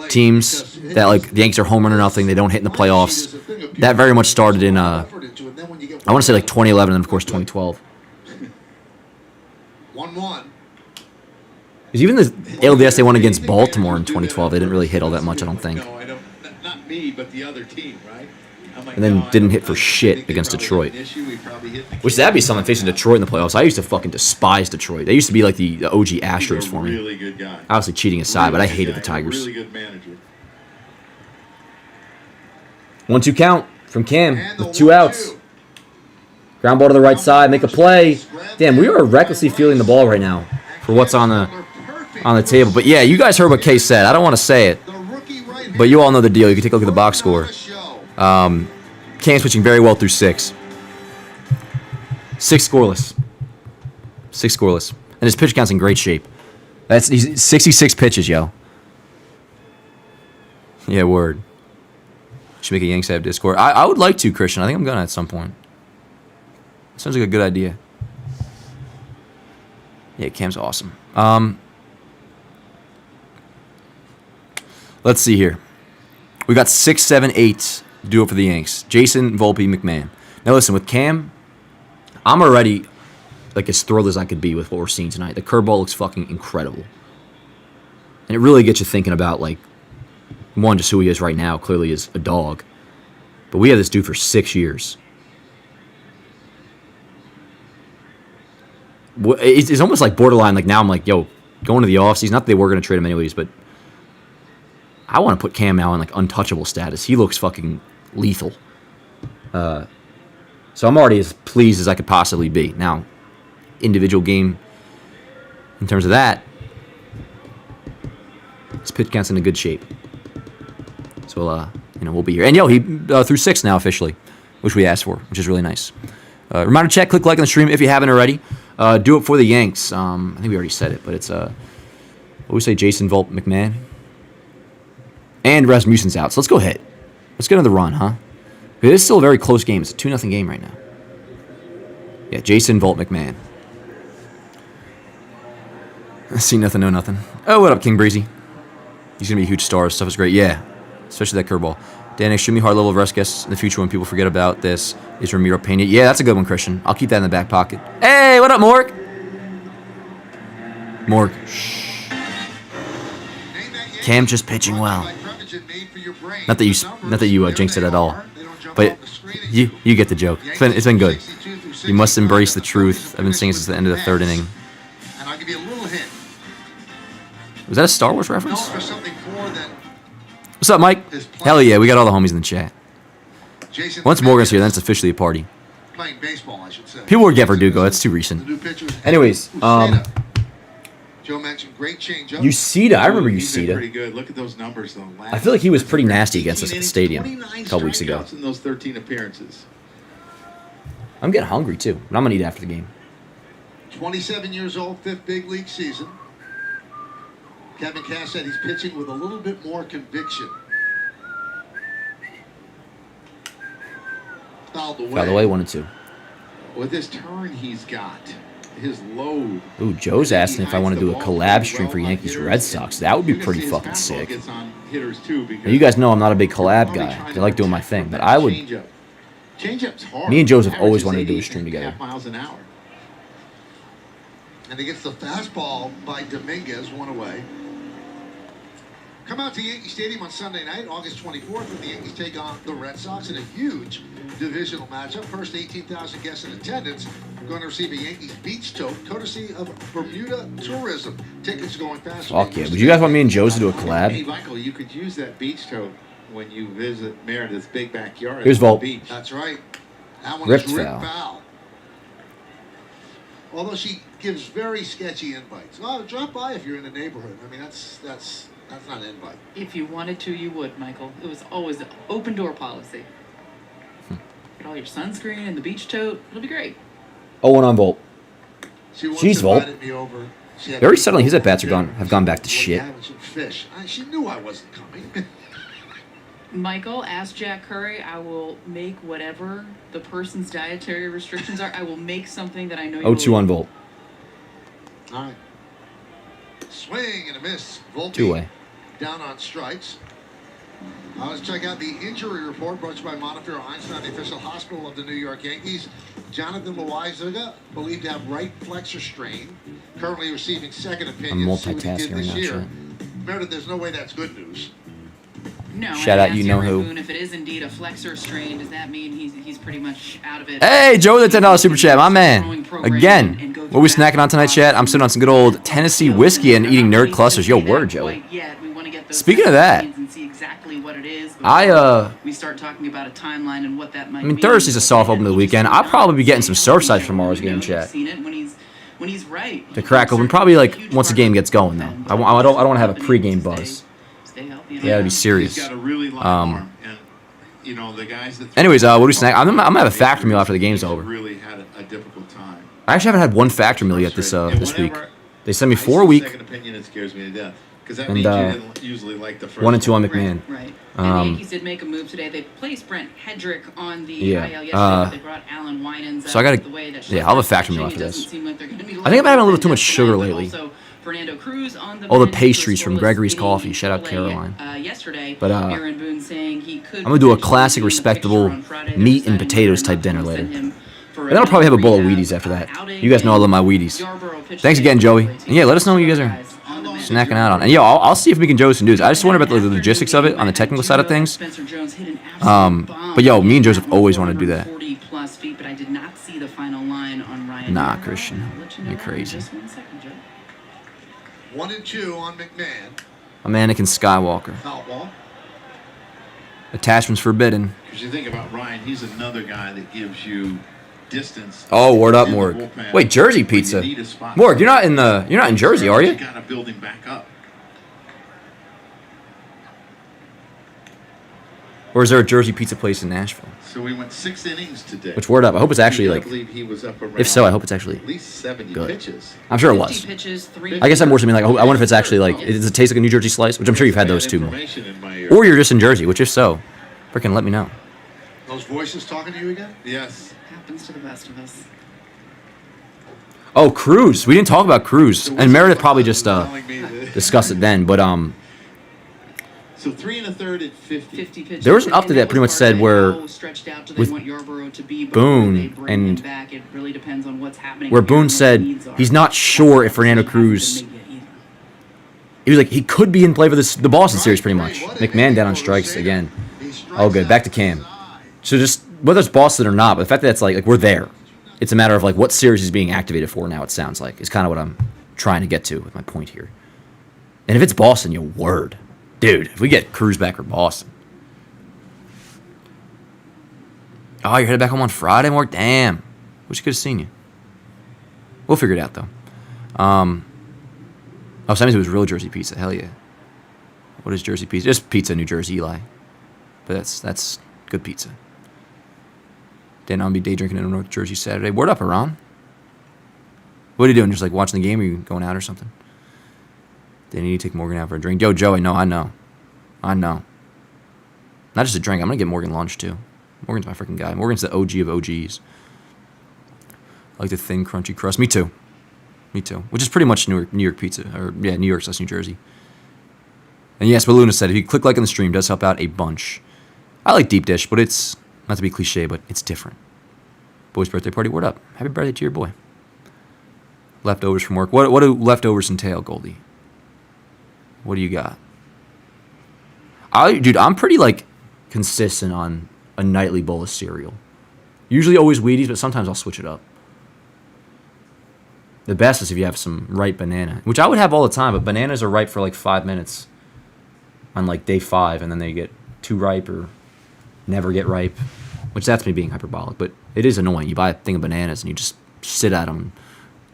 teams that like the Yankees are home run or nothing, they don't hit in the playoffs. That very much started in I want to say like 2011 and of course 2012. 1-1. Because even the LDS they won against Baltimore in 2012, they didn't really hit all that much, I don't think. No, I don't. Not me, but the other team, right? I'm like, And then no, I didn't don't- hit for I shit think they against probably Detroit. had an issue. We probably hit the Which that'd be something facing Detroit in the playoffs. I used to fucking despise Detroit. They used to be like the OG He's a Astros for me. really good guy. Obviously cheating aside, but I Really good hated guy, the Tigers. Really good manager. 1-2 count from Cam And the with 2 1-2. outs. Ground ball to the right side, make a play. Damn, we are recklessly fielding the ball right now for what's on the table. But yeah, you guys heard what Case said. I don't want to say it, The rookie right-hander but you all know the deal. You can take a look at the box score. show. Cam's pitching very well through 6. 6 scoreless. 6 scoreless. And his pitch count's in great shape. He's 66 pitches, yo. Yeah, word. Should make a Yanks have Discord. I would like to, Christian. I think I'm gonna at some point. Sounds like a good idea. Yeah, Cam's awesome. Let's see here. We got 6, 7, 8 to do it for the Yanks. Jason, Volpe, McMahon. Now listen, with Cam, I'm already like as thrilled as I could be with what we're seeing tonight. The curveball looks fucking incredible. And it really gets you thinking about, like, one, just who he is right now. Clearly is a dog. But we had this dude for 6 years. It's almost like borderline. Like now I'm like, yo, going to the offseason. Not that they were going to trade him anyways, but I want to put Cam now in like untouchable status. He looks fucking lethal. So I'm already as pleased as I could possibly be. Now, individual game in terms of that, his pitch count's in a good shape. So we'll be here. And yo, he through 6 now officially, which we asked for, which is really nice. Reminder check, click like on the stream if you haven't already. Do it for the Yanks. I think we already said it, but it's what do we say? Jason, Volt, McMahon, and Rasmussen's out. So let's go ahead. Let's get another run, huh? It is still a very close game. It's a 2-0 game right now. Yeah, Jason, Volt, McMahon. See nothing, know nothing. Oh, what up, King Breezy? He's gonna be a huge star. Stuff is great. Yeah, especially that curveball. Dan, extremely hard level of rest guests in the future when people forget about this is Ramiro Pena. Yeah, that's a good one, Christian. I'll keep that in the back pocket. Hey, what up, Morg? Morg. Shh. Cam just pitching well. Not that you jinxed it at all, but you get the joke. It's been good. You must embrace the truth. I've been singing since the end of the 3rd inning. And I'll give you a little hint. Was that a Star Wars reference? No, there's something more than What's up, Mike? Hell yeah, we got all the homies in the chat. Jason. Once Morgan's here, then it's officially a party. Playing baseball, I should say. People would get Verdugo. That's too The recent. new pitchers. Anyways, Joe mentioned great changeup. Ucita. I remember He's been pretty Ucita. good. Look at those numbers, though. I feel like he was pretty nasty against us at the stadium a couple weeks ago. In those 13 appearances. I'm getting hungry too, but I'm gonna eat after the game. 27 years old, 5th big league season. Kevin Cash said he's pitching with a little bit more conviction. Fouled away. By the way, 1-2. With this turn he's got, his load. Ooh, Joe's asking if I want to do a collab stream for Yankees Red Sox. That would be pretty fucking sick. Now, you guys know I'm not a big collab guy. I like doing my thing, but I would. Changeup's hard. Me and Joseph always wanted to do a stream together. Miles an hour. And he gets the fastball by Dominguez, 1 away. Come out to Yankee Stadium on Sunday night, August 24th, when the Yankees take on the Red Sox in a huge divisional matchup. First 18,000 guests in attendance are going to receive a Yankees beach tote, courtesy of Bermuda Tourism. Tickets going fast. Fuck yeah. Would you guys want me and Joe to do a collab? Hey, Michael, you could use that beach tote when you visit Meredith's big backyard. Here's at the Volt. beach. That's right. That one Ripped is foul. foul. Although she gives very sketchy invites. Oh, drop by if you're in the neighborhood. I mean, that's not an invite. If you wanted to, you would, Michael. It was always an open door policy. Get all your sunscreen and the beach tote. It'll be great. 0-1 on Volt. She once Jeez, Volt. invited me over. She had Very people suddenly, his over at-bats for dinner. have gone back to We're shit. having some fish. She knew I wasn't coming. Michael, ask Jack Curry. I will make whatever the person's dietary restrictions are. I will make something that I know you 0-2 will on Volt. All right. Swing and a miss. Volpe 2-way. down on strikes. Let's check out the injury report brought to you by Montefiore Einstein, the official hospital of the New York Yankees. Jonathan Loaizaga, believed to have right flexor strain, currently receiving second opinion. I'm multitasking right now, chat. Meredith, there's no way that's good news. No. Shout out, you know who. Boone, if it is indeed a flexor strain, does that mean he's pretty much out of it? Hey, Joe, the $10 super chat, my man. Again, what are we snacking on tonight, chat? I'm sitting on some good old Tennessee whiskey and eating nerd clusters. Yo, word, Joey. Speaking of that, we start talking about a timeline and what that might I mean, Thursday's a soft open to the weekend. I'll probably be getting some Surfside for tomorrow's game, chat. When he's right. To crack open, probably like once the game gets going, though. I don't want to have a pregame buzz. Yeah, that'd be serious. Anyways, what do we snack? I'm gonna have a factor meal after the game's over. Really had a difficult time. I actually haven't had one factor meal yet this week. They sent me 4 a week. Second opinion, it scares me to death. And you didn't usually like the first 1 and 2 on McMahon. Right. And the Yankees did make a move today. They placed Brent Hedrick on the IL yesterday, but they brought Alan Winans so I gotta, I'll have a factor meal after this. I think I've been having a little too much sugar lately. Fernando Cruz on the all the pastries from Gregory's Coffee. Shout out Caroline. But Aaron Boone saying he could I'm gonna do a classic, respectable meat and potatoes type dinner later. And then I'll probably have a bowl of Wheaties after that. You guys know I love my Wheaties. Thanks again, Joey. And yeah, let us know what you guys are snacking out on. And yo, I'll see if we can Joe some news. I just wonder about the logistics of it on the technical side of things. But yo, me and Joseph always want to do that. Nah, Christian, you're crazy. 1 and 2 on McMahon. A Anakin Skywalker. Foul ball. Attachments forbidden. Because you think about Ryan, he's another guy that gives you distance. Oh, word up, Morg. Wait, Jersey pizza. Morg, you're not in Jersey, are you? Got to build him back up. Or is there a Jersey pizza place in Nashville? So we went 6 innings today. Which word up? I hope it's actually like. He was up if so, I hope it's actually at least 70 good. pitches. I'm sure it was. I guess I'm more something like I wonder if it's actually like does it taste like a New Jersey slice? Which I'm sure you've had those too. More. Or you're just in Jersey, which if so, freaking let me know. Those voices talking to you again? Yes. Happens to the best of us. Oh, Cruz. We didn't talk about Cruz, and Meredith probably just discussed it then. But So 3 1/3 at 50. There was an update that pretty much said where with Boone and where Boone said he's not sure if Fernando Cruz. He was like he could be in play for the Boston series pretty much. McMahon down on strikes again. Oh, good. Back to Cam. So just whether it's Boston or not, but the fact that it's like we're there. It's a matter of like what series is being activated for now. It sounds like is kind of what I'm trying to get to with my point here. And if it's Boston, you word. Dude, if we get Cruz back for Boston. Oh, you're headed back home on Friday, more? Damn. Wish I could have seen you. We'll figure it out, though. Oh, so that means it was real Jersey pizza. Hell yeah. What is Jersey pizza? Just pizza, New Jersey, Eli. But that's good pizza. Then I'll be day drinking in North Jersey Saturday. Word up, Iran. What are you doing? Just like watching the game or you going out or something? They need to take Morgan out for a drink. Yo, Joey, no, I know. Not just a drink. I'm going to get Morgan lunch, too. Morgan's my freaking guy. Morgan's the OG of OGs. I like the thin, crunchy crust. Me too. Which is pretty much New York pizza. Or, yeah, New York / New Jersey. And yes, what Luna said, if you click like on the stream, it does help out a bunch. I like deep dish, but it's, not to be cliche, but it's different. Boy's birthday party, word up. Happy birthday to your boy. Leftovers from work. What do leftovers entail, Goldie? What do you got? Dude, I'm pretty, like, consistent on a nightly bowl of cereal. Usually always Wheaties, but sometimes I'll switch it up. The best is if you have some ripe banana, which I would have all the time, but bananas are ripe for, like, 5 minutes on, like, day 5, and then they get too ripe or never get ripe, which that's me being hyperbolic, but it is annoying. You buy a thing of bananas, and you just sit at them,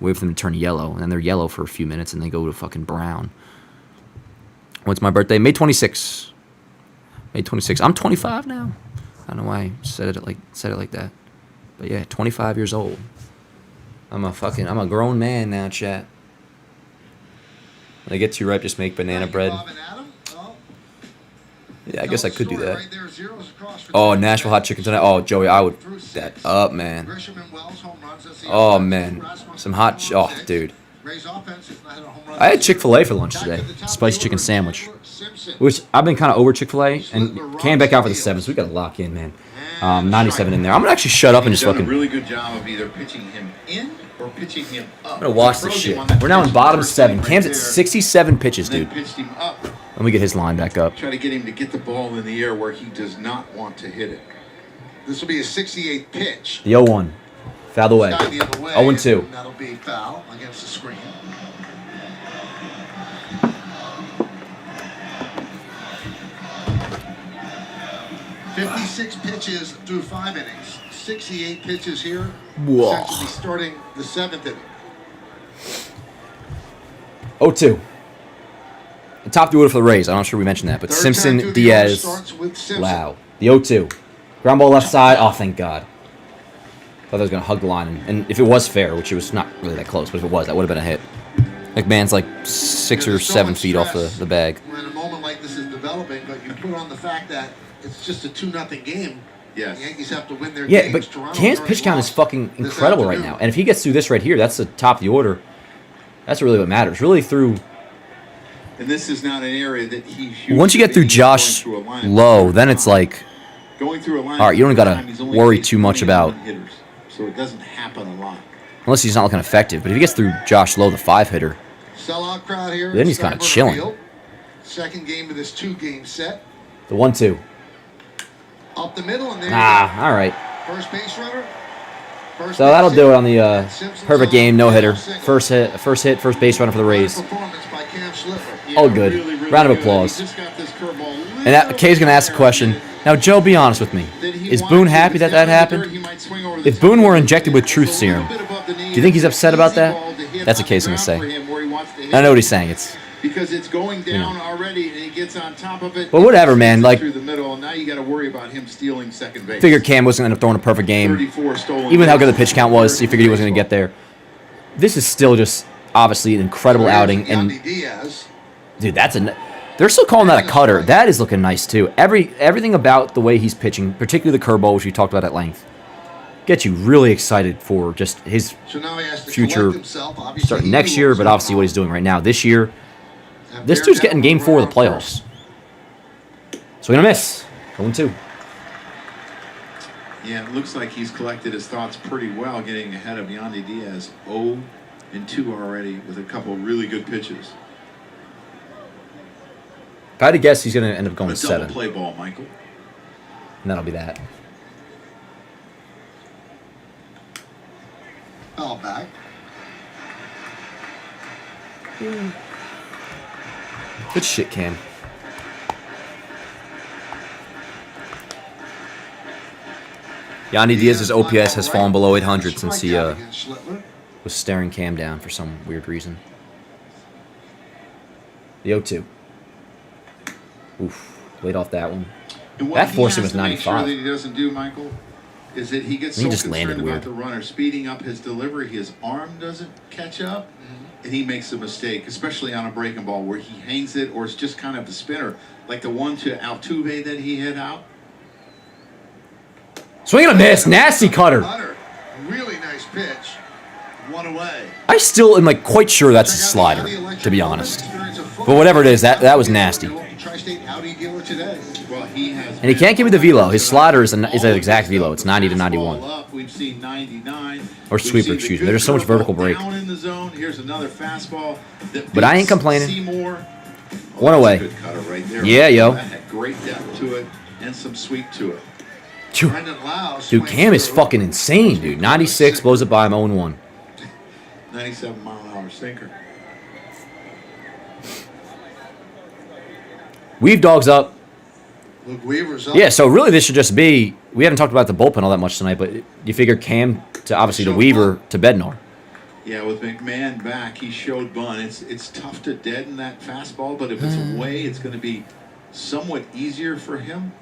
wait for them to turn yellow, and then they're yellow for a few minutes, and they go to fucking brown. What's my birthday? May 26th. May 26th. I'm 25 now. I don't know why I said it like that. But yeah, 25 years old. I'm a grown man now, chat. When I get too ripe, just make banana bread. Yeah, I guess I could do that. Oh, Nashville hot chicken tonight. Oh, Joey, I would that up, man. Oh man, some hot. Oh, dude. Ray's offense has not had a home run. I had Chick-fil-A for lunch today. Spicy chicken sandwich. Which I've been kind of over Chick-fil-A and came back out for the 7, so we got to lock in, man. 97 in there. I'm going to actually shut up and just He's done fucking... a really good job of either pitching him in or pitching him up. I'm going to watch this shit. We're now in bottom 7. Cam's at 67 pitches, dude. Pitched him up. Let me get his line back up. Try to get him to get the ball in the air where he does not want to hit it. This will be a 68th pitch. The 0-1. Fouled away. Sky the other way, 0-2. and that'll be foul against the screen. "56 pitches through 5 innings. 68 pitches here. Whoa. Essentially starting the 7th inning. 0-2. The top of the order for the Rays. I'm not sure we mentioned that, but Third time Simpson, through the Diaz. order starts with Simpson. Wow. The 0-2. Ground ball left side. Oh, thank God. Thought I was going to hug the line. And if it was fair, which it was not really that close, but if it was, that would have been a hit. McMahon's like 6 or 7 feet off the bag. When a moment like this is developing, but you put on the fact that it's just a 2-0 game. Yes. The Yankees have to win their Yeah, games. but Toronto Cam's already pitch count is lost fucking this incredible right afternoon. now. And if he gets through this right here, that's the top of the order. That's really what matters. Really through... And this is not an area that he... Once you get through Josh Lowe, then it's like... Going through a line. All right, you don't gotta he's only worry faced too much 21 about- hitters, so it doesn't happen a lot. Unless he's not looking effective. But if he gets through Josh Lowe, the 5-hitter... Sellout crowd here. Then he's kinda Steinbrenner chilling. Field. Second game of this 2-game set. The 1-2. Up the middle, and there All right. you go. First base runner. First So base that'll hit. do it on the Simpson's perfect on game, no hitter. single. First hit, first base runner for the Rays. Performance by Cam Schlitler. All good. Round of good. applause. He just got this curveball And that, Kay's going to ask a question. Now, Joe, be honest with me. Is Boone happy that that happened? If Boone were injected with truth serum, do you think he's upset about that? That's what Kay's going to say. I know what he's saying. It's because it's going down already, and he gets on top of it. But whatever, man, like- through the middle, and now you got to worry about him stealing second base. figured Cam wasn't going to end up throwing a perfect game. 34 stolen Even how good the bases. pitch count was, he figured he wasn't going to get there. This is still just obviously an incredible outing. And Yandy Diaz. dude, they're still calling that a cutter. That is looking nice too. Everything about the way he's pitching, particularly the curveball, which we talked about at length, gets you really excited for just his So now he has to future collect himself. Obviously, starting he next knew year, was but going obviously what he's doing right now. This year, And this bear dude's down getting game the 4 of the runner on playoffs. first. So we're gonna miss. 0-2. Yeah, it looks like he's collected his thoughts pretty well, getting ahead of Yandy Diaz. 0-2 already with a couple really good pitches. If I had to guess, he's gonna end up going A double 7, play ball, Michael. and that'll be that. Foul back. Good shit, Cam. Yandy Diaz's OPS has fallen below 800 since he Strikeout against Schlitler. was staring Cam down for some weird reason. The 0-2. Oof. Laid off that one. And what That he forcing has was to make sure 95. that he doesn't do, Michael, is that he gets He so just landed concerned weird. about the runner speeding up his delivery, his arm doesn't catch up, and he makes a mistake, especially on a breaking ball where he hangs it or it's just kind of a spinner, like the one to Altuve that he hit out. Swing and a miss. Nasty cutter. Cutter. Really nice pitch. One away. I still am like quite sure that's a slider, to be honest. But whatever it is, that was nasty. Tri-State Audi dealer today. Well, he has. And he can't give me the velo. His slider is an exact velo. It's 90 to 91. Up. We've seen 99. Or sweeper, excuse me. There's so much vertical break. Down in the zone. Here's another fastball. that But I ain't beats complaining. Seymour. One that's a away. Good cutter right there. Yeah, yo. That had great depth to it and some sweep to it. Phew. Brendan Lau Dude, swings Cam is through. fucking insane, dude. 96, blows it by him 0-1. 97-mile-an-hour sinker. Weave dogs up. Luke Weaver's up. Yeah, so really this should just be, we haven't talked about the bullpen all that much tonight, but you figure Cam to obviously to Weaver to Bednar. Yeah, with McMahon back, he showed bunt. It's tough to deaden that fastball, but if it's away, it's going to be somewhat easier for him.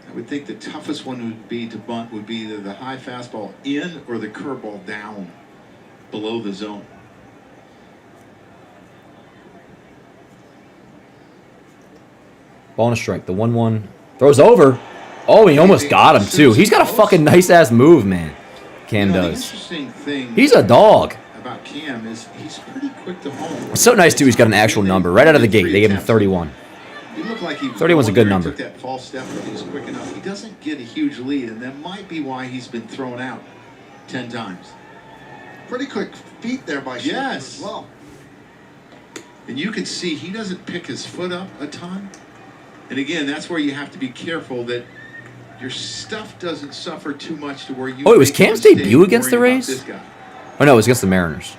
I would think the toughest one would be to bunt would be either the high fastball in or the curveball down below the zone. Ball and a strike. The 1-1 throws over. Oh, he almost got him too. He's got a fucking nice ass move, man. Cam You know, the does. interesting thing He's a dog. about Cam is he's pretty quick to home. It's so nice, too. He's got an actual number right out of the gate. They gave him 31. He looked like he was 31's a good he number. took that false step, but he was quick enough. He doesn't get a huge lead, and that might be why he's been thrown out 10 times. Pretty quick feet there by Stanton Yes. as well. And you can see he doesn't pick his foot up a ton. And again, that's where you have to be careful that your stuff doesn't suffer too much to where you. Oh, it was make a Cam's mistake debut against the worrying about Rays? this guy. Oh, no, it was against the Mariners.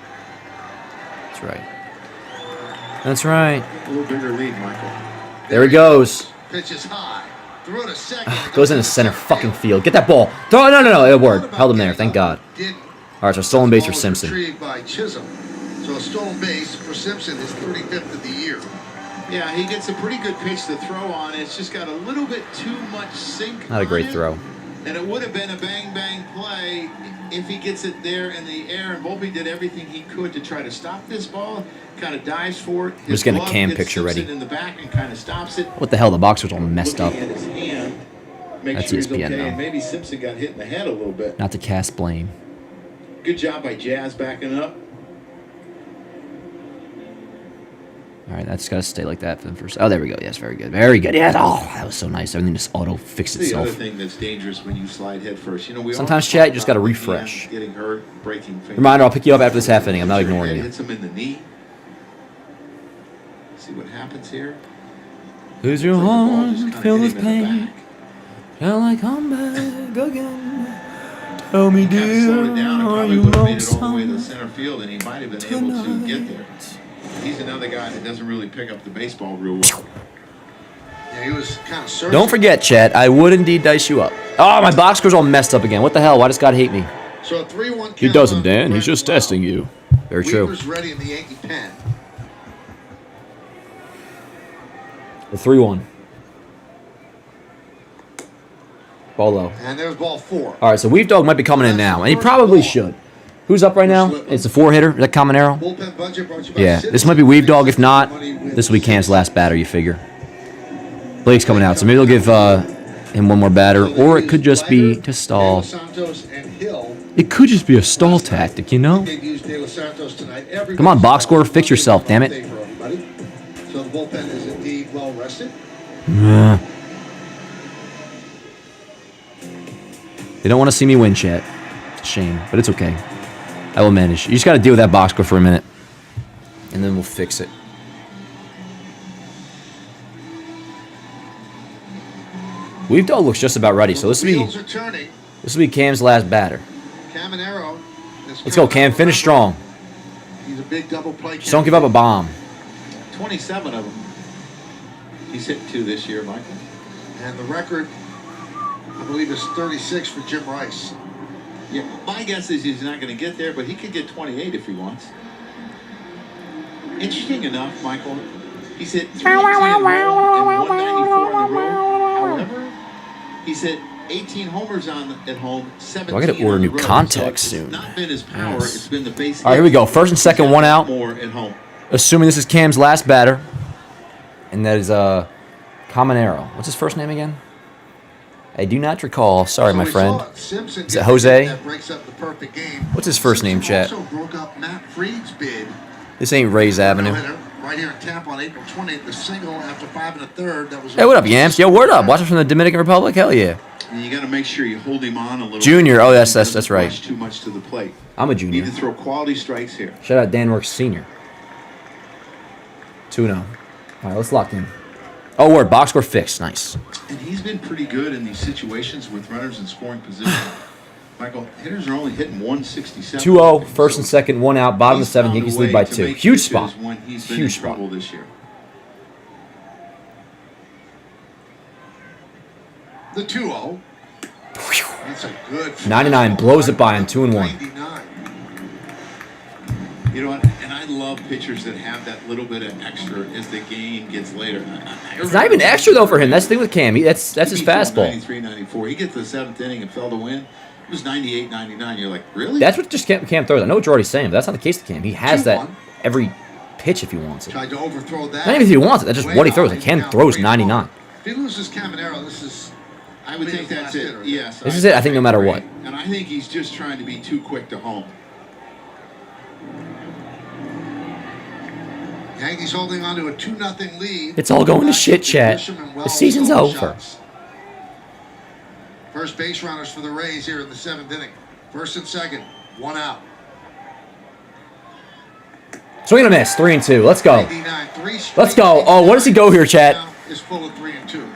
That's right. That's right. A little bigger lead, Michael. There he goes. Pitch is high. Throw to second. Goes into center fucking field. Get that ball. Throw. No. It worked. Held him there. Thank God. Didn't. All right, so stolen base for Ball was Simpson. retrieved by Chisholm. So a stolen base for Simpson is 35th of the year. Yeah, he gets a pretty good pitch to throw on. It's just got a little bit too much sink. Not a great on it. throw. And it would have been a bang play if he gets it there in the air. And Volpe did everything he could to try to stop this ball. Kind of dives for it. I'm just getting a His Cam glove hits picture ready. Simpson in the back and kind of stops it. What the hell? The boxer's all messed up. Looking at his hand, make That's sure he's ESPN okay. now. And maybe Simpson got hit in the head a little bit. Not to cast blame. Good job by Jazz backing up. All right, that's got to stay like that for the first. Oh, there we go. Yes, very good. Very good. Yes. Oh, that was so nice. Everything just auto fixed The other itself. thing that's dangerous when you slide head first. You know, we Sometimes, always chat, talk you just gotta about the refresh. hand Getting hurt, breaking fingers. Reminder, I'll pick you up after this half inning. I'm not ignoring you. Hits him in the knee. See what happens here. Who's your It's like the ball heart just kinda filled hit with him in the pain? back. Shall I come back again? Tell me, Kind of dear, slowed it down and are probably you would have made it all the way to lonesome? center field, and he might have been able to get there. He's another guy that doesn't really pick up the baseball real well. Yeah, he was kind of searching. Don't forget, chat, I would indeed dice you up. Oh, my box score's all messed up again. What the hell? Why does God hate me? So a 3-1 He count doesn't, on Dan. He's Brett just Lau. testing you. Very true. Weaver's ready in the Yankee pen. The 3-1. Ball low. And there's ball 4. All right, so Weave Dog might be coming in now, and he probably should. Who's up right now? It's the 4-hitter. Is that Caminero? Bullpen budget brought to you by Yeah, Citizens. this might be Weave Dog. If not, this will be Cam's last batter, you figure. Blake's coming out, so maybe they'll give him one more batter, or it could just be to stall. De Los Santos and Hill. It could just be a stall tactic, you know? They've used De Los Santos tonight. Everybody Come on, box score, fix yourself, damn it. For everybody. So the bullpen is indeed well rested. They don't want to see me win, chat. It's a shame, but it's okay. I will manage. You just got to deal with that box score for a minute, and then we'll fix it. Weave Dog looks just about ready, so this will Wheels are turning. be Cam's last batter. Caminero. Let's go, Cam. Finish strong. He's a big double play. Just don't give up a bomb. 27 of them. He's hit 2 this year, Michael. And the record, I believe, is 36 for Jim Rice. Yeah, my guess is he's not going to get there, but he could get 28 if he wants. Interesting enough, Michael, he's hit 318 in a row and 194 on the road. However, he's hit 18 homers at home, 17 I gotta order on the new road. contacts So soon. It's not been his power, Yes. it's been the base. All right, here we go. First and second, one out. More at home. Assuming this is Cam's last batter, and that is Caminero. What's his first name again? I do not recall. Sorry, So my we friend. saw Simpson Is it get Jose? That breaks up the perfect game. What's his first name, Simpson chat? Also broke up Matt Fried's bid. This ain't Rays Avenue. No-hitter right here in Tampa on April 20th. The single after 5 1/3. That was. Hey, what up, Yams? Yo, word up. Watching from the Dominican Republic? Hell yeah. And you got to make sure you hold him on a little. Junior. bit. Oh, He that's doesn't right. rush too much to the plate. I'm a You need junior. to throw quality strikes here. Shout out Dan Works Sr. 2-0. All right, let's lock in. Oh, word. Box score fixed. Nice. And he's been pretty good in these situations with runners in scoring position. Michael, hitters are only hitting 167. 2-0. First and second, one out. Bottom of He's 7. found a Yankees way lead by to 2. make Huge pitches spot. When he's been Huge in spot. trouble this year. The 2-0. That's a good. 99 blows it by on 2-1. 99. You know what? And I love pitchers that have that little bit of extra as the game gets later. It's not even extra, though, for him. That's the thing with Cam. That's his fastball. 93, 94. He gets to the 7th inning and fell to win. It was 98, 99. You're like, really? That's what just Cam throws. I know what you're already saying, but that's not the case with Cam. He has that 2-1. every pitch if he wants it. Tried to overthrow that. Not even if he wants it. That's just Way what he throws. out. Like, Cam Now throws 3-1. 99. If he loses Caminero, this is. I would think that's it. Yes. This is it, I think, no matter what. And I think he's just trying to be too quick to home. Yankees holding on to a 2-0 lead. It's all going to shit, chat. The season's over. First base runners for the Rays here in the 7th inning. First and second, 1 out. Swing and a miss, 3-2. Let's go. Let's go. Oh, what does he go here, chat? Is full of 3-2.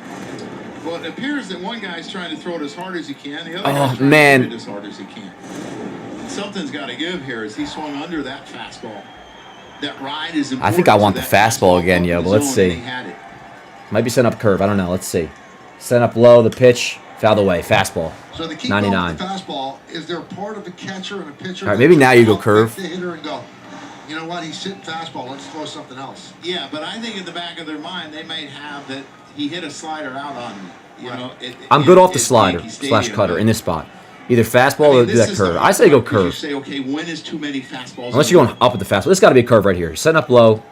Well, it appears that one guy's trying to throw it as hard as he can. The other Oh, guy's trying man. to hit it as hard as he can. And something's got to give here as he swung under that fastball. That ride is important. I think I want to the that fastball again, yo, up but the let's zone, and see. he had it. Might be setting up curve. I don't know. Let's see. Setting up low, the pitch, fouled away. Fastball. So the key 99. with the fastball is there part of a catcher and a pitcher. All right, maybe now you go curve. The hitter and go, you know what? He's sitting fastball. Let's throw something else. Yeah, but I think in the back of their mind they might have that he hit a slider out on him. You know, I'm good off the slider / cutter in this spot. Either fastball or do that curve. I say go curve. You say, okay, when is too many fastballs? Unless you're going up with the fastball. This got to be a curve right here. Setting up low.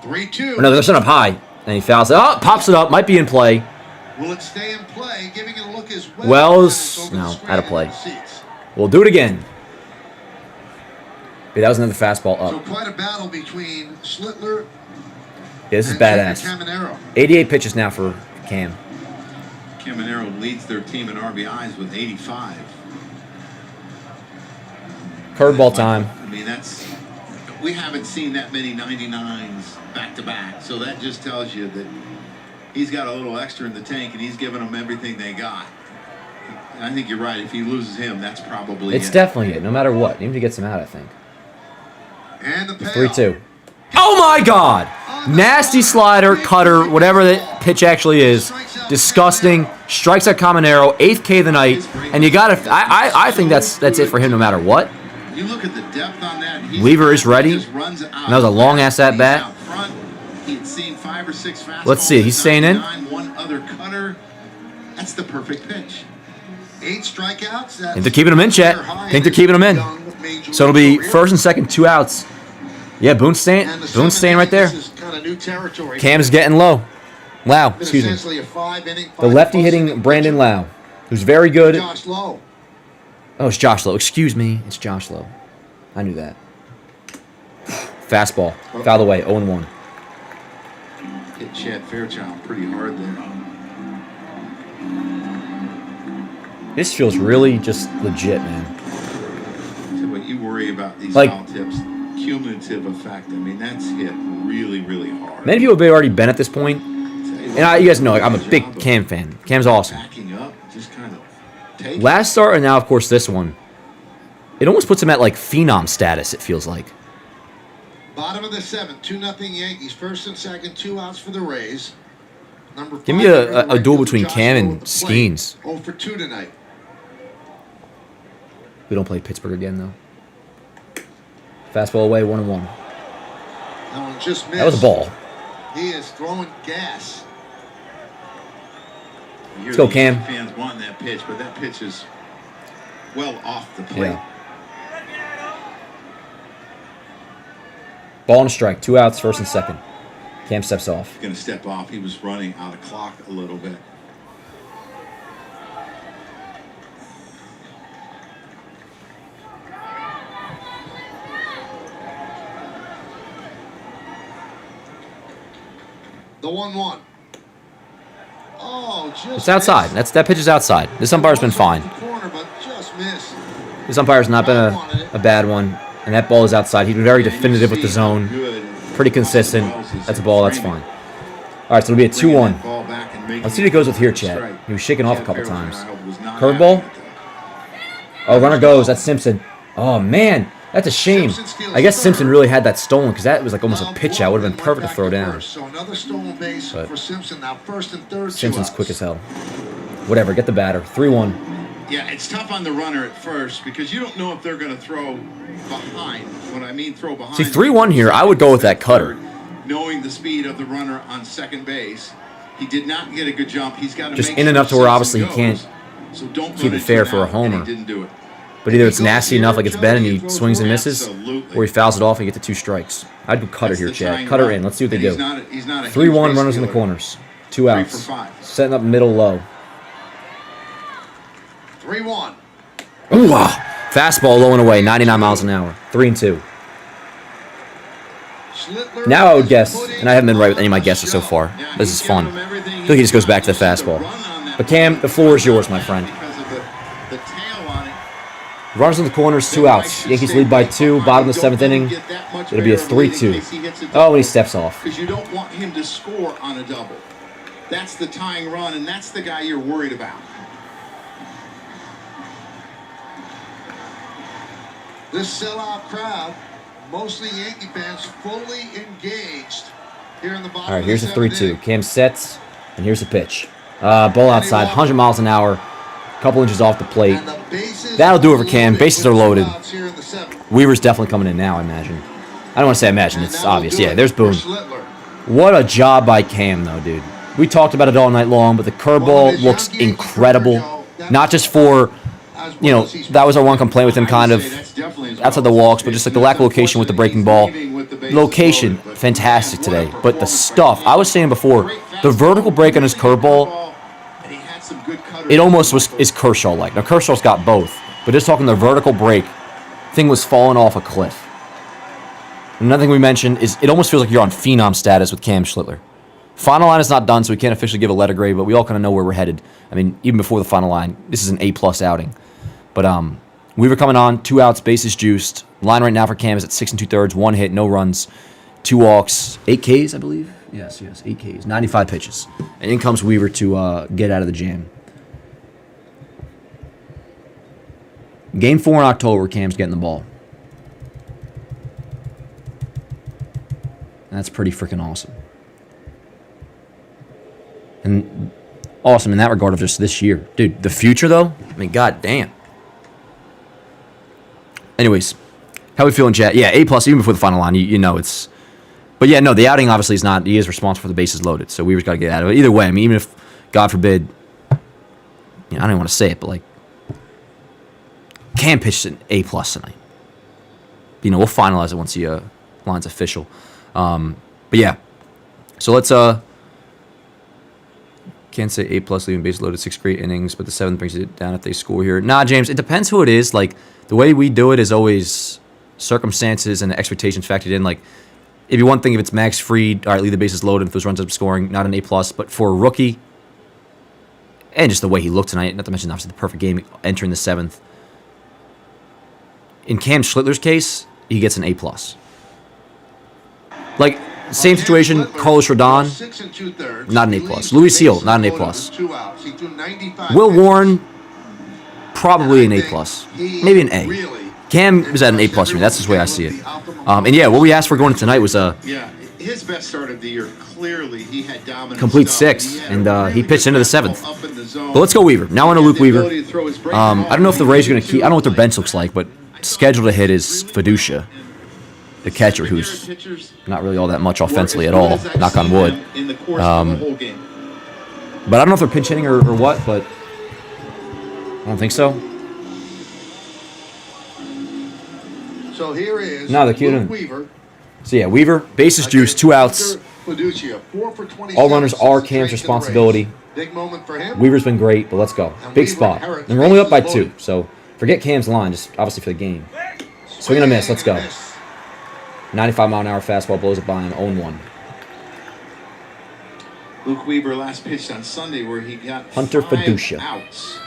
3-2. Or no, they're setting up high. And he fouls it. Oh, pops it up. Might be in play. Will it stay in play? Giving it a look as well. Wells, no, out of play. We'll do it again. Yeah, that was another fastball So up. quite a battle between Schlittler Yeah, this is and badass. Caminero. 88 pitches now for Cam. Caminero leads their team in RBIs with 85. Curveball time. I mean, we haven't seen that many 99s back to back, so that just tells you that he's got a little extra in the tank and he's giving them everything they got. And I think you're right. If he loses him, that's probably It's it. definitely it, no matter what. Even if he gets him out, I think. And the payoff. 3-2. Oh my God! Nasty slider, cutter, whatever the pitch actually is. Disgusting. Strikes at Caminero, 8th K of the night, and you gotta. I think that's it for him, no matter what. You look at the depth on that. Weaver is ready. That was a long ass at bat. He'd seen 5 or 6 fastballs. Let's see, he's staying in. 99, one other cutter. That's the perfect pitch. 8 strikeouts. Think they're keeping him in, chat. Think they're keeping him in. So it'll be first and second, 2 outs. Yeah, Boone's staying right there. Cam's getting low. Lau, excuse me. The lefty hitting Brandon Lau, who's very good. Josh Lowe. Oh, it's Josh Lowe. Excuse me, it's Josh Lowe. I knew that. Fastball. Fouled away, 0-1. Hit Chad Fairchild pretty hard there. This feels really just legit, man. So what you worry about these Like- foul tips, cumulative effect. I mean, that's hit really, really hard. Many people have already been at this point. And you guys know, like, I'm a big Cam fan. Cam's awesome. Backing up, just kind of take Last start and now, of course, this one. It almost puts him at, like, phenom status, it feels like. Bottom of the 7th, 2-0 Yankees. First and second, 2 outs for the Rays. Number Give me 5, a right duel fielder between Josh Cam Lowe and at the plate. Skeens. 0 for 2 tonight. We don't play Pittsburgh again, though. Fastball away, 1-1. That one just missed. That was a ball. He is throwing gas. Let's go, Cam. Fans wanting that pitch, but that pitch is well off the plate. Yeah. Ball and a strike. 2 outs, first and second. Cam steps off. Going to step off. He was running out of clock a little bit. The 1-1. Oh, just It's outside. That pitch is outside. This umpire's been fine. Corner, but just missed. This umpire's not been a bad one. And that ball is outside. He's been very definitive with the zone. Pretty consistent. That's a ball. That's fine. All right, so it'll be a 2-1. Let's see what he goes with here, Chad. He was shaking off a couple times. Curveball. Oh, runner goes. That's Simpson. Oh, man. That's a shame. I guess Simpson really had that stolen because that was like almost a pitch out. Would have been perfect to throw down. So another stolen base But for Simpson. Now first and third. Simpson's quick as hell. Whatever. Get the batter. 3-1. Yeah, it's tough on the runner at first because you don't know if they're going to throw behind. When I mean throw behind. See, 3-1 here. I would go with that cutter. Knowing the speed of the runner on second base, he did not get a good jump. He's got to Just make in sure enough to where Simpson obviously he goes. can't So don't keep run it fair into for a that, and homer. he didn't do it. But either it's nasty enough like it's been and he swings and misses, or he fouls it off and you get the 2 strikes. I'd do cutter That's here, the Chad. tying Cutter run. in. Let's see what they And do. he's not a 3-1 huge runners in the base corners. 2 3 outs. for 5. Setting up middle low. 3-1. Ooh, fastball low and away, 99 miles an hour. 3-2. Now I would guess, and I haven't been right with any of my guesses so far. This is fun. I feel like he just goes back to the fastball. But Cam, the floor is yours, my friend. Runners in the corners, 2 outs. Yankees lead by 2, bottom of the 7th inning. It'll be a 3-2. Oh, and he steps off. Because you don't want him to score on a double. That's the tying run, and that's the guy you're worried about. This sellout crowd, mostly Yankee fans, fully engaged here in the bottom. All right, here's the 3-2. Cam sets, and here's the pitch. Ball outside, 100 miles an hour, couple inches off the plate. That'll do it for Cam. Bases are loaded. Weaver's definitely coming in now, I imagine. I don't want to say imagine. It's obvious. Yeah, there's Boone. What a job by Cam, though, dude. We talked about it all night long, but the curveball looks incredible. Not just for, you know, that was our one complaint with him, kind of, outside the walks, but just like the lack of location with the breaking ball. Location, fantastic today. But the stuff, I was saying before, the vertical break on his curveball, it almost is Kershaw-like. Now, Kershaw's got both, but just talking the vertical break, thing was falling off a cliff. Another thing we mentioned is it almost feels like you're on phenom status with Cam Schlittler. Final line is not done, so we can't officially give a letter grade, but we all kind of know where we're headed. I mean, even before the final line, this is an A-plus outing. But Weaver coming on, 2 outs, bases juiced. Line right now for Cam is at 6 2/3, 1 hit, no runs, 2 walks, 8 Ks, I believe. Yes, 8 Ks, 95 pitches. And in comes Weaver to get out of the jam. Game 4 in October, Cam's getting the ball. And that's pretty freaking awesome. And awesome in that regard of just this year. Dude, the future, though? I mean, goddamn. Anyways, how we feeling, chat? Yeah, A+, even before the final line, you know it's... But yeah, no, the outing obviously is not... He is responsible for the bases loaded, so Weaver's got to get out of it. Either way, I mean, even if, God forbid... You know, I don't even want to say it, but like... Cam pitched an A+ tonight. You know, we'll finalize it once the line's official. But yeah. So let's... Can't say A+, leaving base loaded, 6 great innings, but the 7th brings it down if they score here. Nah, James, it depends who it is. Like, the way we do it is always circumstances and expectations factored in. Like, if you one thing, if it's Max Fried, all right, leave the bases loaded, if those runs up scoring, not an A+. But for a rookie, and just the way he looked tonight, not to mention, obviously, the perfect game entering the 7th. In Cam Schlittler's case, he gets an A+. Like, same situation, Carlos Rodon, not an A+. Louis Seal, not an A+. Will Warren, probably an A+. Maybe an A. Cam is at an A+ for me. That's just the way I see it. And yeah, what we asked for going tonight was yeah, his best start of the year. Clearly, he had dominant complete stuff. 6, and he pitched into the 7th. But let's go Weaver. Now on to Luke Weaver. I don't know if the Rays are going to keep... I don't know what their bench looks like, but scheduled to hit is Fiducia, the catcher, who's not really all that much offensively at all, knock on wood. But I don't know if they're pinch hitting or what, but I don't think so. So here is No, they're cute. Weaver. So yeah, Weaver, bases juice, 2 outs. All runners are Cam's responsibility. Big moment for him. Weaver's been great, but let's go. Big spot. And we're only up by 2, so forget Cam's line, just obviously for the game. Swing and a miss, let's go. 95-mile-an-hour fastball blows it by him, 0-1. Luke Weaver last pitched on Sunday where he got Hunter 5 Fiducia. outs.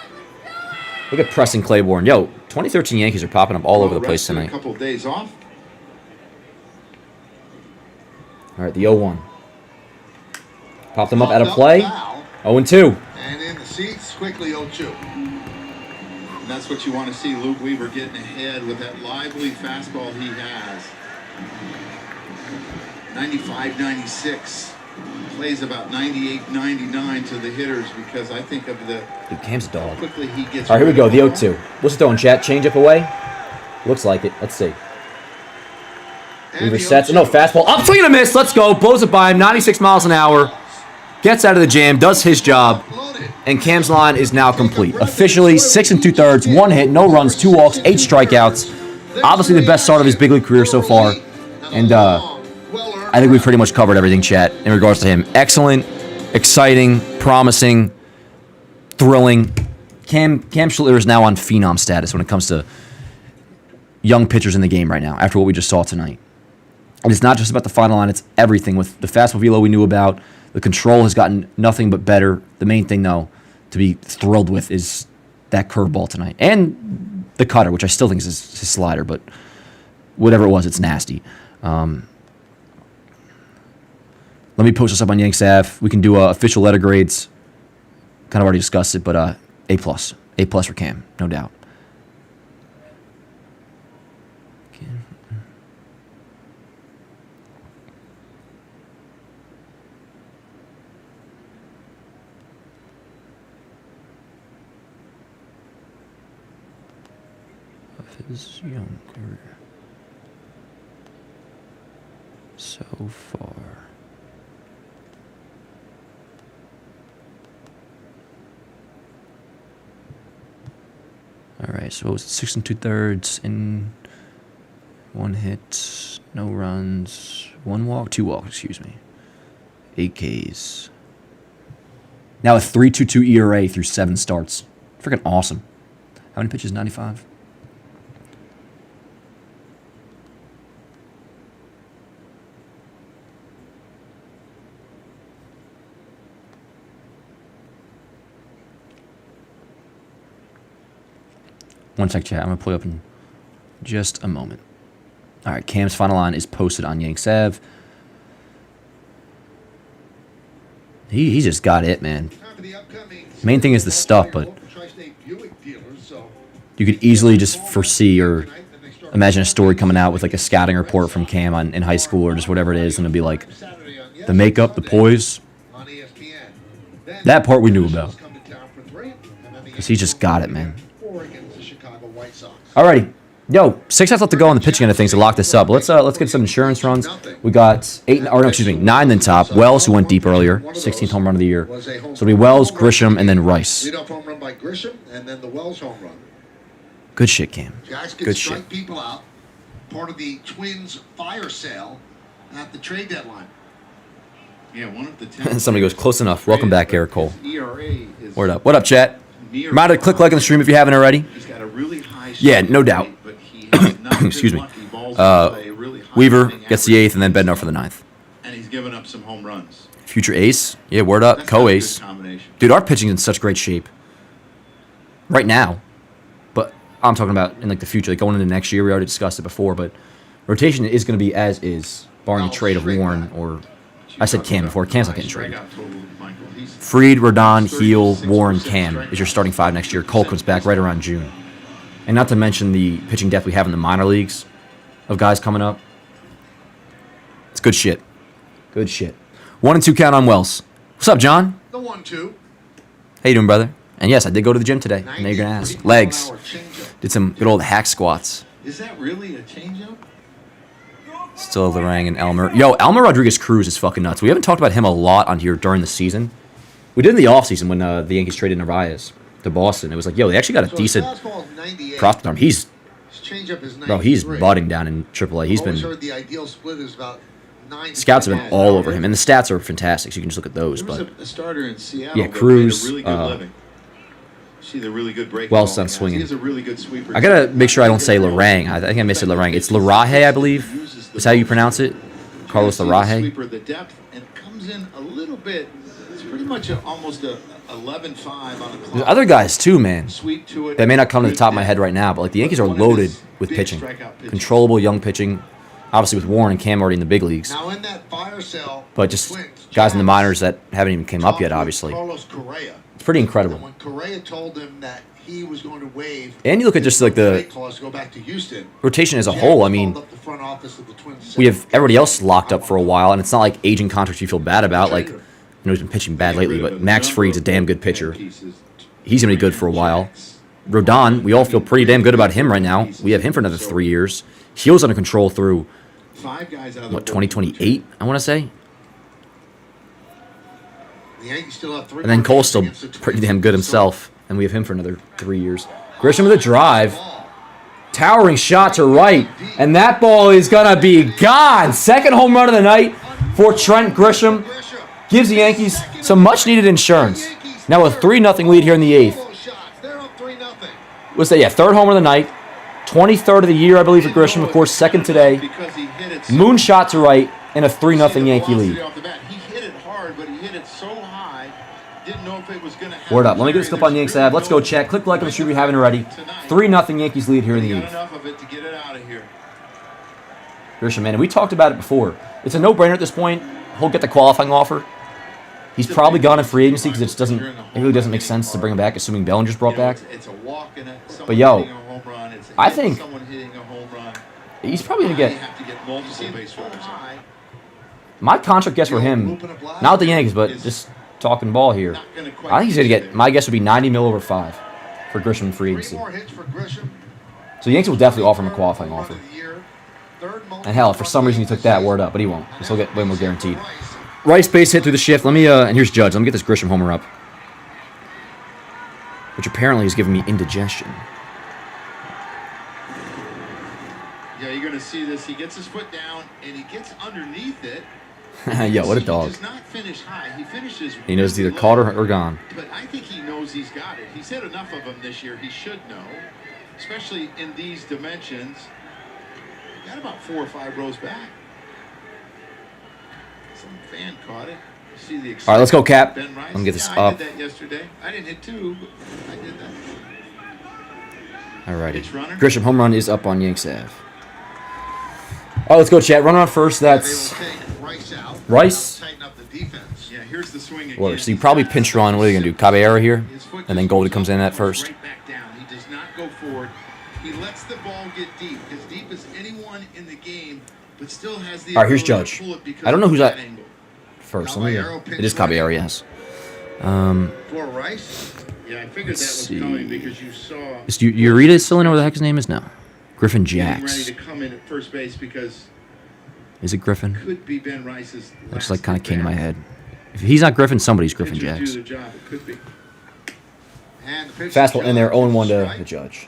Look at Preston Claiborne. Yo, 2013 Yankees are popping up all over the place Rested tonight. A couple of days off. All right, the 0-1. Popped them up out of play. 0-2. And in the seats, quickly 0-2. And that's what you want to see, Luke Weaver getting ahead with that lively fastball he has. 95, 96. Plays about 98, 99 to the hitters because I think of the... Dude, Cam's a dog. How quickly he gets... All right, here we go, the 0-2. What's it throwing, chat? Change up away? Looks like it. Let's see. Weaver sets. No, fastball. Up, swing and a miss. Let's go. Blows it by him. 96 miles an hour. Gets out of the jam. Does his job. And Cam's line is now complete. Officially, 6 2/3, 1 hit, no runs, 2 walks, 8 strikeouts. Obviously the best start of his big league career so far. And I think we've pretty much covered everything, chat, in regards to him. Excellent, exciting, promising, thrilling. Cam Schlittler is now on phenom status when it comes to young pitchers in the game right now, after what we just saw tonight. And it's not just about the final line, it's everything. With the fastball velo we knew about, the control has gotten nothing but better. The main thing, though, to be thrilled with is that curveball tonight. And the cutter, which I still think is his slider, but whatever it was, it's nasty. Let me post this up on Yanks Ave. We can do official letter grades. Kind of already discussed it, but A+. A+ for Cam, no doubt. His young career so far. All right, so it was 6 2/3 in 1 hit, no runs, 1 walk, 2 walks, excuse me, 8 Ks. Now a 3.22 ERA through 7 starts. Freaking awesome. How many pitches? 95. One sec, chat. I'm going to pull you up in just a moment. All right, Cam's final line is posted on Yanks Ave. He just got it, man. Main thing is the stuff, but you could easily just foresee or imagine a story coming out with like a scouting report from Cam in high school or just whatever it is, and it'll be like the makeup, the poise. That part we knew about. Because he just got it, man. Alrighty. Yo, 6 outs left to go on the pitching end of things to lock this up. Let's get some insurance runs. We got 9 then top. Wells, who went deep earlier, 16th home run of the year. So it'll be Wells, Grisham, and then Rice. Leadoff home run by Grisham, and then the Wells home run. Good shit, Cam. Guys can Good strike shit. people out. Part of the Twins fire sale at the trade deadline. Yeah, one of the 10 Somebody goes, close enough. Welcome back, Eric Cole. His ERA is Word up. What up, chat? Reminder to click like on the stream if you haven't already. He's got a really high Yeah, no doubt. but he has not been Excuse me. lucky. Balls play really high Weaver hitting gets the average, 8th, and then Bednar for the 9th. and he's given up some home runs. Future ace. Yeah, word up. That's not a good Co-ace. combination. Dude, our pitching's in such great shape. Right now. But I'm talking about in like the future. Like going into next year, we already discussed it before, but rotation is going to be as is, barring the trade of Warren or... I said Cam before. Cam's not getting traded. Strikeout total, Michael. He's Freed, Rodon, Heel, Warren, Cam is your starting 5 next year. Cole comes back right around June. And not to mention the pitching depth we have in the minor leagues of guys coming up. It's good shit. Good shit. 1 and 2 count on Wells. What's up, John? The 1-2. How you doing, brother? And yes, I did go to the gym today. I know you're going to ask. Legs. Did some good old hack squats. Is that really a changeup? Still Larang and Elmer. Yo, Elmer Rodriguez-Cruz is fucking nuts. We haven't talked about him a lot on here during the season. We did in the offseason when the Yankees traded Narvaez to Boston. It was like, yo, they actually got a decent prospect arm. He's budding down in AAA. He's been... Heard the ideal split is about 9 Scouts have been all over him, and the stats are fantastic, so you can just look at those. There was But a starter in Seattle yeah, that Cruz, made a really good living. See the really good break. Wells done swinging. He is a really good sweeper. I gotta make sure I don't say Larang. I think I missed it Larang. It's Laraje, I believe. Is how you pronounce it? Carlos Laraje. Sweeper the depth and comes in a little bit. It's pretty much almost a 11-5 on the clock. There's other guys too, man. Sweep to it. That may not come to the top of my head right now, but like the Yankees are loaded with pitching, controllable young pitching. Obviously with Warren and Cam already in the big leagues, Now in that fire cell, but just guys in the minors that haven't even came up yet. Obviously, Carlos Correa. it's pretty incredible. And when Correa told him that he was going to waive And you look at just like the trade clause to go back to Houston, rotation as a whole. I mean, called up the front office of the Twins. we have everybody else locked up for a while, and it's not like aging contracts you feel bad about. Like, you know, he's been pitching bad lately, but Max Fried's a damn good pitcher. He's gonna be good for a while. Rodon, we all feel pretty damn good about him right now. We have him for another 3 years. Heel's under control through 5 guys out of the what 2028, I want to say. The Yankees still have 3 And then more Cole's games still against the pretty Twins. damn good himself, and we have him for another 3 years. Grisham with a drive. Towering shot to right, and that ball is going to be gone. Second home run of the night for Trent Grisham. Gives the Yankees some much-needed insurance. Now a 3-0 lead here in the 8th. They're up 3-0. What's that? Yeah, third homer of the night. 23rd of the year, I believe, for Grisham. Of course, second today. Because he hit it Moonshot to right in a 3-0 Yankee lead. Off the bat. He hit it hard, but he hit it so high. Didn't know if it was going to. Word up. Let me get this clip on Yanks Ave. Let's go, chat. Click like on the stream if you haven't already. 3-0 Yankees lead here in the 8th. Enough of it to get it out of here. Grisham, man, and we talked about it before. It's a no-brainer at this point. He'll get the qualifying offer. He's probably gone in free agency because it really doesn't make sense to bring him back, assuming Bellinger's brought back. But yo, I think he's probably gonna get. My contract guess for him, not with the Yankees, but just talking ball here. I think he's gonna get. My guess would be 90 mil over 5 for Grisham in free agency. So the Yankees will definitely offer him a qualifying offer. And hell, if for some reason he took that, word up, but he won't. He'll get way more guaranteed. Rice base hit through the shift. Let me and here's Judge. Let me get this Grisham homer up, which apparently is giving me indigestion. Yeah, you're gonna see this. He gets his foot down and he gets underneath it. Yo, what a dog. He does not finish high. He finishes. He knows it's either caught or gone. But I think he knows he's got it. He's hit enough of them this year. He should know, especially in these dimensions. Got about 4 or 5 rows back. Some fan caught it. See the all right, let's go, Cap. Ben Rice. Let me get this I up. did that yesterday. I didn't hit 2, but I did that. Alrighty. Grisham home run is up on Yanks Ave. All right, let's go, chat. Run on first. That's Rice. Yeah, here's the swing again. Well, so you probably pinch run. What are you gonna do? Caballero here, and then Goldie comes in at first. Right back down. He does not go forward. He lets the ball get deep, as deep as anyone in the game, but still has the. All right, here's Judge. I don't know who's at first. Let me. It is Caballero, yes. For Rice. Yeah, I figured that was coming because you saw. Is Urita still in? Or what the heck his name is? No. Griffin Ready Jacks. to come in at first base because Is it Griffin? could be Ben Rice's. That just like kind of came to my head. If he's not Griffin, somebody's Griffin Jacks. Do the job. It could be. And the pitch Fastball in there, 0-1 to strike. the Judge.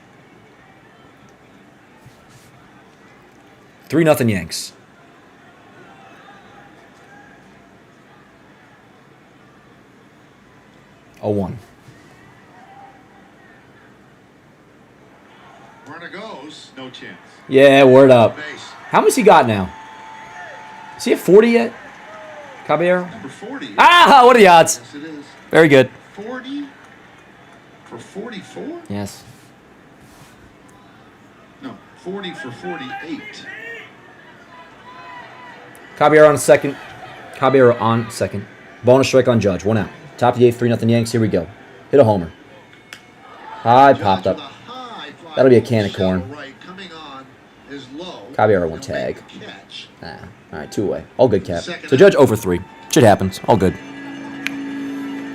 3-0 Yanks. Oh, 1. Runner goes. No chance. Yeah, word up. Base. How many's he got now? Is he at 40 yet? Caballero? Number 40. Ah, what are the odds? Yes, it is. Very good. 40 for 44? Yes. No, 40 for 48. Caballero on second. Caballero on second. Bonus strike on Judge. 1 out. Top of the 8th, 3-0 Yanks. Here we go. Hit a homer. High popped up. That'll be a can of corn. Caballero won't tag. Nah. All right, 2 away. All good, Cap. So Judge over 3. Shit happens. All good.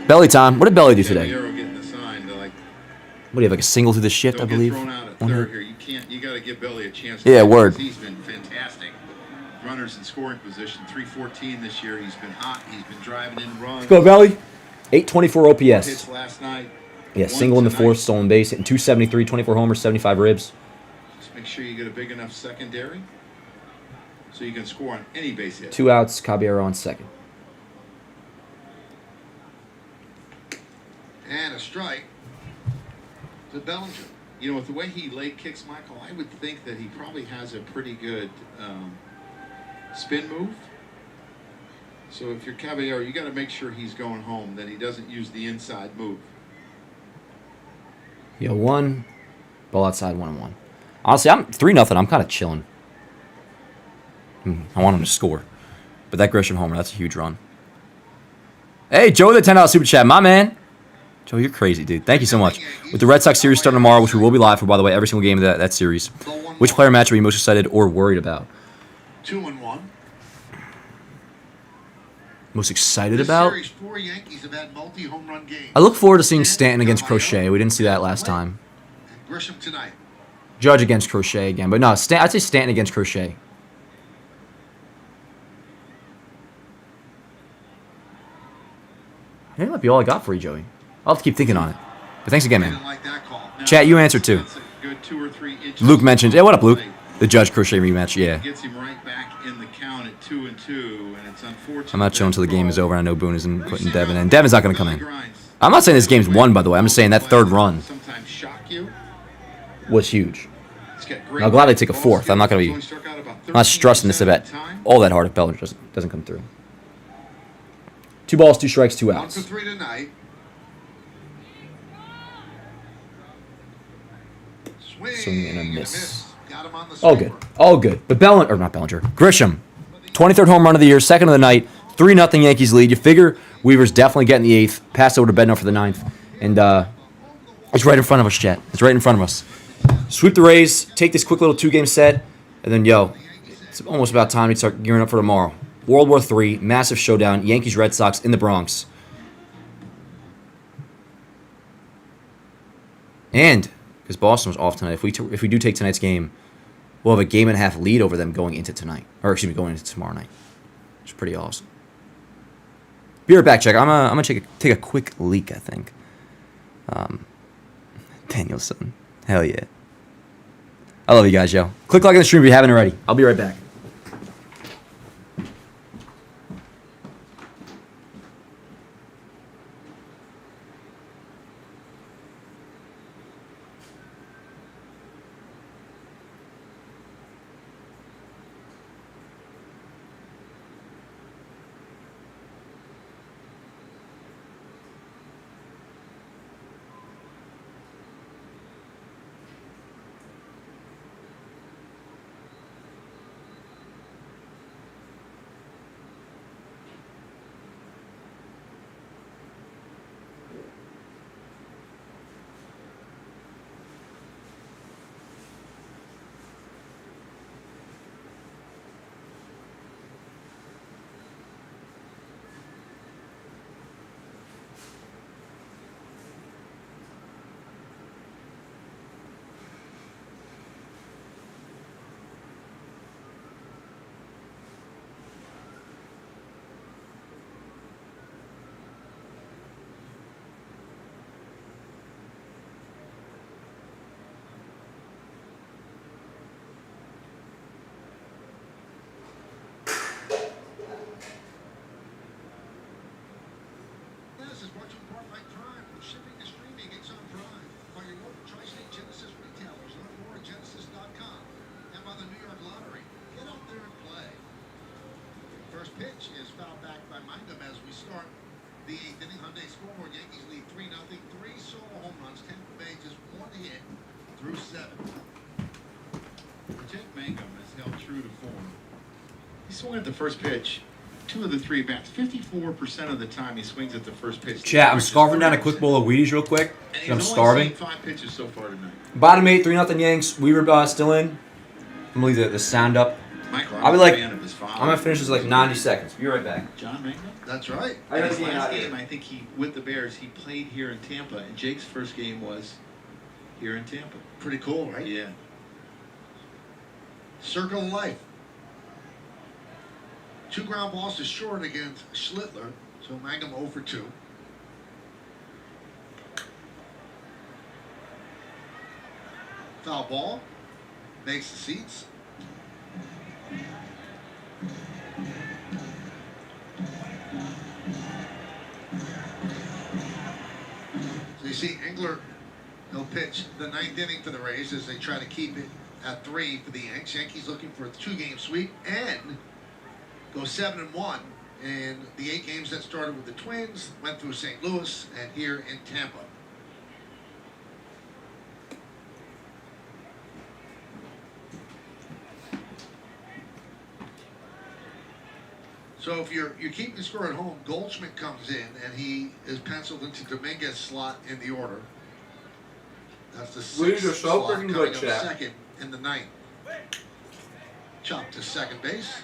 Belly time. What did Belly do today? Arrow getting the sign to, like, What do you have, like a single through the shift, I don't get believe? thrown out at One third hit? here. You got to give Belly a chance. Yeah, to word. He's been fantastic. Runners in scoring position. 314 this year. He's been hot. He's been driving in runs. Let's go, Belly. 824 OPS. Hits last night. Yeah, One single in the tonight. 4th, stolen base, hitting 273, 24 homers, 75 ribs. Just make sure you get a big enough secondary so you can score on any base hit. 2 outs, Caballero on second. And a strike to Bellinger. You know, with the way he leg kicks, Michael, I would think that he probably has a pretty good spin move. So if you're Caballero, you got to make sure he's going home, that he doesn't use the inside move. Yeah, 1. Ball outside, 1-1. Honestly, I'm 3-0. I'm kind of chilling. I want him to score. But that Grisham homer, that's a huge run. Hey, Joe, the $10 super chat. My man. Joe, you're crazy, dude. Thank you so much. With the Red Sox series starting tomorrow, which we will be live for, by the way, every single game of that series. Which player match are you most excited or worried about? 2-1. Most excited This about? series, 4 Yankees have had multi-home run games. I look forward to seeing Stanton against Crochet. We didn't see that last time. And Grisham tonight. Judge against Crochet again. But no, I'd say Stanton against Crochet. I think that might be all I got for you, Joey. I'll have to keep thinking on it. But thanks again, Didn't man. like that call. Chat, you answered too. That's a good 2 or 3 inches. Luke mentioned, yeah, what up, Luke? The Judge Crochet rematch, yeah. Gets him right back in the count at 2-2, and it's unfortunate. I'm not chilling until the game is over, and I know Boone isn't We've putting seen Devin how in. Devin's not going to come Belly in. grinds. I'm not saying this game's won, by the way. I'm just saying that third run Sometimes shock you. was huge. He's got great Now, glad they take a fourth. I'm not gonna be- Only struck out about I'm not stressing this a bit all that hard if Bellinger doesn't come through. 2 balls, 2 strikes, 2 1 outs. for 3 tonight. Swing and a miss. Got him on the All good. sweeper. All good. But not Bellinger. Grisham, 23rd home run of the year, second of the night, 3-0 Yankees lead. You figure Weaver's definitely getting the 8th. Pass over to Bednar for the 9th. And it's right in front of us, chat. It's right in front of us. Sweep the Rays, take this quick little 2-game set, and then, it's almost about time to start gearing up for tomorrow. World War III, massive showdown, Yankees-Red Sox in the Bronx. And, because Boston was off tonight, if we do take tonight's game, we'll have a 1.5 lead over them going into tonight. Or, excuse me, going into tomorrow night. Which is pretty awesome. Be right back, check. I'm gonna take a quick leak, I think. Danielson. Hell yeah. I love you guys, yo. Click like on the stream if you haven't already. I'll be right back. This is brought to you in part by Prime. From shipping to streaming, it's on Prime. By your local Tri-State Genesis retailers. Learn more at genesis.com. And by the New York Lottery. Get out there and play. First pitch is fouled back by Mangum as we start the 8th inning. Hyundai scoreboard. Yankees lead 3-0. 3 solo home runs. Tampa Bay just 1 hit through 7. Jake Mangum has held true to form. He swung at the first pitch 2 of the 3 bats. 54% of the time he swings at the first pitch. Chat, I'm scarfing down a quick bowl of Wheaties real quick. And I'm he's starving. only seen 5 pitches so far tonight. Bottom 8, 3-0 Yanks. Weaver still in. I'm gonna leave the sound up. Michael, I'll be I'm like, a fan of his father. I'm gonna finish this like 90 seconds. Be right back. John Mangum? That's right. I In gotta his get out last of here. game, I think with the Bears, he played here in Tampa, and Jake's first game was here in Tampa. Pretty cool, right? Yeah. Circle of life. 2 ground balls to short against Schlittler. So Mangum 0 for 2. Foul ball. Makes the seats. So you see Engler, he'll pitch the 9th inning for the Rays as they try to keep it at 3 for the Yanks. Yankees looking for a 2-game sweep and go 7-1 in the 8 games that started with the Twins, went through St. Louis, and here in Tampa. So if you're keeping the score at home, Goldschmidt comes in, and he is penciled into Dominguez's slot in the order. That's the 6th Weeds are so slot, freaking coming good, up chat. 2nd in the 9th. Chop to second base.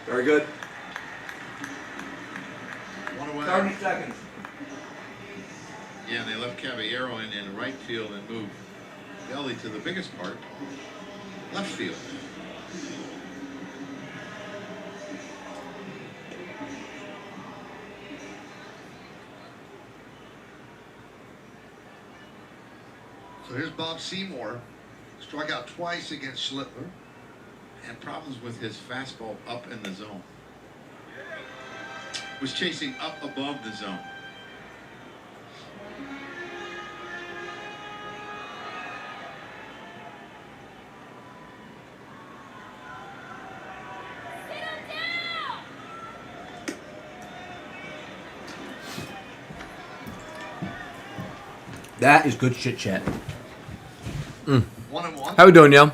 Very good. 1 away. 30 seconds. Yeah, and they left Caballero in right field and moved Belly to the biggest part, left field. So here's Bob Seymour. Struck out twice against Schlittler. And problems with his fastball up in the zone. Was chasing up above the zone. That is good shit, chat. 1-1. How we doing, yo?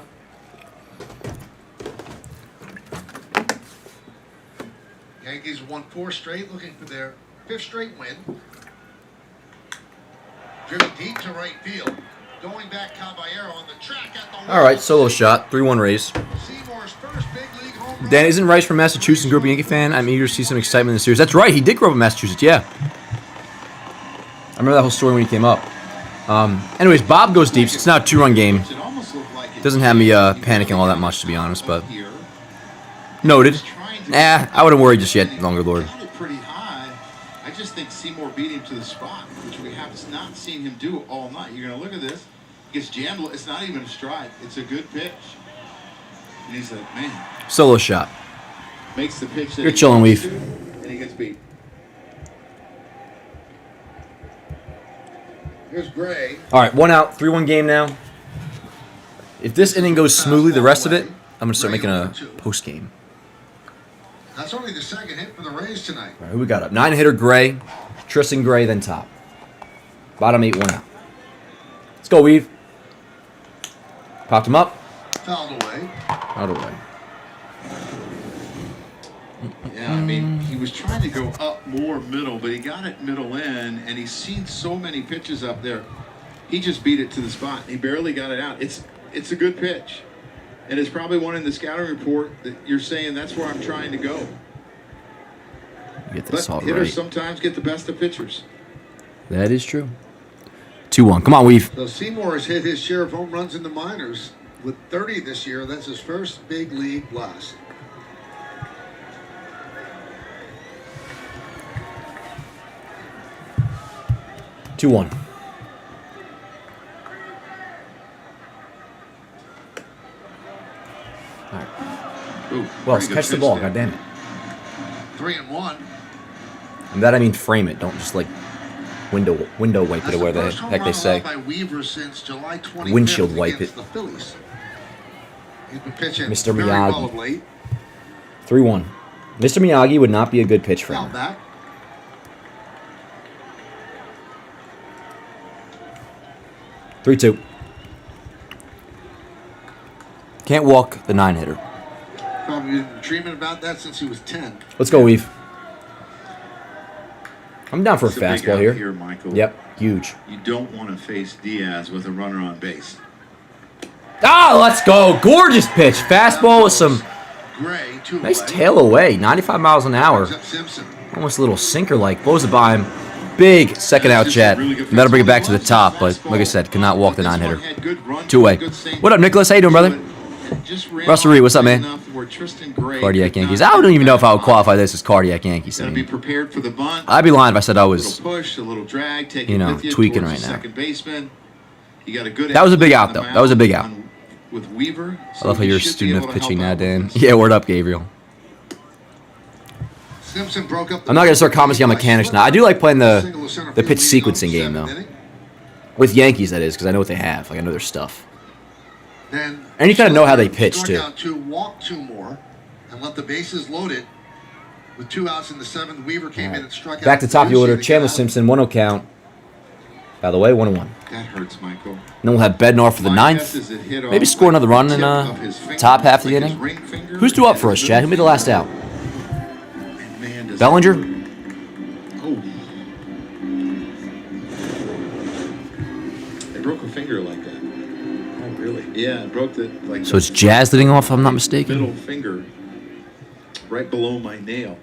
Yankees won 4 straight, looking for their 5th straight win. Driven deep to right field. Going back, Caballero on the track at the wall. All right, solo shot. 3-1 Rays. Seymour's first big league home run. Dan, isn't Rice from Massachusetts and grew up a Yankee fan? I'm eager to see some excitement in the series. That's right. He did grow up in Massachusetts, yeah. I remember that whole story when he came up. Anyways, Bob goes deep. It's now a 2-run game. It almost looked like it Doesn't have me panicking all that much, to be honest, but noted. I wouldn't worry just yet, longer lord. Got it pretty high. I just think Seymour beat him to the spot, which we have not seen him do all night. You're going to look at this. He gets jammed. It's not even a stride. It's a good pitch. And he's like, man. Solo shot. Makes the pitch that You're he chilling, wants Weave. to, and he gets beat. Here's Gray. All right, 1 out, 3-1 game now. If this inning goes smoothly, the rest of it, I'm going to start making a post game. That's only the second hit for the Rays tonight. All right, who we got up? 9-hitter Gray, Tristan Gray, then top. Bottom 8, 1 out. Let's go, Weave. Popped him up. Fouled away. Out of the way. Yeah, I mean, he was trying to go up more middle, but he got it middle in, and he's seen so many pitches up there. He just beat it to the spot. He barely got it out. It's a good pitch. And it's probably one in the scouting report that you're saying that's where I'm trying to go. Get this But all hitters right. sometimes get the best of pitchers. That is true. 2-1. Come on, Weave. So Seymour has hit his share of home runs in the minors with 30 this year. That's his first big league blast. Two one. All right. Ooh, Well, pretty good catch the pitch ball. there. God damn it. 3-1. And that I mean frame it. Don't just like window wipe That's it or whatever the first home heck they run say. allowed by Weaver since July 25th Windshield wipe against it. The Phillies. He's been pitching Mr. very Miyagi. well of late. 3-1. Mr. Miyagi would not be a good pitch Foul framer. back. 3-2. Can't walk the 9-hitter. Probably been dreaming about that since he was 10. Let's go, Weave. I'm down for a It's big fastball out here. Michael. Yep, huge. You don't want to face Diaz with a runner on base. Ah, let's go. Gorgeous pitch. Fastball with some Gray, 2 nice away. tail away. 95 miles an hour. Brings up Simpson. Almost a little sinker-like. Blows it by him. Big second out chat. That'll bring it back to the top, but like I said, cannot walk the 9-hitter. 2-way. What up, Nicholas? How you doing, brother? Russell Reed, what's up, man? Cardiac Yankees. I don't even know if I would qualify this as cardiac Yankees. I Gotta be mean, prepared for the bunt. I'd be lying if I said I A was. little push, a little drag, take you it know, with you tweaking towards right the now. second baseman. You got a good. That was a big athlete out, on though. the That was a big out. mound with Weaver. I love how he you're a should be student able of to pitching help now, out Dan. with this. Yeah, word up, Gabriel. Simpson broke up the I'm not gonna start commenting on mechanics now. I do like playing the pitch sequencing game though. With Yankees, that is, because I know what they have. Like I know their stuff. Then And you kinda know how they pitch, struck too. out 2, walked 2 more, and left the bases loaded. With 2 outs in the 7th, Weaver came in and struck out. Back to top of the order. Lucy to Chandler get out. Simpson, 1-0 count. By the way, 1-1. That hurts, Michael. Then we'll have Bednar for the My 9th. guess is it hit Maybe off score like another run the in tip of his finger, top half of the like his inning. ring finger Who's due up and for his us, Chad? Who'll be the last out? And man, does Bellinger? that hurt. Oh. They broke a finger like that. Oh, really? Yeah, it broke the like. So it's Jazz leading off, if I'm not mistaken. Middle finger, right below my nail.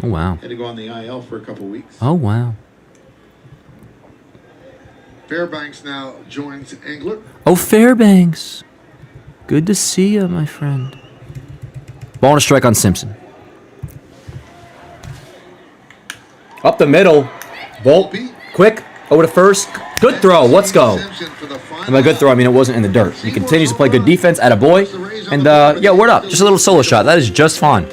Oh, wow. Had to go on the IL for a couple weeks. Oh, wow. Fairbanks now joins Engler. Oh, Fairbanks. Good to see you, my friend. Ball and a strike on Simpson. Up the middle. Bolt. Quick. Over to first. Good throw. Let's go. And by good throw, I mean it wasn't in the dirt. He continues to play good defense at a boy. And, yeah, word up. Just a little solo shot. That is just fine.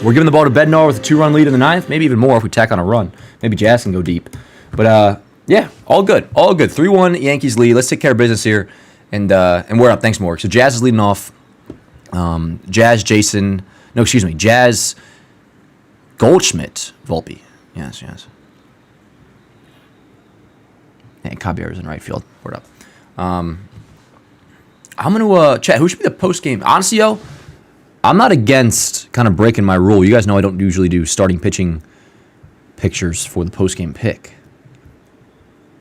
We're giving the ball to Bednar with a 2-run lead in the 9th. Maybe even more if we tack on a run. Maybe Jazz can go deep. But, yeah, all good. All good. 3-1 Yankees lead. Let's take care of business here. And we're up. Thanks, Morg. So Jazz is leading off. Jazz Goldschmidt Volpe. Yes. Yeah, Caballera's in right field. Word up. I'm going to chat. Who should be the post game? Honestly, yo, I'm not against kind of breaking my rule. You guys know I don't usually do starting pitching pictures for the post game pick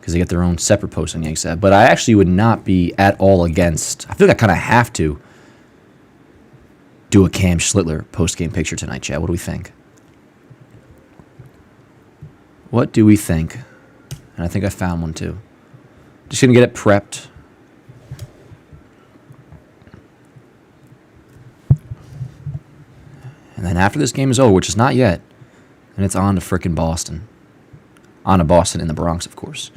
because they get their own separate post on Yankees. But I actually would not be at all against. I feel like I kind of have to do a Cam Schlittler post game picture tonight, chat. What do we think? What do we think? And I think I found one too. Just going to get it prepped. And then after this game is over, which is not yet, and it's on to frickin' Boston. On to Boston in the Bronx, of course.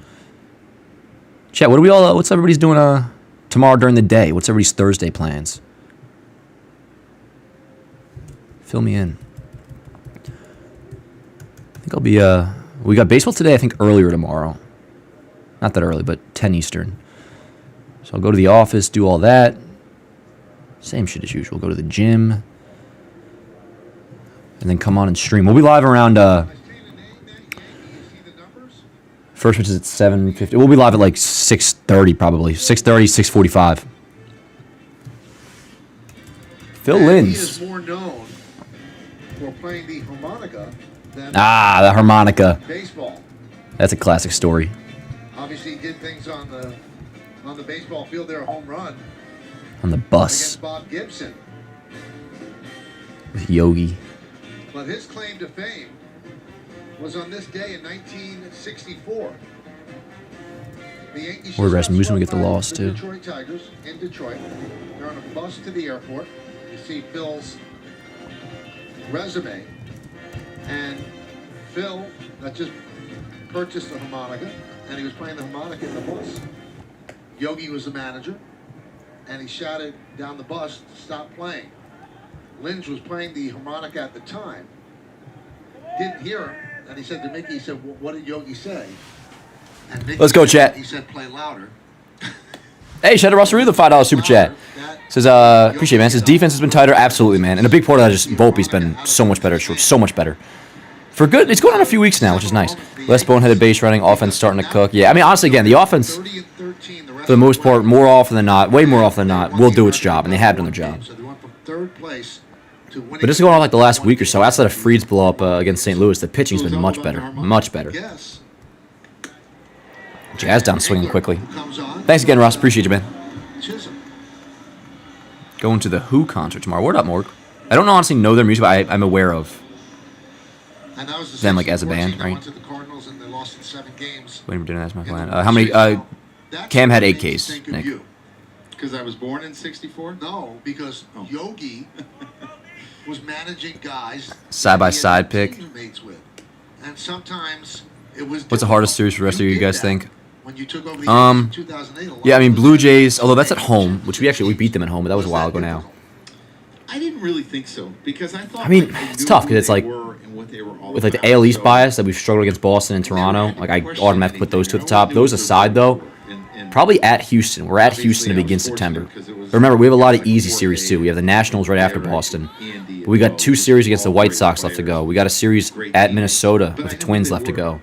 Chat, what's everybody's doing tomorrow during the day? What's everybody's Thursday plans? Fill me in. I think I'll be, we got baseball today, I think earlier tomorrow. Not that early, but 10 Eastern. So I'll go to the office, do all that. Same shit as usual. Go to the gym. And then come on and stream. We'll be live around, first pitch is at 7:50. We'll be live at like 6:30 probably. 6:30, 6:45. Phil He Linz. is more known for playing the harmonica than The harmonica. baseball. That's a classic story. Obviously, he did things on the baseball field there, a home run On the bus against Bob Gibson. with Yogi. But his claim to fame was on this day in 1964. The Yankees Word, just Rasmussen got would get the swept by loss, the too. Detroit Tigers in Detroit. They're on a bus to the airport. You see Phil's resume. And Phil had just purchased a harmonica, and he was playing the harmonica in the bus. Yogi was the manager, and he shouted down the bus to stop playing. Linz was playing the harmonica at the time. Didn't hear him, and he said to Mickey, he said, well, what did Yogi say? And Mickey Let's go, said- chat. He said, play louder. Hey, shout out Russell Reed, the $5 super chat. Says, appreciate it, man. Says, defense has been tighter. Absolutely, man. And a big part of that is Volpe's been so much better at short. So much better. For good, it's going on a few weeks now, which is nice. Less boneheaded base running, offense starting to cook. Yeah, I mean, honestly, again, the offense, 30 and 13, for the most part, more often than not, way more often than not, will do its job, and they have done their job. So they went from third place to winning. But just going on like the last week or so, outside of Freed's blow up against St. Louis, the pitching's been much better. Much better. Yes. Jazz down swinging quickly. Comes on. Thanks again, Ross. Appreciate you, man. Chisholm. Going to the Who concert tomorrow. Word up, Morg. I don't honestly know their music, but I'm aware of. And that was the Them, like, same as a band, team that right? went to the Cardinals and they lost in 7 games. Waiting for dinner, that's my in the plan. World How many? Series. That's Cam had what 8 makes me Ks, think of Nick. you. Because I was born in 64? No, because Yogi was managing guys Side-by-side that he had pick. teammates with. And sometimes it was What's the hardest series for the rest of you did guys that think? When you took over the Yankees in 2008, a lot Yeah, I mean, of those Blue guys Jays, were although that's at teammates. home, which we beat them at home, but that was a while ago now. I didn't really think so because I thought. I mean, like, it's knew tough who 'cause it's they like- were and what they were all With like the about, AL East so bias that we've struggled against Boston and I never had Toronto, to like I question automatically put those two at the anything. I top. knew Those who they aside, were. though, And probably at Houston. We're at obviously Houston to I was begin fortunate September. 'cause it was- But remember, we have a lot of like easy 4 series too. We have the days. Nationals right after Derek, Boston. Andy, But we got Bo, 2 just series against the all White great Sox left to players. go. We got a series Great at team. Minnesota But with I the knew Twins who they left to were. go.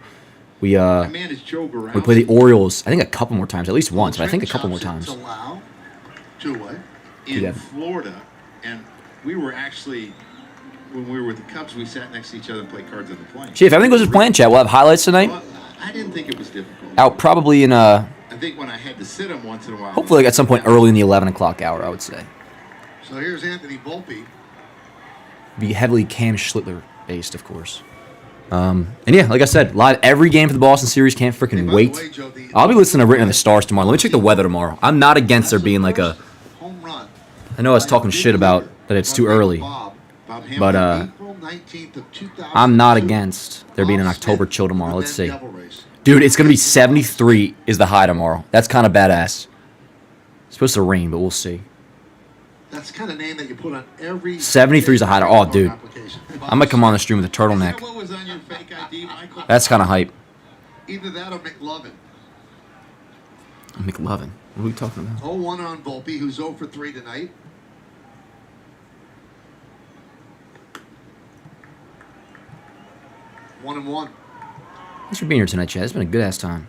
We I managed Joe Borowski. we play the Orioles. I think a couple more times, at least once, but I think a couple more Trent times. Johnson to Lau, two-way. in Yeah. Florida, and we were actually, when we were with the Cubs, we sat next to each other and played cards on the plane. Gee, if everything goes as planned, chat, we'll have highlights tonight. Well, I didn't think it was difficult. Out probably in I think when I had to sit them once in a while. hopefully at some point early in the 11 o'clock hour, I would say. So here's Anthony Volpe. Be heavily Cam Schlittler based, of course. And yeah, like I said, live every game for the Boston series. Can't Hey, freaking by the wait. way, Joe, the- I'll be listening to Written in the Stars tomorrow. Let me check the weather tomorrow. I'm not against there being like a. Home run. I know I was talking shit about that it's too early, Bob Hamilton, but April 19th of 2002. I'm not against there being an Bob October Smith chill tomorrow. with Let's that see, devil race. dude. It's gonna be 73 is the high tomorrow. That's kind of badass. It's supposed to rain, but we'll see. That's the kind of name that you put on every 73 is a high. Oh, dude. application. I might come on the stream with a Is turtleneck. that what was on your fake ID, Michael? That's kind of hype. Either that or McLovin. McLovin. What are we talking about? 0-1 on Volpe, who's 0 for 3 tonight. One and one. Thanks for being here tonight, Chad. It's been a good ass time.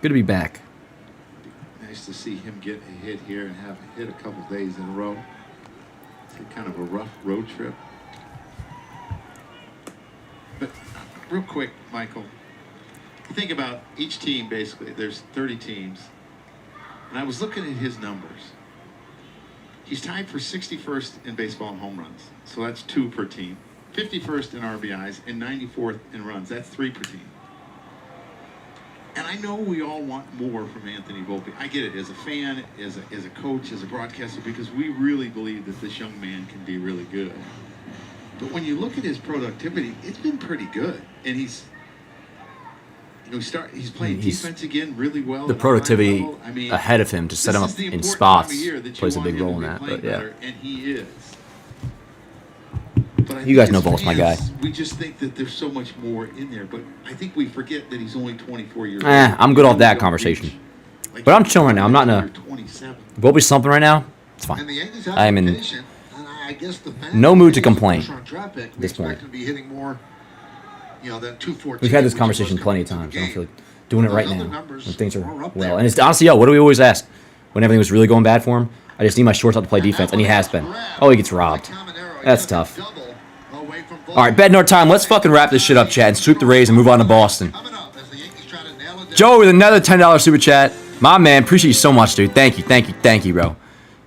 Good to be back. Nice to see him get a hit here and have a hit a couple days in a row. It's kind of a rough road trip. But real quick, Michael, you think about each team basically. There's 30 teams. And I was looking at his numbers. He's tied for 61st in baseball in home runs. So that's 2 per team. 51st in RBIs and 94th in runs. That's 3 per team. And I know we all want more from Anthony Volpe. I get it as a fan, as a coach, as a broadcaster, because we really believe that this young man can be really good. But when you look at his productivity, it's been pretty good. And he's playing defense again really well. The productivity ahead of him to set him up in spots plays a big role in that. But yeah, and he is. You guys know Volpe's my guy. We just think that there's so much more in there, but I think we forget that he's only 24 years old. I'm good off that conversation. But I'm chilling right now. I'm not in a Volpe's slumping right now. It's fine. I am in no mood to complain at this point. We've had this conversation plenty of times. I don't feel like doing it right now when things are well. And it's honestly, what do we always ask when everything was really going bad for him? I just need my shortstop to play defense, and he has been. Oh, he gets robbed. That's tough. All right, Bednar time. Let's fucking wrap this shit up, chat, and sweep the Rays and move on to Boston. Joe with another $10 super chat. My man, appreciate you so much, dude. Thank you, bro.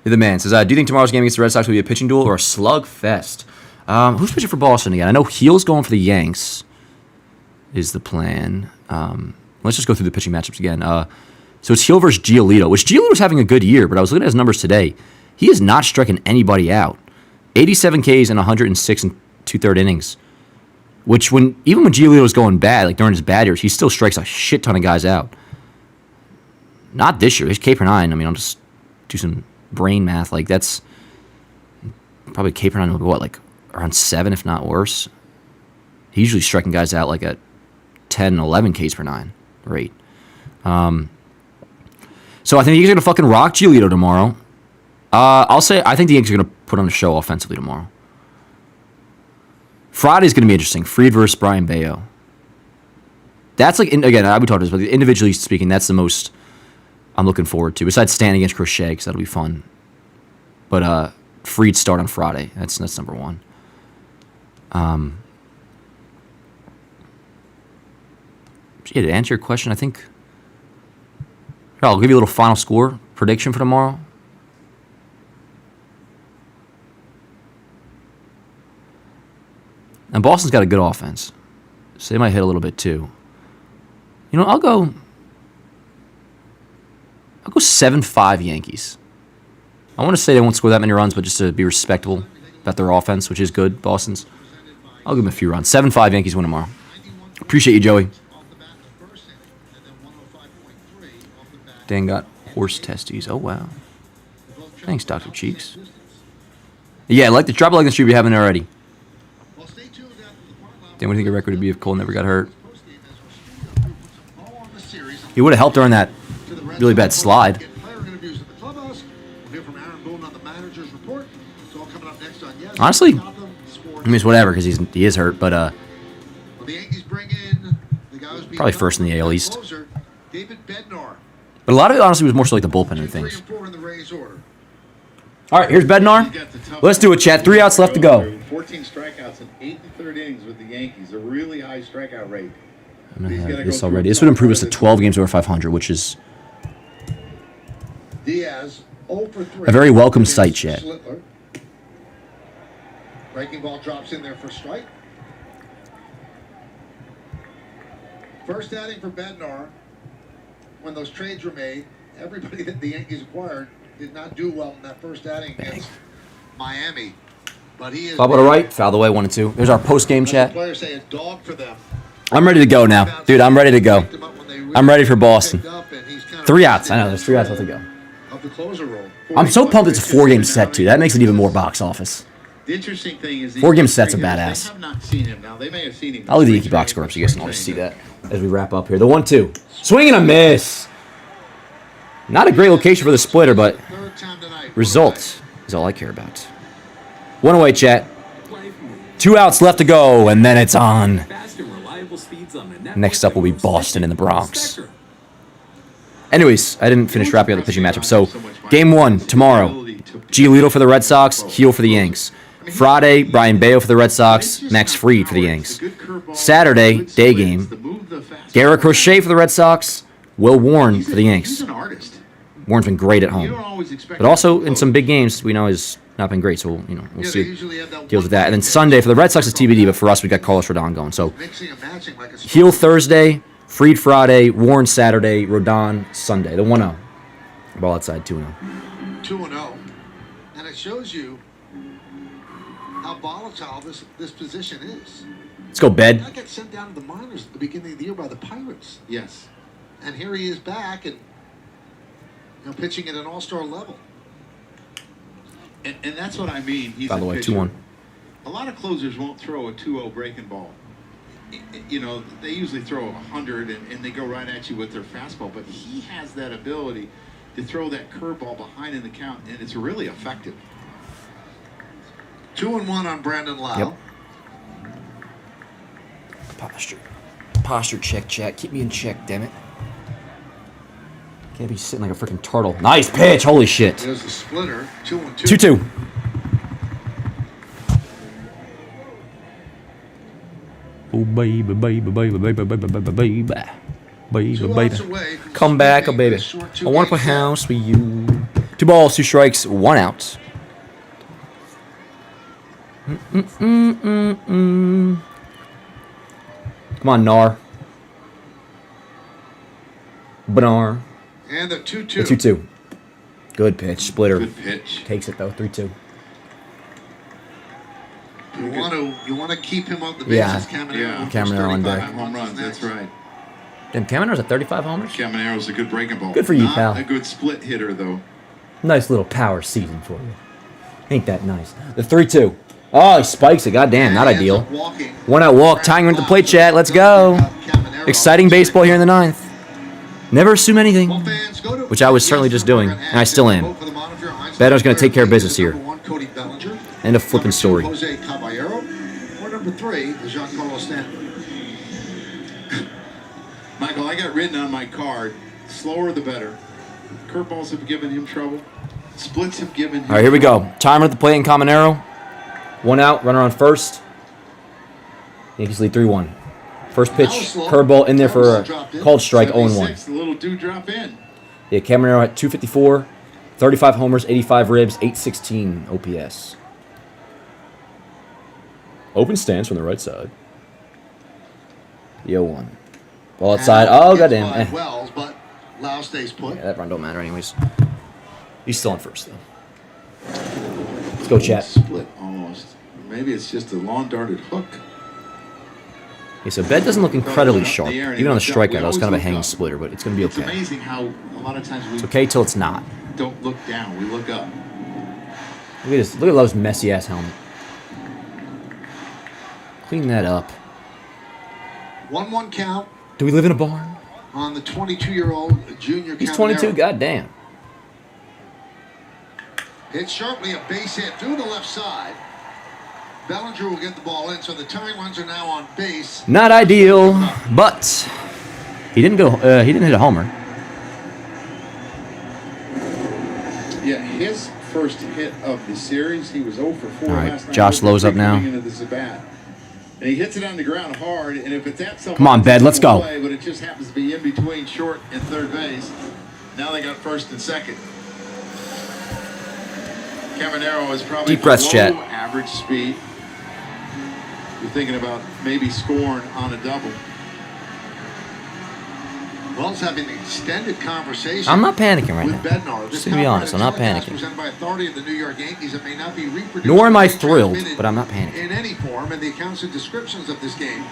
You're the man. Says, do you think tomorrow's game against the Red Sox will be a pitching duel or a slugfest? Who's pitching for Boston again? I know Heel's going for the Yanks. Is the plan. Let's just go through the pitching matchups again. So it's Heel versus Giolito, which Giolito's having a good year, but I was looking at his numbers today. He is not striking anybody out. 87 Ks and 106 and 2/3 innings. Which even when Giolito's going bad, like during his bad years, he still strikes a shit ton of guys out. Not this year. His K per 9. I mean, I'll just do some brain math. Like that's probably K per 9 will be what, like around 7, if not worse. He's usually striking guys out like at 10, 11 Ks per 9 rate. So I think he's going to fucking rock Giolito tomorrow. I'll say I think the Yankees are going to put on a show offensively tomorrow. Friday's going to be interesting. Fried versus Brian Bayo. That's like, again, I would talk about this, but individually speaking, that's the most I'm looking forward to. Besides Stanton against Crochet, because that'll be fun. But Fried start on Friday. That's number one. Yeah, to answer your question, I think I'll give you a little final score prediction for tomorrow. And Boston's got a good offense, so they might hit a little bit too. You know, I'll go 7-5 Yankees. I want to say they won't score that many runs, but just to be respectable about their offense, which is good, Boston's, I'll give them a few runs. 7-5 Yankees win tomorrow. Appreciate you, Joey. Dan got horse testes. Oh, wow. Thanks, Dr. Cheeks. Yeah, drop a like and stream if you haven't already. Dan, what do you think your record would be if Cole never got hurt? He would have helped during that really bad slide. Honestly, I mean, it's whatever because he is hurt, but probably first in the AL East. But a lot of it, honestly, was more so like the bullpen and things. All right, here's Bednar. Let's do it, chat. 3 outs left to go. 14 strikeouts in 8 1/3 innings with the Yankees. A really high strikeout rate. I'm going to have this already. This would improve us to 12 games over 500, which is a very welcome sight, chat. Breaking ball drops in there for strike. First outing for Bednar. When those trades were made, everybody that the Yankees acquired did not do well in that first outing against Miami. But he is Foul to the right, foul the way, 1-2. There's our post-game chat. Players say a dog for them. I'm ready to go now. Dude, I'm ready to go. I'm ready for Boston. 3 outs. I know, there's 3 outs left to go. I'm so pumped it's a 4-game set, too. That makes it even more box office. The interesting thing is 4-game sets are badass. They have not seen him now. They may have seen him. I'll leave the Yankee box score up so you guys can always see that as we wrap up here. The 1-2. Swing and a miss. Not a great location for the splitter, but result is all I care about. 1 away, chat. 2 outs left to go, and then it's on. Next up will be Boston in the Bronx. Anyways, I didn't finish wrapping up the pitching matchup. So, game 1 tomorrow. Giolito for the Red Sox, Heel for the Yanks. Friday, Brian Bayo for the Red Sox, Max Fried for the Yanks. Saturday, day game, Garrett Crochet for the Red Sox, Will Warren for the Yanks. He's an artist. Warren's been great at You don't home, always expect but also in some big games, we know has not been great. So we'll Yeah, see. they usually have that Deals with that. And then one Sunday for the Red Sox is TBD, but for us we got Carlos Rodon going. So mixing and matching like a Heel Thursday, Fried Friday, Warren Saturday, Rodon Sunday. The 1-0. Ball outside 2-0. 2-0, and it shows you how volatile this position is. Let's go, Bed. I got sent down to the minors at the beginning of the year by the Pirates, Yes. and here he is back and pitching at an all-star level. And that's what I mean. He's By the a way, pitcher. 2-1. A lot of closers won't throw a 2-0 breaking ball. They usually throw 100 and they go right at you with their fastball, but he has that ability to throw that curveball behind in the count, and it's really effective. 2-1 on Brandon Lau. Yep. Posture check. Keep me in check, damn it. Can't be sitting like a freaking turtle. Nice pitch. Holy shit. There's the splitter. 2-2. 2-2. Oh, baby. Two outs away from Come back, oh, baby. this short I two-game want to play set. house with you. 2 balls, 2 strikes, 1 out. Come on, Nar. Benar. And the 2-2. The 2-2. Good pitch. Splitter. Good pitch. Takes it, though. 3-2. You want to keep him on the Yeah. bases, Caminero. Yeah. with Caminero on 35 deck. Home runs, next. that's right. Damn, Caminero's at 35 homers? Caminero's a good breaking ball. Good for you, Not pal. a good split hitter, though. Nice little power season for you. Ain't that nice? The 3-2. Oh, he spikes it. Goddamn, not And he ideal. ends up walking. 1 out walk. Tying run at the plate, chat. Let's go. Caminero. Exciting baseball here in the 9th. Never assume anything. Well, fans, go to Which I was certainly just doing, and I still am. Beto's gonna take care of business here. Number 1, Cody Bellinger. End of flipping Number 2, story. Jose Caballero. Or number 3, Giancarlo Stanton. Michael, I got written on my card, slower the better. Curveballs have given him trouble. Splits have given him All right, here we trouble. go. Timer at the plate in Caminero. 1 out, runner on first. Yankees lead 3-1. First pitch, curveball in there for a called strike, 0-1. 76, the little dewdrop in. Yeah, Caminero at 254, 35 homers, 85 ribs, 816 OPS. Open stance from the right side. The 0-1. Ball outside. Oh, Gets goddamn. by Eh. Wells, but Lau stays put. Yeah, that run don't matter anyways. He's still on first, though. Let's go, chat. Split almost. Maybe it's just a lawn darted hook. Okay, so Bed doesn't look incredibly sharp. The air, and Even on the he looks up. strikeout, We that was kind of a always hanging look up. splitter, but it's going to be It's okay. amazing how a lot of times we It's okay till it's not. don't look down, we look up. Look at this. Look at Love's messy ass helmet. Clean that up. 1-1 count Do we live in a barn? on the 22-year-old junior He's Caminero. 22. Goddamn. Hit sharply, a base hit through the left side. Bellinger will get the ball in, so the tying runs are now on base. Not ideal, but he didn't go. He didn't hit a homer. Yeah, his first hit of the series, he was 0 for 4 All right, last night. Josh Lowe's up now. Into the Sabat. And he hits it on the ground hard, and if it's at some Come on, Bed, let's go. play, but it just happens to be in between short and third base. Now they got first and second. Caminero is probably Deep breaths, below chat. average speed. You're thinking about maybe scoring on a double. Wells having an extended conversation. I'm not panicking right with now. Bednar. Just to be honest, I'm not panicking. Presented by authority of the New York Yankees. It may not be reproduced. Nor am I or thrilled, transmitted but I'm not panicking. in any form, and the accounts and descriptions of this game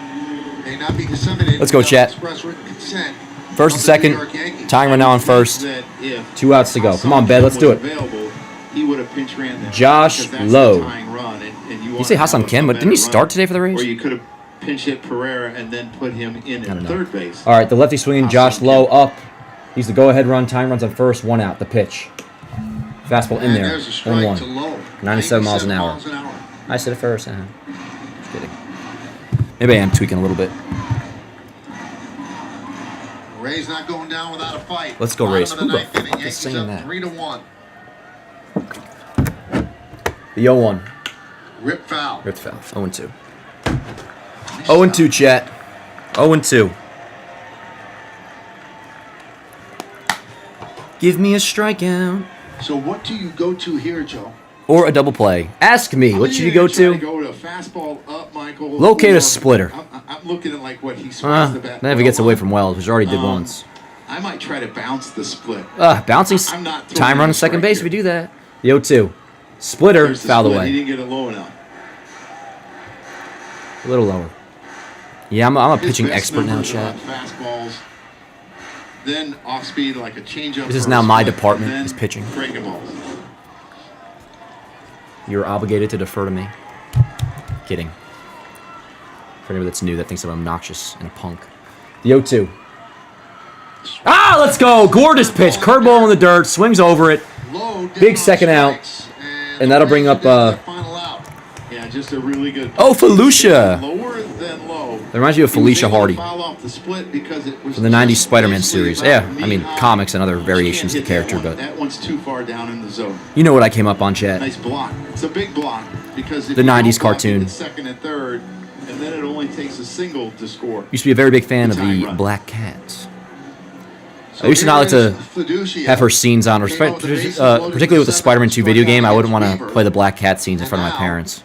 may not be disseminated. Let's go, without chat. Express written consent. First and of the New second. York Yankees. Tying right now on first. That if 2 outs to go. Come on, Bed, let's do it. available, he would have pinch ran that. Josh because that's Lowe. the tying run, and you You say Hassan Kim, but didn't he start today for the Rays? Or you could have pinch hit Pereira and then put him in I don't at know. third base. All right, the lefty swinging. Josh Lowe up. He's the go-ahead run. Time runs on first. 1 out. The pitch. Fastball in And there. there's a strike to 1-1. Lowe. 97 miles an hour. I said it first. Just kidding. Maybe I am tweaking a little bit. Rays not going down without a fight. Let's go, Rays. Bottom of Who the the ninth fuck inning, is Yankees saying up that? 3-1. The 0-1. Rip foul. Ripped foul. 0-2. 0-2, chat. 0-2. Give me a strikeout. So what do you go to here, Joe? Or a double play. Ask me. What should you go Try to to? go to a fastball up, Michael. Locate or- a splitter. I'm looking at like what he swings the bat. Then if he gets away from Wells, which he already did once. I might try to bounce the split. Bouncing I'm not throwing time run any on second strike base here. if you do that. The 0-2. Splitter, There's the foul split. He away. didn't get it low enough. A little lower. Yeah, I'm a His pitching best expert now, numbers are chat. on fastballs, then off speed like a changeup. This is or a now my split, department, and then is pitching. Breaking balls. You're obligated to defer to me. Kidding. For anybody that's new that thinks I'm obnoxious and a punk. The 0-2. Ah, let's go. Gorgeous pitch. Curveball in the dirt. Swings over it. Low, Big second out. And that'll bring up, final out. Yeah, just a really good. Oh, Felicia. Lower than low. That reminds me of He was Felicia able to Hardy foul off the split because it was from the 90s just Spider-Man basically series. about Yeah, I mean, knee-high. comics and other You variations of can't the hit that character, one. but That one's too far down in the zone. you know what I came up on, chat. Nice block. It's a big block because if The you 90s don't block, cartoon. you get second and third, and then it only takes a single to score. Used to be a very big fan of Time the run. Black Cats. So I used to not like here to is Fiducia. have her scenes on, or Came out with the bases particularly loaded with the in the Spider-Man 2 seventh, video struck game. out I wouldn't want against to Weaver. play the Black Cat scenes in And front of my now- parents.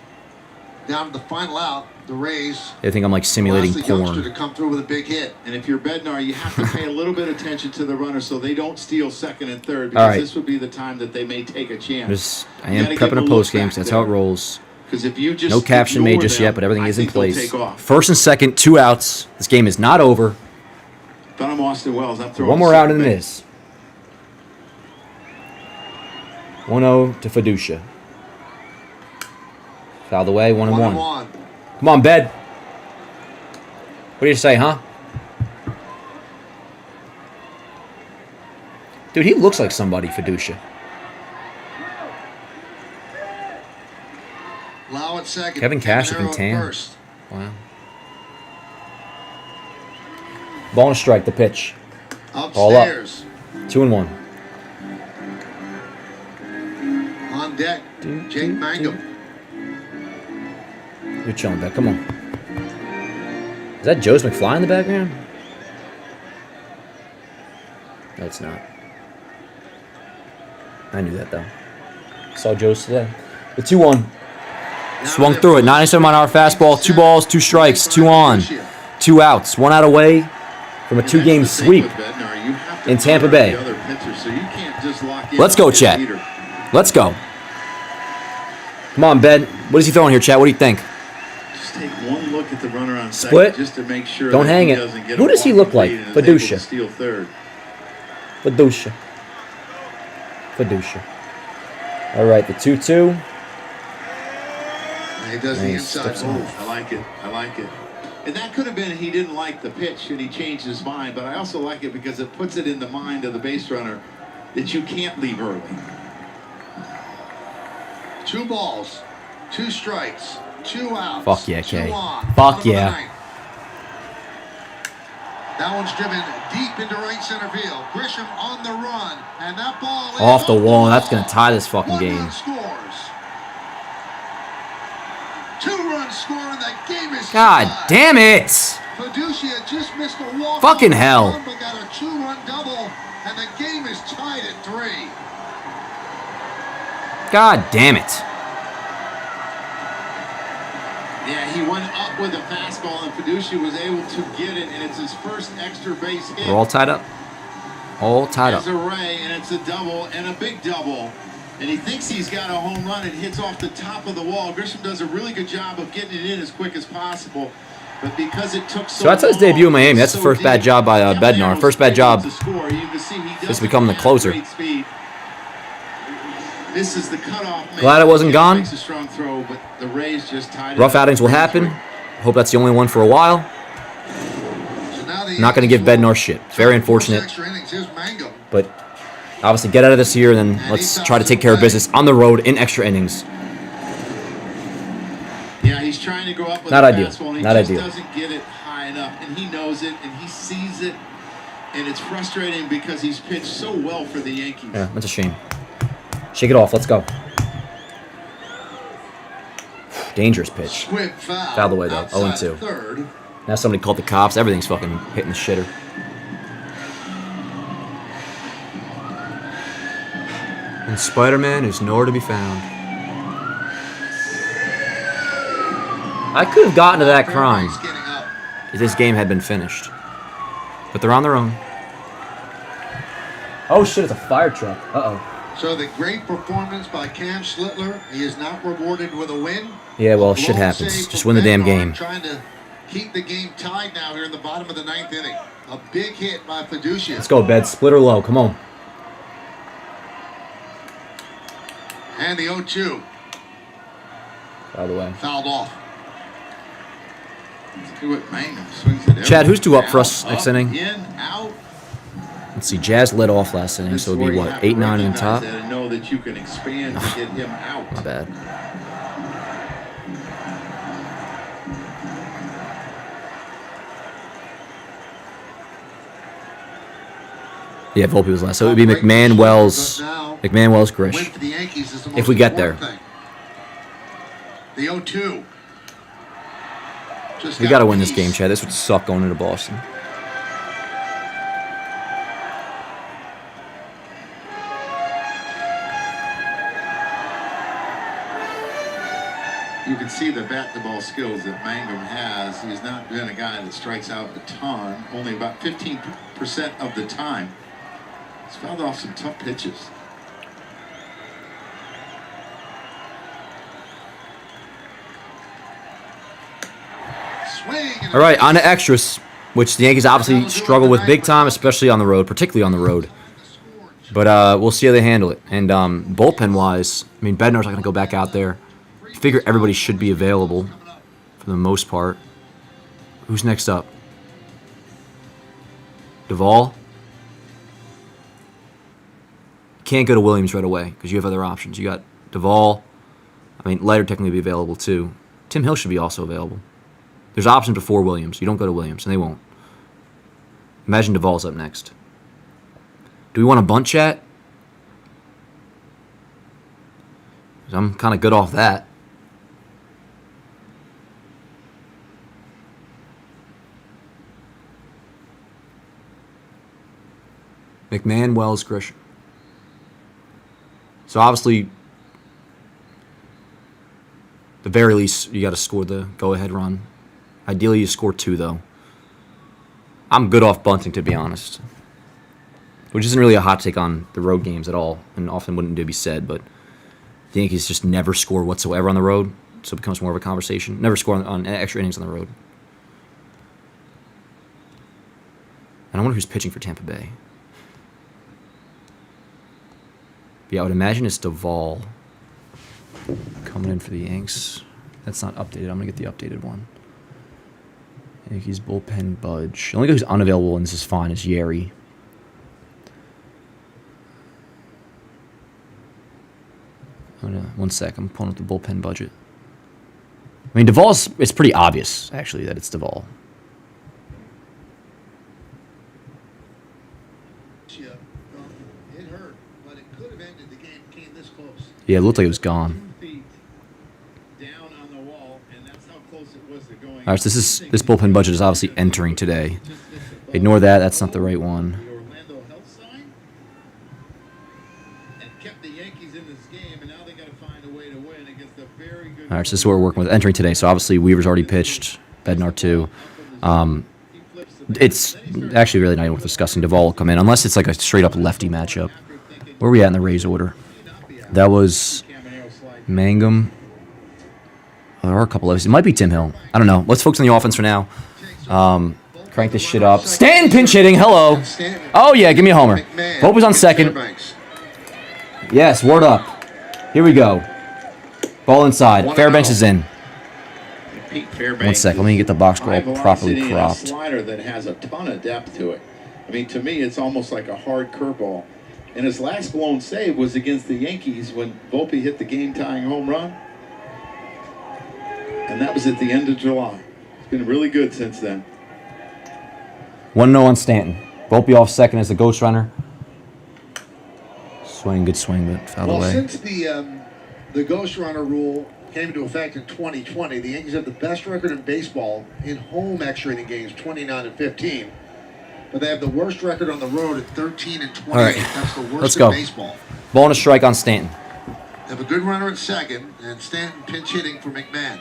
Down to the final out, the Rays. They think I'm like simulating Lost the youngster to porn. come through with a big hit. And if you're Bednar, you have to pay a little bit of attention to the runner so they don't steal second and third, because All right. this would be the time that they may take a chance. I You am gotta give prepping them a look post game, back so that's how it there. rolls. Because if you just No caption made ignore just them, yet, but everything I is in think they'll place. take off. First and second, 2 outs. This game is not over. But I'm Austin Wells. I'm throwing One more out in second this. 1-0 to Fiducia. Fouled away, 1-1. 1-1. Come on, Bed. What do you say, huh? Dude, he looks like somebody, Fiducia. Lau at second. Kevin Cash looking Caminero at tan. first. Wow. Ball and a strike, the pitch. All up. Upstairs. 2-1. On deck, Jake Mangum. You're chilling, Bed. Come on. Is that Joe's McFly in the background? No, it's not. I knew that, though. Saw Joe's today. The 2-1. Swung through it. 97-mile-an-hour fastball. 2 balls, 2 strikes, 2 on. 2 outs. 1 out away from a And 2-game that's the thing sweep. with Bednar. You have to in Tampa cover Bay. the other pitcher, so you can't just lock in Let's on go, your Chet. leader. Let's go. Come on, Ben. What is he throwing here, Chat? What do you think? Just take one look at the runner on Split. second just to make sure Don't that hang he it. doesn't get Who a does he walking look like? lead and is able to Fiducia. steal third. Fiducia. Fiducia. All right, the 2-2. And he does the Nice. inside Steps move. I like it. I like it. And that could have been he didn't like the pitch and he changed his mind, but I also like it because it puts it in the mind of the base runner that you can't leave early. 2 balls, 2 strikes, 2 outs. Fuck yeah, 2 Kay. on. Fuck Bottom of the yeah. ninth. That one's driven deep into right center field. Grisham on the run, and that ball is Off the wall. That's going to tie this fucking 1 game. run scores. 2-run score, and that game is God tied. damn it. Fiducia just missed a walk. Fucking hell. But got a 2-run double, and the game is tied at 3. God damn it. Yeah, he went up with a fastball and Fiducia was able to get it, and it's his first extra base hit. We're all tied up. All tied up. As a Ray, and it's a double and a big double. And he thinks he's got a home run. It hits off the top of the wall. Grisham does a really good job of getting it in as quick as possible. But because it took so So that's his long, debut in Miami. That's so the first bad deep, job by Bednar. Caminero First bad was job able to score. You can see he since doesn't becoming the have closer. great speed. This is the cutoff man. Glad it wasn't gone. Makes a strong throw, but the Rays just tied it Rough up. outings will happen. Hope that's the only one for a while. So now the Not going to give Yankees Bednar will shit. Very force unfortunate. extra innings. Here's Mangum. But obviously get out of this here, and then let's try to take care of business on the road in extra innings. Yeah, he's trying to go up with Not a ideal. fastball, and he Not just ideal. doesn't get it high enough, and he knows it, and he sees it. And it's frustrating because he's pitched so well for the Yankees. Yeah, that's a shame. Shake it off. Let's go. Dangerous pitch. Swing foul. Foul away, though. Outside 0-2. third. Now somebody called the cops. Everything's fucking hitting the shitter. And Spider-Man is nowhere to be found. I could have gotten to that crime Fairbanks getting up. if this game had been finished. But they're on their own. Oh shit, it's a fire truck. Uh-oh. So the great performance by Cam Schlittler. He is not rewarded with a win. Yeah, well, A shit blown happens. save Just from win the damn Bednar, game. Trying to keep the game tied now here in the bottom of the 9th inning. A big hit by Fiducia. Let's go, Bed. Split or low. Come on. And the 0-2 By the way. fouled off. Let's do it, Mangum swings it Chad, who's due up for out, us next up, inning? In, out. Let's see. Jazz led off last inning, This so is it'd where be you what? have to 8-9 in the recognize top? that and know that you can expand to get him out. My bad. Yeah, Volpe was last. So it would be McMahon, Wells, Win Grish. for the Yankees is the If most we get there. important thing. The 0-2. Just We got to win this piece. game, Chad. This would suck going into Boston. You can see the bat-to-ball skills that Mangum has. He's not been a guy that strikes out a ton, only about 15% of the time. He's fouled off some tough pitches. Swing and All right, on to extras, which the Yankees obviously struggle with big time, especially on the road, particularly on the road. But we'll see how they handle it. And bullpen-wise, I mean, Bednar's not going to go back out there. Figure everybody should be available for the most part. Who's next up? Duvall? Can't go to Williams right away because you have other options. You got Duvall. I mean, Leiter technically be available too. Tim Hill should be also available. There's options before Williams. You don't go to Williams, and they won't. Imagine Duvall's up next. Do we want a bunt chat? 'Cause I'm kind of good off that. McMahon, Wells, Grisham. So obviously, the very least, you got to score the go-ahead run. Ideally, you score 2, though. I'm good off bunting, to be honest. Which isn't really a hot take on the road games at all, and often wouldn't be said, but the Yankees just never score whatsoever on the road, so it becomes more of a conversation. Never score on extra innings on the road. And I wonder who's pitching for Tampa Bay. Yeah, I would imagine it's Duvall coming in for the Yanks. That's not updated. I'm going to get the updated one. Yankees bullpen budge. The only guy who's unavailable, and this is fine, is Yeri. One sec. I'm pulling up the bullpen budget. I mean, Duvall's, it's pretty obvious, actually, that it's Duvall. It hurt, but it could have ended the game. Came this close. Yeah, it looked like it was gone. 2 feet down on the wall, and that's how close it was to going. All right, so this bullpen budget is obviously entering today. Ignore that. That's not the right one. The Orlando Health sign and kept the Yankees in this game, and now they got to find a way to win against a very good. All right, so this is what we're working with. Entering today. So obviously Weaver's already pitched. Bednar too. It's actually really not even worth discussing. Duvall will come in unless it's like a straight up lefty matchup. Where are we at in the Rays order? That was Mangum. Oh, there are a couple of us. It might be Tim Hill. I don't know. Let's focus on the offense for now. Crank this shit up. Stanton pinch hitting. Hello. Oh yeah, give me a homer. Hope is on second. Yes, word up. Here we go. Ball inside. Fairbanks is in. Pete Fairbanks. 1 sec. Let me get the box score High all velocity properly and a cropped. slider that has a ton of depth to it. I mean, to me, it's almost like a hard curveball. And his last blown save was against the Yankees when Volpe hit the game-tying home run. And that was at the end of July. It's been really good since then. 1-0 on Stanton. Volpe off second as the ghost runner. Swing, good swing, but fouled away. Since the ghost runner rule came into effect in 2020, the Yankees have the best record in baseball in home extra inning games, 29-15. But they have the worst record on the road at 13-28. All right, That's the worst let's go. in baseball. Ball and a strike on Stanton. They have a good runner at second, and Stanton pinch hitting for McMahon.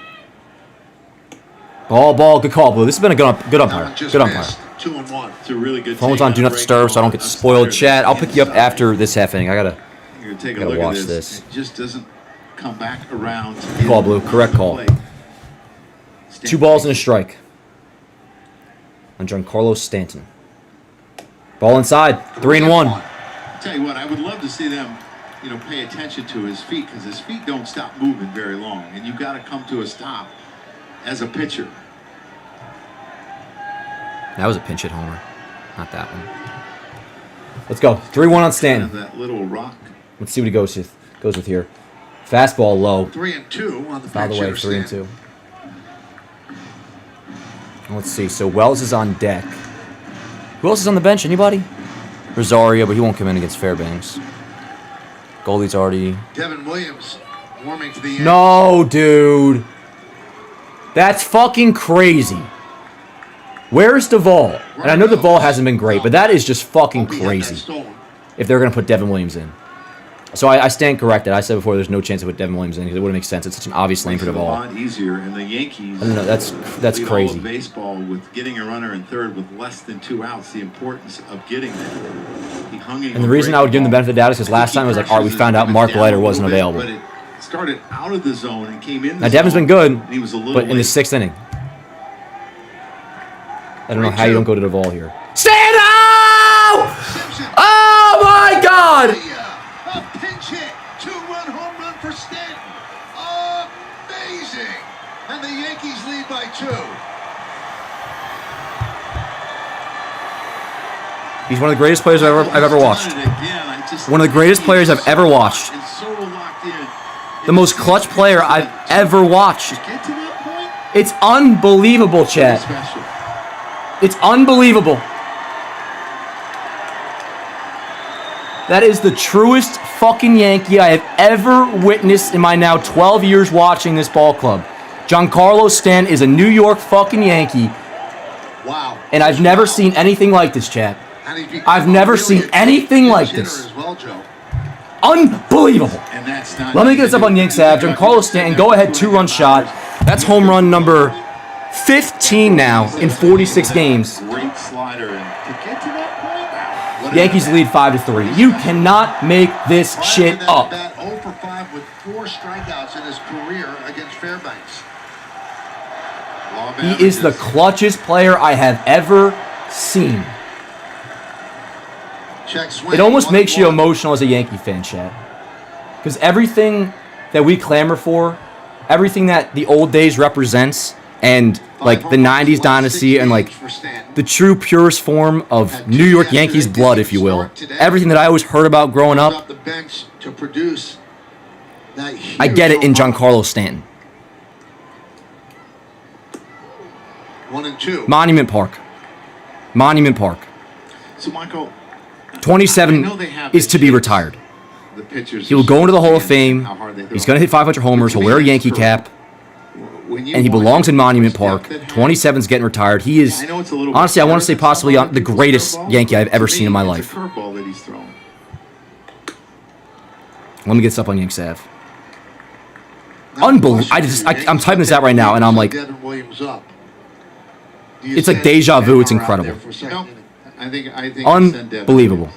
Ball, good call, Blue. This has been a good umpire. Good umpire. 2-1. It's a really good. Phone's on Do Not Disturb, so I don't get spoiled. Chat. I'll pick you up after this half inning. I gotta Take a gotta look watch at this. It just doesn't come back around. Good call, Blue. Correct call. 2 balls and a strike on Giancarlo Stanton. Ball inside. 3-1. Tell you what, I would love to see them, pay attention to his feet because his feet don't stop moving very long, and you got to come to a stop as a pitcher. That was a pinch hit homer, not that one. Let's go. 3-1 on Stanton. That little rock. Let's see what he goes with here. Fastball low. 3-2 on the By the way, pitcher 3-2. stand. Let's see. So Wells is on deck. Who else is on the bench? Anybody? Rosario, but he won't come in against Fairbanks. Goldie's already. Devin Williams warming to the end. No, dude. That's fucking crazy. Where's Duvall? And I know Duvall hasn't been great, but that is just fucking crazy if they're going to put Devin Williams in. So I stand corrected. I said before there's no chance to put Devin Williams in because it wouldn't make sense. It's such an obvious lane for It's a Duvall. lot easier, and the Yankees. I don't know. That's lead all crazy. of baseball with getting a runner in third with less than 2 outs. The importance of getting there. He hung in And the reason I would give him the benefit of the doubt is because last time it was like, all right, we found out Mark Leiter wasn't available. But it started out of the zone and came in. Now Devin's been good, and he was a little but in the late. 6th inning. I don't know how you don't go to Duvall here. Stand out! Oh my God! A pinch hit, 2-run home run for Stanton. Amazing! And the Yankees lead by 2. He's one of the greatest players I've ever watched. One of the greatest players I've ever watched. The most clutch player I've ever watched. It's unbelievable, Chad. It's unbelievable. That is the truest fucking Yankee I have ever witnessed in my now 12 years watching this ball club. Giancarlo Stanton is a New York fucking Yankee. Wow. And I've never seen anything like this, Chad. I've never seen anything like this. Unbelievable. Let me get this up on Yanks Ave. Giancarlo Stanton, go ahead, 2-run shot. That's home run number 15 now in 46 games. Great slider, and to get to that point, Yankees lead 5-3. You cannot make this shit up. 0 for 5 with 4 strikeouts in his career against Fairbanks. He is the clutchest player I have ever seen. It almost makes you emotional as a Yankee fan, Chad. Because everything that we clamor for, everything that the old days represents, and like the 90s dynasty and like the true purest form of New York Yankees blood, if you will. Everything that I always heard about growing up, I get it in Giancarlo Stanton. 1-2. Monument Park. Monument Park. So, Michael, 27 is to be retired. the pitchers. He will go into the Hall of Fame. He's going to hit 500 homers. He'll wear a Yankee cap. And he belongs in Monument Park. 27's getting retired. He is, honestly, I want to say possibly the greatest Yankee I've ever seen in my life. Let me get this up on Yanks Ave. Unbelievable. I'm typing this out right now, and I'm like, it's like deja vu. It's incredible. Unbelievable.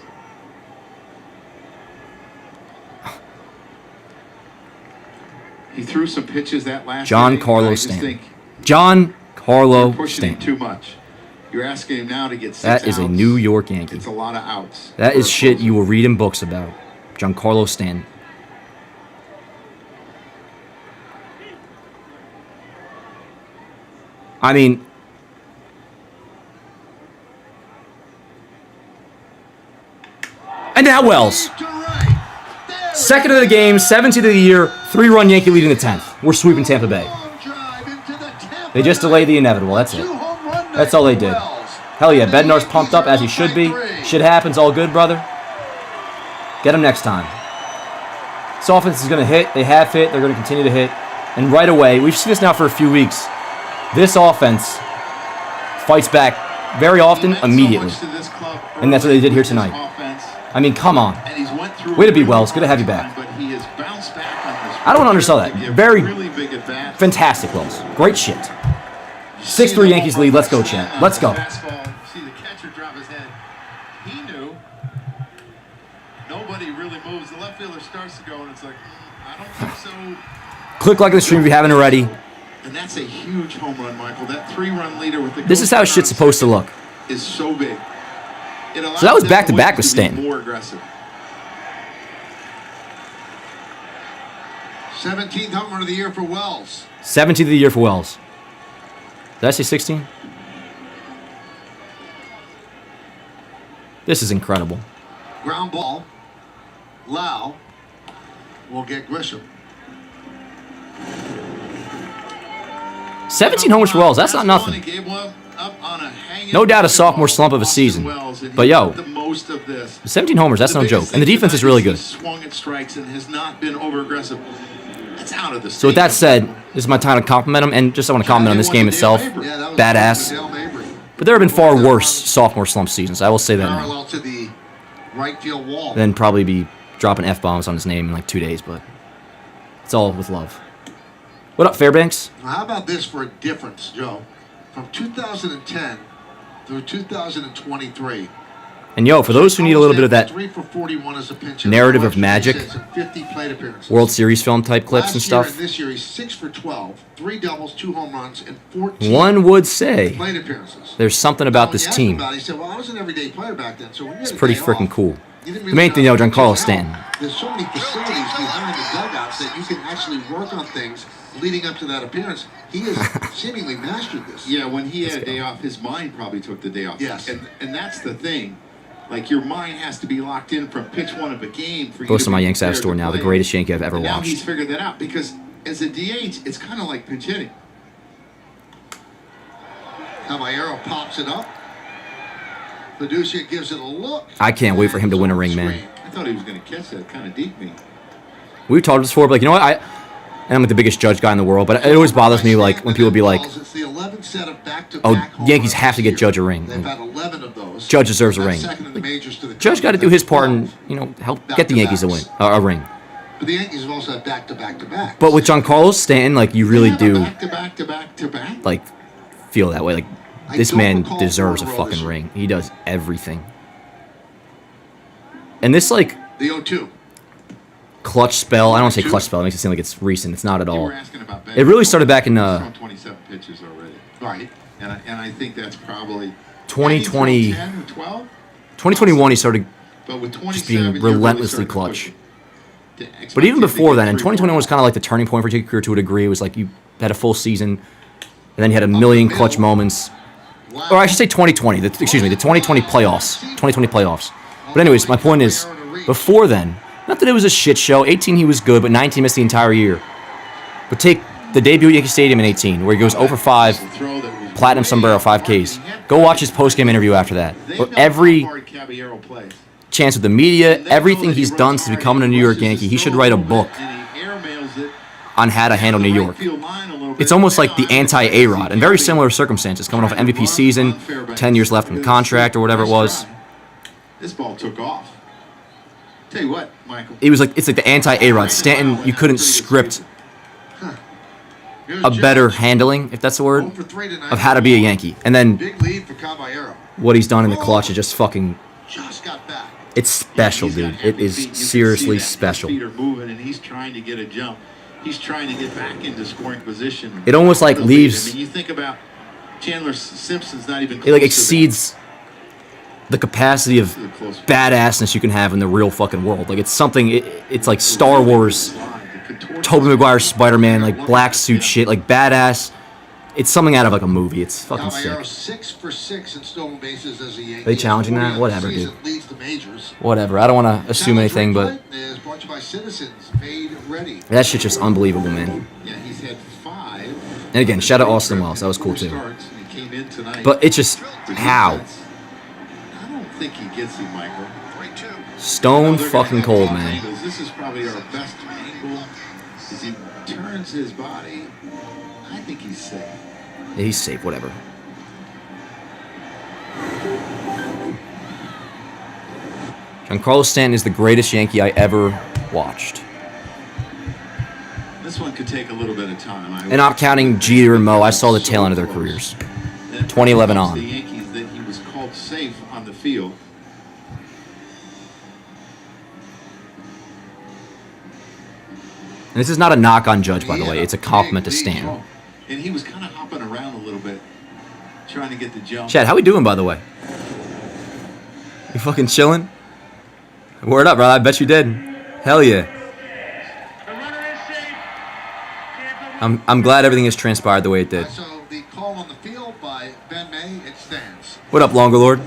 He threw some pitches that last Giancarlo Stanton. Giancarlo Stanton. Too much. You're asking him now to get 6 That is a outs. New York Yankee. It's a lot of outs. That is shit you will read in books about. Giancarlo Stanton. I mean, and now Wells. Second of the game, 17th of the year, 3-run Yankee lead in the 10th. We're sweeping Tampa Bay. They just delayed the inevitable. That's it. That's all they did. Hell yeah, Bednar's pumped up as he should be. Shit happens, all good, brother. Get him next time. This offense is going to hit. They have hit. They're going to continue to hit. And right away, we've seen this now for a few weeks. This offense fights back very often, immediately. And that's what they did here tonight. I mean, come on. Way to be Wells. Good to have you back. I don't undersell that. Very fantastic, Wells. Great shit. 6-3 Yankees lead. Let's go, champ. Let's go. See the catcher drop his head. He knew. Nobody really moves. The left fielder starts to go, and it's like, I don't think so. Click like on the stream if you haven't already. And that's a huge home run, Michael. That 3-run leader with the This is how shit's supposed to look. Is so big. So that was back-to-back with Stanton. More aggressive. 17th home run of the year for Wells. 17th of the year for Wells. Did I say 16? This is incredible. Ground ball. Lau will get Grisham. 17 homers for Wells. That's not nothing. No doubt a sophomore slump of a season. But yo, 17 homers, that's no joke. And the defense is really good. Swung at strikes and has not been over-aggressive. That's out of the So with that said, this is my time to compliment him. And just I want to comment on this game itself. Badass. But there have been far worse sophomore slump seasons. I will say that now. Parallel to the right field wall. Then probably be dropping F-bombs on his name in like 2 days. But it's all with love. What up, Fairbanks? How about this for a difference, Joe? From 2010 through 2023. And yo, for those who need a little bit of that 3 for 41 as a pincher. narrative of magic, 50 plate appearances. World Series film type clips and Last year stuff, and this year he's 6 for 12, 3 doubles, 2 home runs, and 14 one would say plate appearances. there's something about this team. He said, "Well, I was an everyday player back then, so when It's pretty freaking cool." The main thing, though, Giancarlo Stanton. There's so many facilities behind the dugouts that you can actually work on things leading up to that appearance. He has seemingly mastered this. Yeah, when he had a day off, his mind probably took the day off. Yes. And that's the thing. Like, your mind has to be locked in from pitch one of a game for you Post to on my be Yanks App prepared store to now, the play. greatest Yankee I've ever And now he's watched. figured that out because as a DH, it's kind of like pinch hitting. Caballero pops it up. Fiducia gives it a look. I can't wait for him to win a ring, man. I thought he was going to catch that kind of deep me. We've talked this before, but like, you know what? And I'm like the biggest Judge guy in the world, but it always bothers me like when people be like, It's the 11th set of back-to-back "Oh, home Yankees runs have to this get Judge a year. ring." They've had 11 of those. Judge deserves a That's ring. second in the majors to the Judge got to do his part and 12. help get the Yankees a win, a ring. But the Yankees have also had back-to-back-to-back. But with Giancarlo Stanton, like you really do Back-to-back-to-back-to-back. like feel that way. Like I this don't man recall deserves a four rows. fucking ring. He does everything. And this like The 0-2. clutch spell, I don't say clutch spell. It makes it seem like it's recent. It's not at You all. were asking about Ben. It really started back in He's thrown 27 pitches already. Right. And I think that's probably 2020, 10 or 12. 2021. He started But with 27, just being you're really relentlessly starting to clutch. push it. To But even expect before him to then, get in 3 2021 was kind of like the turning point for your career to a degree. It was like you had a full season, and then you had a million clutch moments. Or I should say 2020. The 2020 playoffs. 2020 playoffs. But anyways, my point is, before then, not that it was a shit show. 18 he was good, but 19 missed the entire year. But take the debut at Yankee Stadium in 18, where he goes 0 for 5, throw that was platinum sombrero, 5 Ks. Go watch his post-game interview after that. They know Every how hard Caballero plays. chance with the media, everything he's done since becoming a New York Yankee, he should write a book And he airmails it on how to handle New York. field line a little bit. It's almost like the anti-A-Rod, in very similar circumstances, coming off MVP season, 10 years left in the contract or whatever it was. This ball took off. Tell you what, Michael. It's like the anti-A-Rod. Stanton, you couldn't script Here's a better Judge. handling, if that's the 0 word, for 3 tonight. of how to be a Yankee. And then Big lead for Caballero. what he's done in the clutch is just fucking, Just got back. it's special, He's got dude. heavy It is feet. You can see seriously that. His special. feet are moving, and he's trying to get a jump. He's trying to get back into scoring position. It almost like leaves, I mean, you think about Chandler Simpson's not even. it like close to exceeds the capacity of badassness you can have in the real fucking world. Like it's something, it's like Star Wars, Tobey Maguire Spider-Man, like black suit shit, like badass. It's something out of like a movie. It's fucking Caballero sick. 6 for 6 in stolen bases as a Yankee. They challenging that? 40 on the Whatever, season, dude. Leads the majors. Whatever. I don't want to assume anything, but Is brought to you by Citizens Made Ready. that shit's just unbelievable, man. Yeah, he's had 5. And again, shout out Austin Wells. That was cool too. Starts, and he came in tonight. But it's just, How? I don't think he gets it, Michael. 3-2. Stone They're gonna fucking have cold, top man. angles. This is probably our best angle. As he turns his body, I think he's safe. Yeah, he's safe, whatever. Giancarlo Stanton is the greatest Yankee I ever watched. This one could take a little bit of time. And not counting Jeter and Mo, I saw the tail end of their careers. 2011 on. The Yankees that he was called safe on the field. And this is not a knock on Judge, by the way. It's a compliment to Stanton. And he was kind of hopping around a little bit, trying to get the jump. Chad, how we doing, by the way? You fucking chilling? Word up, brother. I bet you did. Hell yeah. I'm glad everything has transpired the way it did. So the call on the field by Ben May, it stands. What up, Longer Lord?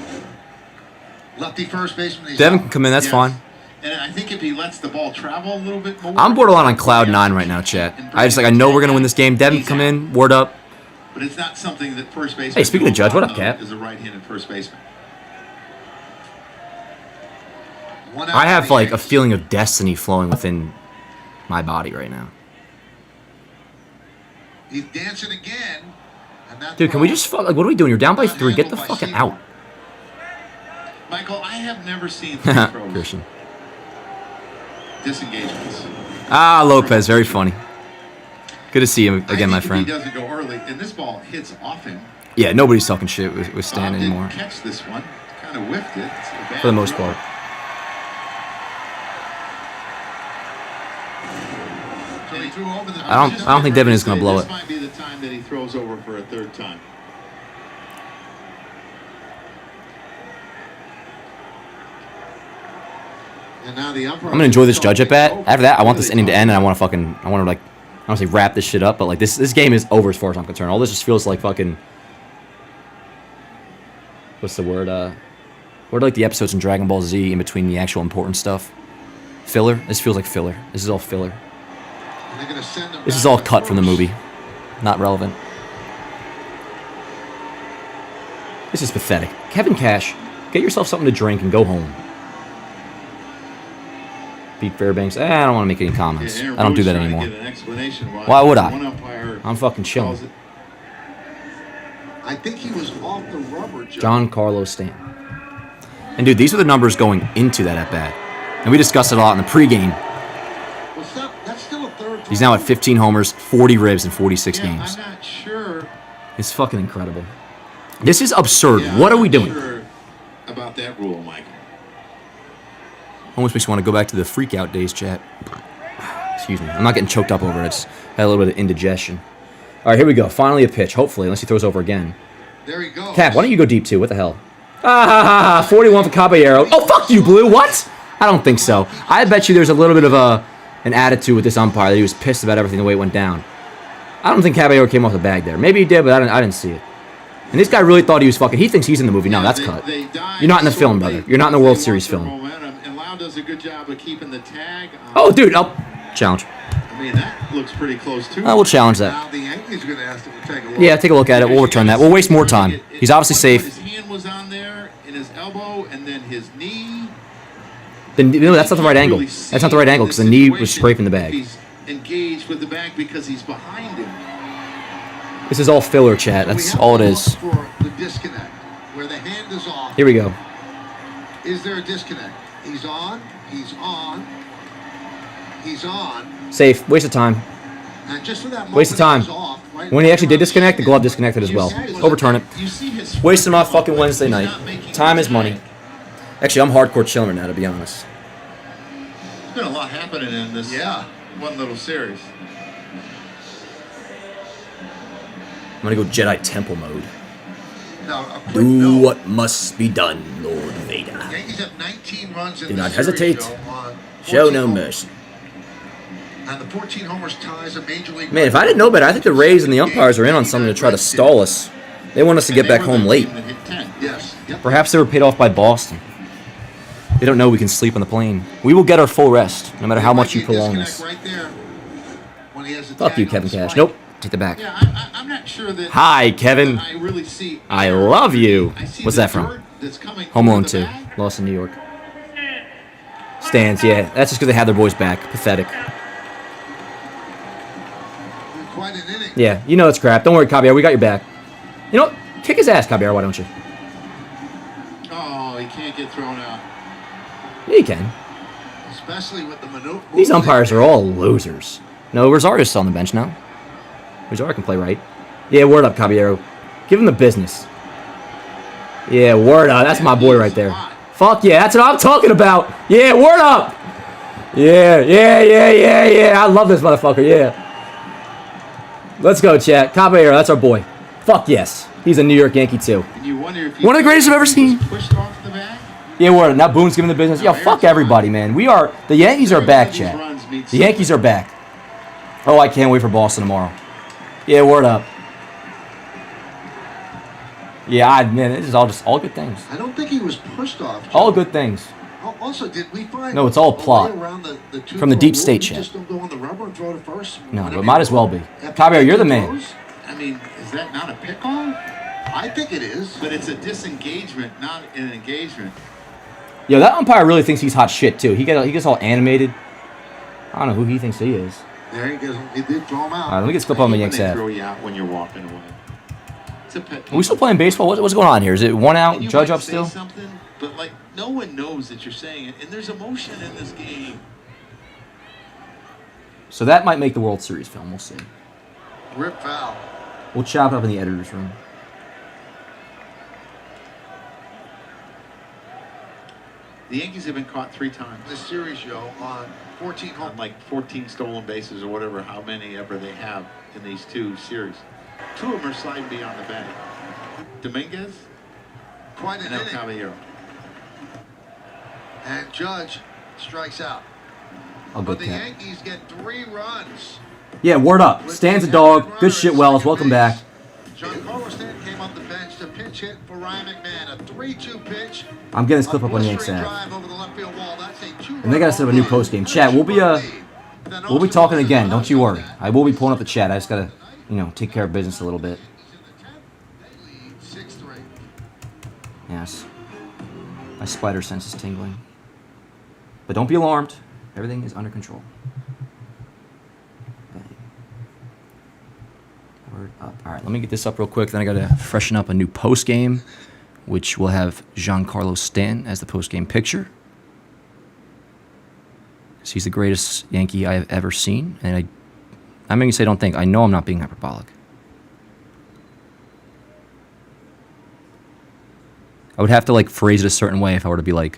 Lefty first baseman. he's Devin out. can come in. That's Yes. fine. And I think if he lets the ball travel a little bit more. I'm borderline on cloud 9 right now, chat. I know we're gonna win this game. Devin, come in. Word up. But it's not something that first baseman. Hey, speaking of Judge, what up, Cap? Is a right-handed first baseman. One out I for have the like a Yankees. feeling of destiny flowing within my body right now. He's dancing again. And that Dude, can we throw- just fuck? Like, what are we doing? You're down by 3. Get the fuck out. Michael, I have never seen three throws Grisham. disengagements. Ah, Lopez, very funny. Good to see him I again, my think friend. If he doesn't go early, and this ball hits off him. Yeah, nobody's talking shit with Stan Didn't anymore, catch this one. Kind of whiffed it. It's a bad for the most throw. part. So he threw over the I don't think Devin is gonna blow This it. might be the time that he throws over for a third time. And now the umpire. I'm gonna enjoy this Judge at bat. After that, I want this inning to end, and I want to like, I don't say wrap this shit up, but like this game is over as far as I'm concerned. All this just feels like fucking, what's the word? What are like the episodes in Dragon Ball Z in between the actual important stuff? Filler. This feels like filler. This is all filler. And they're gonna send him This is back all to cut from the first. movie. Not relevant. This is pathetic. Kevin Cash, get yourself something to drink and go home. Pete Fairbanks, I don't want to make any comments. Aaron I don't do Boone that trying to anymore. get an explanation Why would I? one umpire I'm fucking calls chilling. it. I think he was off the rubber, Joe. John Carlos Stanton. And dude, these are the numbers going into that at bat. And we discussed it a lot in the pregame. That's still a third. He's now at 15 homers, 40 ribs in 46 Yeah, games. I'm not sure. It's fucking incredible. This is absurd. Yeah, What are I'm we not doing? Sure about that rule, Michael. Almost makes me want to go back to the freak out days, chat. Excuse me. I'm not getting choked up over it. It's had a little bit of indigestion. All right, here we go. Finally a pitch. Hopefully, unless he throws over again. There he goes. Cap, why don't you go deep too? What the hell? Ah, ha, ha, ha. 41 for Caballero. Oh, fuck you, Blue. What? I don't think so. I bet you there's a little bit of an attitude with this umpire that he was pissed about everything the way it went down. I don't think Caballero came off the bag there. Maybe he did, but I didn't see it. And this guy really thought he was fucking... He thinks he's in the movie. No, that's cut. You're not in the film, brother. You're not in the World Series film. And Lau does a good job of keeping the tag. Oh, dude. Oh, challenge. I mean, that looks pretty close, too. We'll challenge that. Now the Yankees are going to ask him to take a look. Yeah, take a look at it. We'll return that. We'll waste more time. He's obviously safe. His hand was on there, and his elbow, and then his knee. No, that's not the right angle. That's not the right angle because the knee was scraping the bag. He's engaged with the bag because he's behind him. This is all filler, chat. We That's have all it to is. look for the disconnect, where the hand is off. Here we go. Is there a disconnect? He's on. He's on. He's on. Safe. Waste of time. And just for that moment, Waste of time. he was off, right When he actually did around disconnect, the glove second. disconnected as well. You see- Overturn it. You see his Wasting my fucking Wednesday He's night. not making Time is money. contact. Actually, I'm hardcore chilling right now, to be honest. There's been a lot happening in this one little series. I'm gonna go Jedi Temple mode. Now, a quick Do note. what must be done, Lord Vader. Yankees have 19 runs in Do this not series, hesitate. Joe, on Show 14 no homers. mercy. And the 14 homers ties a major league. Man, if I didn't know better, I think the Rays and the umpires are in on something to try to stall us. They want us to get back home late. Yes. Yep. Perhaps they were paid off by Boston. They don't know we can sleep on the plane. We will get our full rest, no matter how much you prolong this. Right there when he has the Fuck tag you, on Kevin the Cash. spike. Nope. Take the back. Yeah, I'm not sure that. Hi, Kevin. I really see. I love you. I see What's the that from? dirt that's coming Home through Alone the 2. bag. Lost in New York. Stands, yeah. That's just because they had their boys back. Pathetic. Quite an inning. Yeah, you know it's crap. Don't worry, Caballero. We got your back. You know what? Kick his ass, Caballero. Why don't you? Oh, he can't get thrown out. Yeah, you can. Especially with the maneuver. These umpires are all losers. No, Rosario's still on the bench now. Rosario can play right. Yeah, word up, Caballero. Give him the business. Yeah, word up. That's my boy right there. Fuck yeah, that's what I'm talking about. Yeah, word up. Yeah. I love this motherfucker, yeah. Let's go, chat. Caballero, that's our boy. Fuck yes. He's a New York Yankee, too. And you wonder if One of the greatest I've ever seen. Pushed off the bag. Yeah, word up. Now Boone's giving the business. Yo, fuck everybody, man. The Yankees are back, chat. The Yankees are back. Oh, I can't wait for Boston tomorrow. Yeah, word up. Yeah, man, this is all good things. I don't think he was pushed off. Joe. All good things. Also, did we find No, it's all a way plot. around the two From the throw deep rule? state, You Chad. just don't go on the rubber and throw to first? No, When but might as well be. after Caballero, you're the two man. throws? I mean, is that not a pick-on? I think it is. But it's a disengagement, not an engagement. Yo, that umpire really thinks he's hot shit, too. He gets all animated. I don't know who he thinks he is. There he goes. He did throw him out. All right, let me get this clip on the When Yanks they app. throw you out when you're walking away. It's a pet peeve. Are we still playing baseball? What's going on here? Is it one out, And you Judge might up say still? something, but like no one knows that you're saying it, and there's emotion in this game. So that might make the World Series film. We'll see. Rip foul. We'll chop it up in the editor's room. The Yankees have been caught 3 times. This series, Joe, on 14 home. On like 14 stolen bases or whatever, how many ever they have in these 2 series. 2 of them are sliding beyond the bag. Dominguez Quite an and El inning. Caballero. And Judge strikes out. I'll go But the Cat. Yankees get 3 runs. Yeah, word up. Stan's a dog. Good shit, Wells. Welcome back. Giancarlo Stanton came off the bench to pinch hit for Ryan McMahon. A 3-2 pitch. I'm getting this clip A up on the Yanks blistering app. drive over the left field wall. That's a 2-run And they gotta set up a new home post run. game. Chat, we'll be Then talking again. Austin Don't you worry. Riley. I will be pulling up the chat. I just gotta, take care of business a little bit. They lead 6-3. Yes. My spider sense is tingling. But don't be alarmed. Everything is under control. Bang. Word up. All right, let me get this up real quick. Then I gotta freshen up a new post game, which will have Giancarlo Stanton as the post game picture. 'Cause he's the greatest Yankee I have ever seen, and I'm going to say don't think. I know I'm not being hyperbolic. I would have to phrase it a certain way if I were to be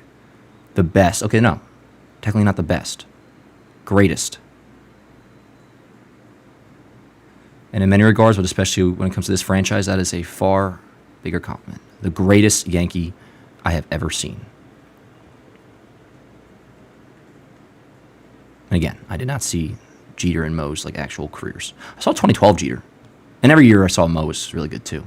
the best. Okay, no. Technically not the best. Greatest. And in many regards, but especially when it comes to this franchise, that is a far bigger compliment. The greatest Yankee I have ever seen. And again, I did not see Jeter and Mo's actual careers. I saw 2012 Jeter. And every year I saw Mo was really good too.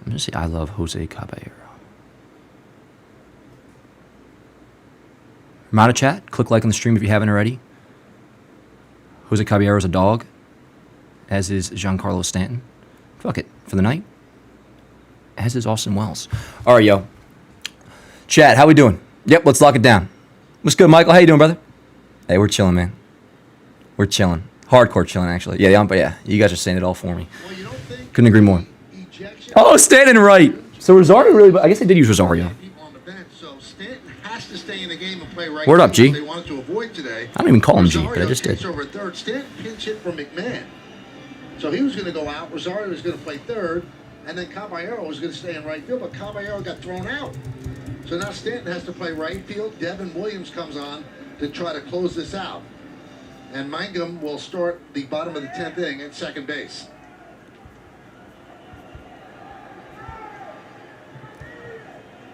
I'm going to say I love Jose Caballero. Amount of chat. Click like on the stream if you haven't already. Jose Caballero is a dog, as is Giancarlo Stanton. Fuck it. For the night, as is Austin Wells. All right, yo. Chat, how we doing? Yep, let's lock it down. What's good, Michael? How you doing, brother? Hey, we're chilling, man. We're chilling. Hardcore chilling, actually. Yeah, you guys are saying it all for me. Well, you don't think Couldn't agree more. ejection Oh, Stanton right. So Rosario really, I guess they did use Rosario. people on the bench, so Stanton has to stay in the game and play right. Word up, field, G. which They wanted to avoid today. I don't even call him G, Rosario but I just takes did. over third. Stanton pinch hit for McMahon, so he was going to go out. Rosario was going to play third, and then Caballero was going to stay in right field, but Caballero got thrown out. So now Stanton has to play right field. Devin Williams comes on to try to close this out, and Mangum will start the bottom of the 10th inning at second base.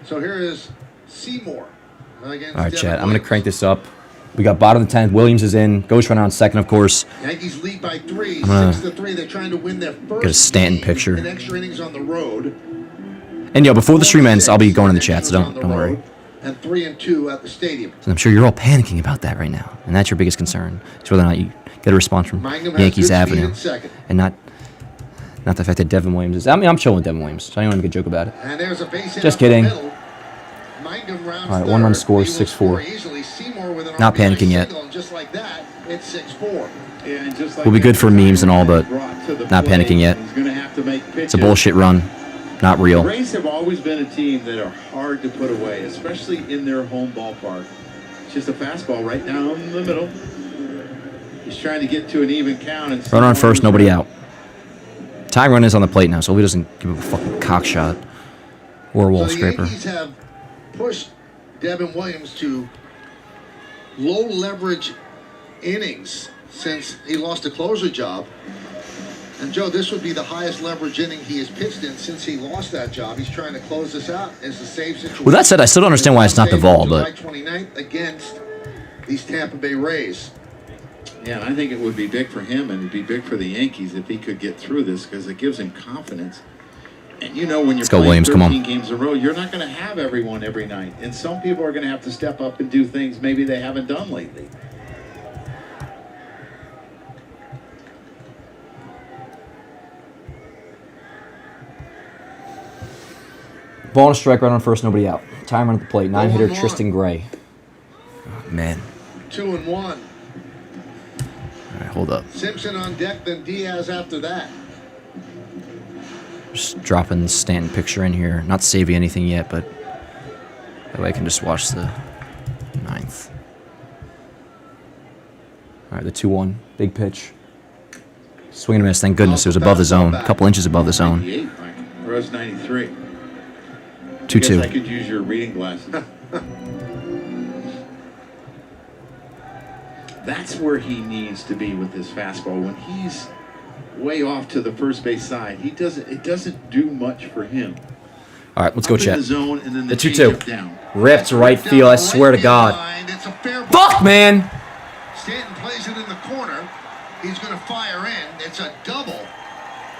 So here is Seymour. Against All right, Devin chat. I'm going to Williams. crank this up. We got bottom of the 10th. Williams is in. Ghost runner on second, of course. Yankees lead by 3, gonna 6-3. They're trying to win their first get a Stanton game picture. in extra innings on the road. And, yo, before the stream ends, I'll be going in the chat, so don't worry. and 3-2 at the stadium. So I'm sure you're all panicking about that right now, and that's your biggest concern. Is whether or not you get a response from Mangum has Yankees good speed Avenue, at second. and not the fact that Devin Williams is. I mean, I'm chilling with Devin Williams, so I don't want to make a joke about it. And there's a base hit Just up the kidding. middle. Mangum rounds All right, one run third. score, He will 6-4. score easily. Seymour with an Not RBI panicking yet. single, and just like that, it's 6-4. Yeah, and just like Will be good for memes and all, but brought to the not plate, panicking yet. He's gonna have to make pitches. It's a bullshit run, not real. The Rays have always been a team that are hard to put away, especially in their home ballpark. It's just a fastball right down the middle. He's trying to get to an even count. And Run on first, nobody out. Tying run is on the plate now, so he doesn't give him a fucking cock shot or a wall So the scraper. Yankees have pushed Devin Williams to low leverage innings since he lost a closer job. And Joe, this would be the highest leverage inning he has pitched in since he lost that job. He's trying to close this out. It's a save situation. With that said, I still don't understand why it's not the ball, July but 29th against these Tampa Bay Rays. Yeah, and I think it would be big for him and it'd be big for the Yankees if he could get through this because it gives him confidence. And you know when you're Let's go, playing Williams, 13 come on. games in a row, you're not going to have everyone every night. And some people are going to have to step up and do things maybe they haven't done lately. ball and a strike, right on first, nobody out. Timer at the plate, 9-hitter 0-1. Tristan Gray. Oh, man. 2-1. All right, hold up. Simpson on deck, then Diaz after that. Just dropping the Stanton picture in here. Not saving anything yet, but that way I can just watch the 9th. All right, the 2-1. Big pitch. Swing and a miss. Thank goodness. It was above the zone. A couple inches above the zone. 98, Mike. Or was 93. I 2-2. could use your reading glasses. That's where he needs to be with this fastball. When he's way off to the first base side, it doesn't do much for him. All right, let's go, Up in Chet. the zone and then The the 2-2. changeup down. Ripped to right field. I swear to God. It's a fair ball. Fuck, man. Stanton plays it in the corner. He's going to fire in. It's a double.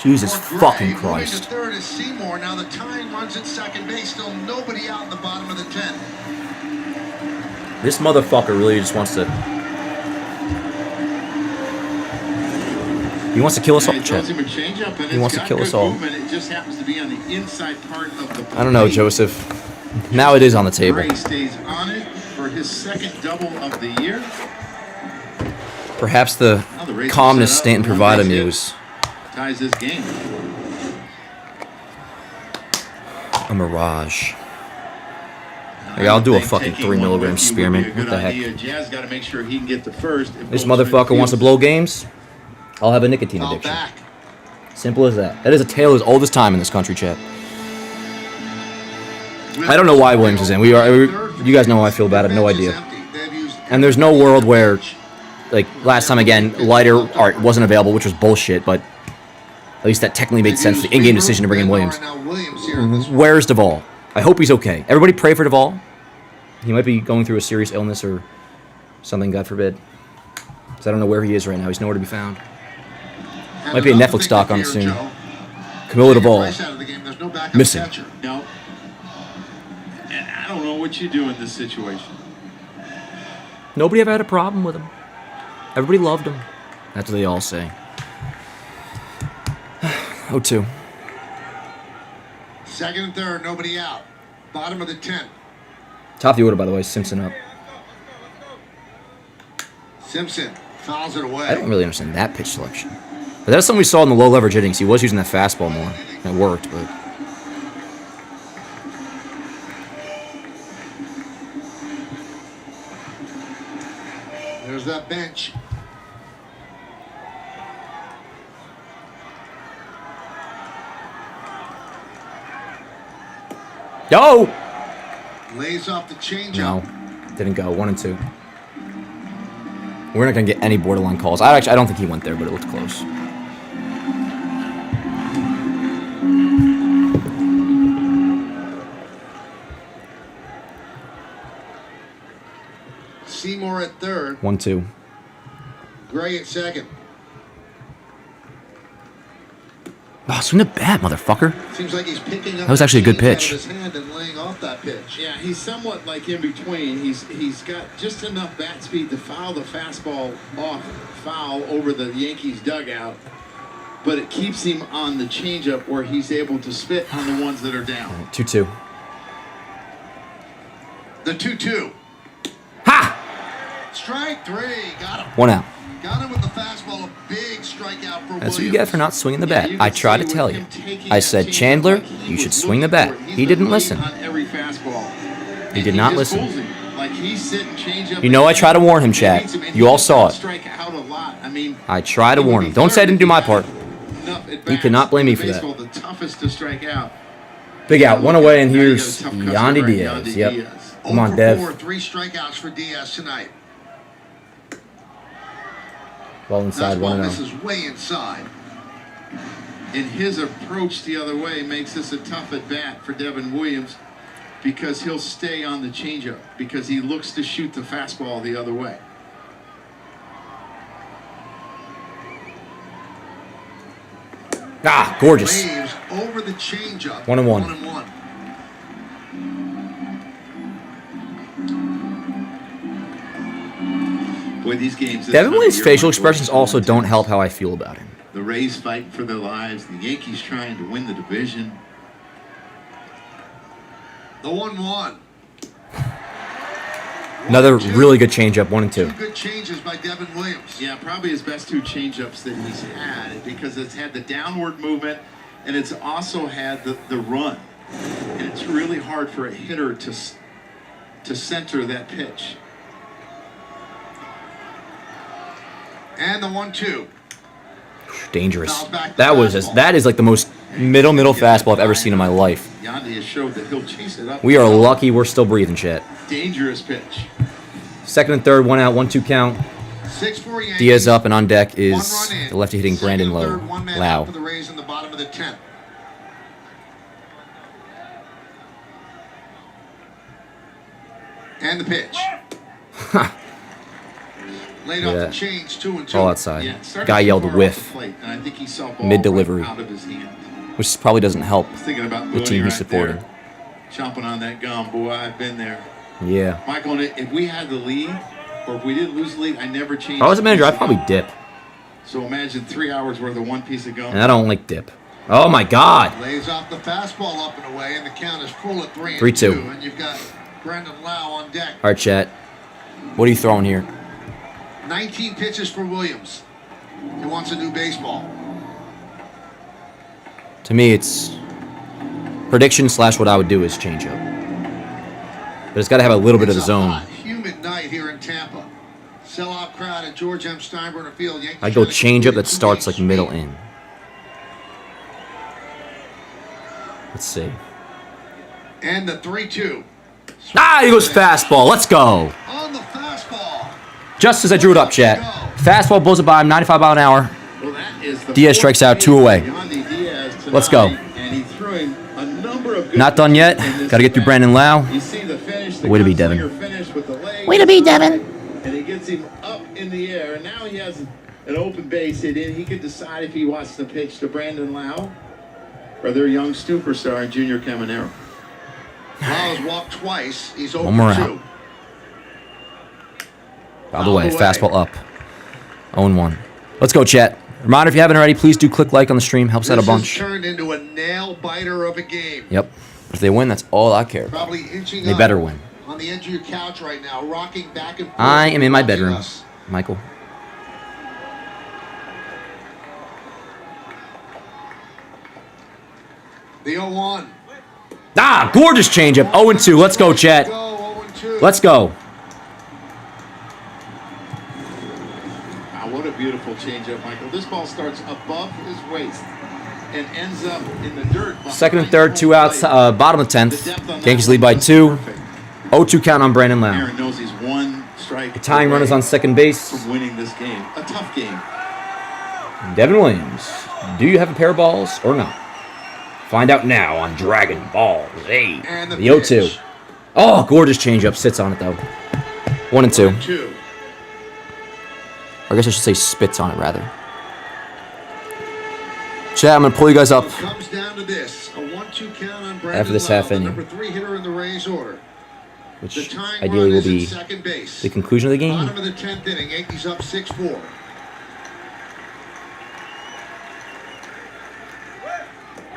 Jesus for Gray. fucking Moving to Christ. third is Seymour. Now the tying runs at second base. Still nobody out in the bottom of the 10th. This motherfucker really just wants to... He wants to kill us all, He Chet. throws him a changeup and He wants to it's kill got us good all. movement. It just happens to be on the inside part of the plate. I don't know, Joseph. Now it is on the table. Gray stays on it for his second double of the year. Perhaps the Now the Rays are calmness set up. Stanton One provided base me hit was ties this game. a mirage. Like, I'll do a fucking Taking 3 one milligram with you would spearmint. be a What good the heck? idea. Jazz got to make sure he can get the first. If This Goldschmidt motherfucker wants to feels- blow games. I'll have a nicotine Foul addiction. back. Simple as that. That is a tale as old as time in this country, Chet. I don't know why Williams is in. You guys know how I feel about it. No idea. And there's no world where, like last time again, lighter art wasn't available, which was bullshit. But at least that technically made sense. The in-game decision to bring in Williams. Where's Duvall? I hope he's okay. Everybody pray for Duvall. He might be going through a serious illness or something, God forbid. Because I don't know where he is right now. He's nowhere to be found. Might be a Netflix doc on it soon. Camilo Duvall. Missing. No. And I don't know what you do in this situation. Nobody ever had a problem with him. Everybody loved him. That's what they all say. 0-2. Second and third, nobody out. Bottom of the 10th. Top of the order, by the way. Simpson up. Simpson fouls it away. I don't really understand that pitch selection. But that's something we saw in the low leverage innings. He was using that fastball more. It worked, but... There's that bench. Yo! Lays off the changeup. No. Didn't go. 1 and 2. We're not going to get any borderline calls. I don't think he went there, but it looked close. Seymour at third. 1-2. Gray at second. Oh, swing the bat, motherfucker. Seems like he's picking up That was actually a good the change pitch. out of his hand and laying off that pitch. Yeah, he's somewhat like in between. He's got just enough bat speed to foul the fastball foul over the Yankees dugout, but it keeps him on the changeup where he's able to spit on the ones that are down. 2-2. The 2-2. Ha! Strike 3. Got him. 1 out. Got him with the fastball. A big strikeout for That's what Williams. you get for not swinging the bat. you I can tried to see tell with you. him taking I that said, changeup Chandler, like he you should was swing the looking bat. for it. He's He been didn't waiting listen. on every fastball. He And did not just listen. fools him. Like he's sitting changeup. You know I try to warn him, He chat. beats him, and You he all does saw not it. strike out a lot. I mean, I try to he would warn be him. Don't say I third didn't do my if he part. had enough at You bats cannot blame in me for that. baseball, the toughest to strike out. Big out. One away, and Now you got a here's tough customer, Yandy right? Diaz. Yandy Yep. Diaz. Come on, 0 Dev. for 4, 3 strikeouts for Diaz tonight. Ball inside, Fastball 1-0. misses way inside. And his approach the other way makes this a tough at bat for Devin Williams because he'll stay on the changeup because he looks to shoot the fastball the other way. Ah, gorgeous. Waves over the changeup. 1-1. 1-1. Boy, these games. this Devin time of Williams' year, facial Michael, expressions are also intense. don't help how I feel about him. The Rays fighting for their lives. The Yankees trying to win the division. The 1-1. Another 1-2. really good changeup, 1 and 2. Two good changes by Devin Williams. Yeah, probably his best 2 changeups that he's had because it's had the downward movement and it's also had the run. And it's really hard for a hitter to center that pitch. And the 1-2. Dangerous. That is like the most middle fastball I've ever seen in my life. Yandy has showed that he'll chase it up. We are lucky we're still breathing, chat. Dangerous pitch. Second and third, 1 out, 1-2 count. 6-4 Yankees. Diaz up, and on deck One is run in. the lefty hitting Brandon Second, third, one man out Lau. for the Rays in the bottom of the 10th. And the pitch. Laid off Yeah. the change, 2-2. All outside. Yeah, it started Guy too yelled far off whiff, the plate, and I think he saw ball Mid-delivery. right out of his hand. which probably doesn't help I was thinking about the Booney team he's right supporting. there, chomping on that gum. Boy, I've been there. Yeah. Michael, if we had the lead, or if we didn't lose the lead, I never changed. If I was a manager, piece I'd of probably gum. dip. So imagine 3 hours worth of one piece of gum. And I don't like dip. Oh my God. Lays off the fastball up and away, and the count is full at 3-2. 3-2. And you've got Brandon Lau on deck. All right, chat. What are you throwing here? 19 pitches for Williams. He wants a new baseball. To me, it's prediction / what I would do is change up. But it's got to have a little bit of the It's a zone. hot, humid night here in Tampa. Sellout crowd at George M. Steinbrenner Field. Yankees I'd go trying to change up complete that a starts like two-game middle sweep. in. Let's see. And the 3-2. Ah, he goes fastball. Let's go. On the fastball. Just as I drew it up, chat. Fastball blows it by him, 95 mile an hour. Well, that is the Diaz strikes out, 2 away. Yandy Diaz tonight, Let's go. And he threw him a number of good Not done yet. pitches in this Got to get through at-bat. Brandon Lau. You see the finish. The Way to be, gunslinger Devin. finish with the leg Way to be, inside, Devin. And he gets him up in the air. And now he has an open base hit in. He could decide if he wants to pitch to Brandon Lau or their young superstar, Junior Caminero. Lau's walked twice. He's One more 0-2. out. By the way, fastball up. 0-1. Let's go, chat. Reminder, if you haven't already, please do click like on the stream. Helps out a This has bunch. turned into a nail-biter of a game. Yep. If they win, that's all I care about. Probably inching They up better win. on the edge of your couch right now, rocking back and forth. I am in my watching bedroom, us. Michael. The 0-1. Ah, gorgeous changeup. 0-2. Let's go, chat. Go 0-2. Let's go. Wow, what a beautiful changeup, Michael. This ball starts above his waist and ends up in the dirt. Second and behind third, home 2 outs. plate. Bottom of the The 10th. depth on that Yankees one lead by was 2. perfect. 0-2 count on Brandon Lau. Aaron knows he's one strike. The tying run is on second base. from winning this game. A tough game. Devin Williams. Do you have a pair of balls or not? Find out now on Dragon Ball Z. And the The 0-2. pitch. Oh, gorgeous changeup. Sits on it, though. 1-2. 2. Or I guess I should say spits on it, rather. Chat, I'm going to pull you guys up. Comes down to this, a 1-2 count on Brandon After this Lowe, half the inning. number 3 hitter in the Rays order. The Which tying ideally run will is in be second base. the conclusion of the game. Bottom of the 10th inning, Yankees up 6-4.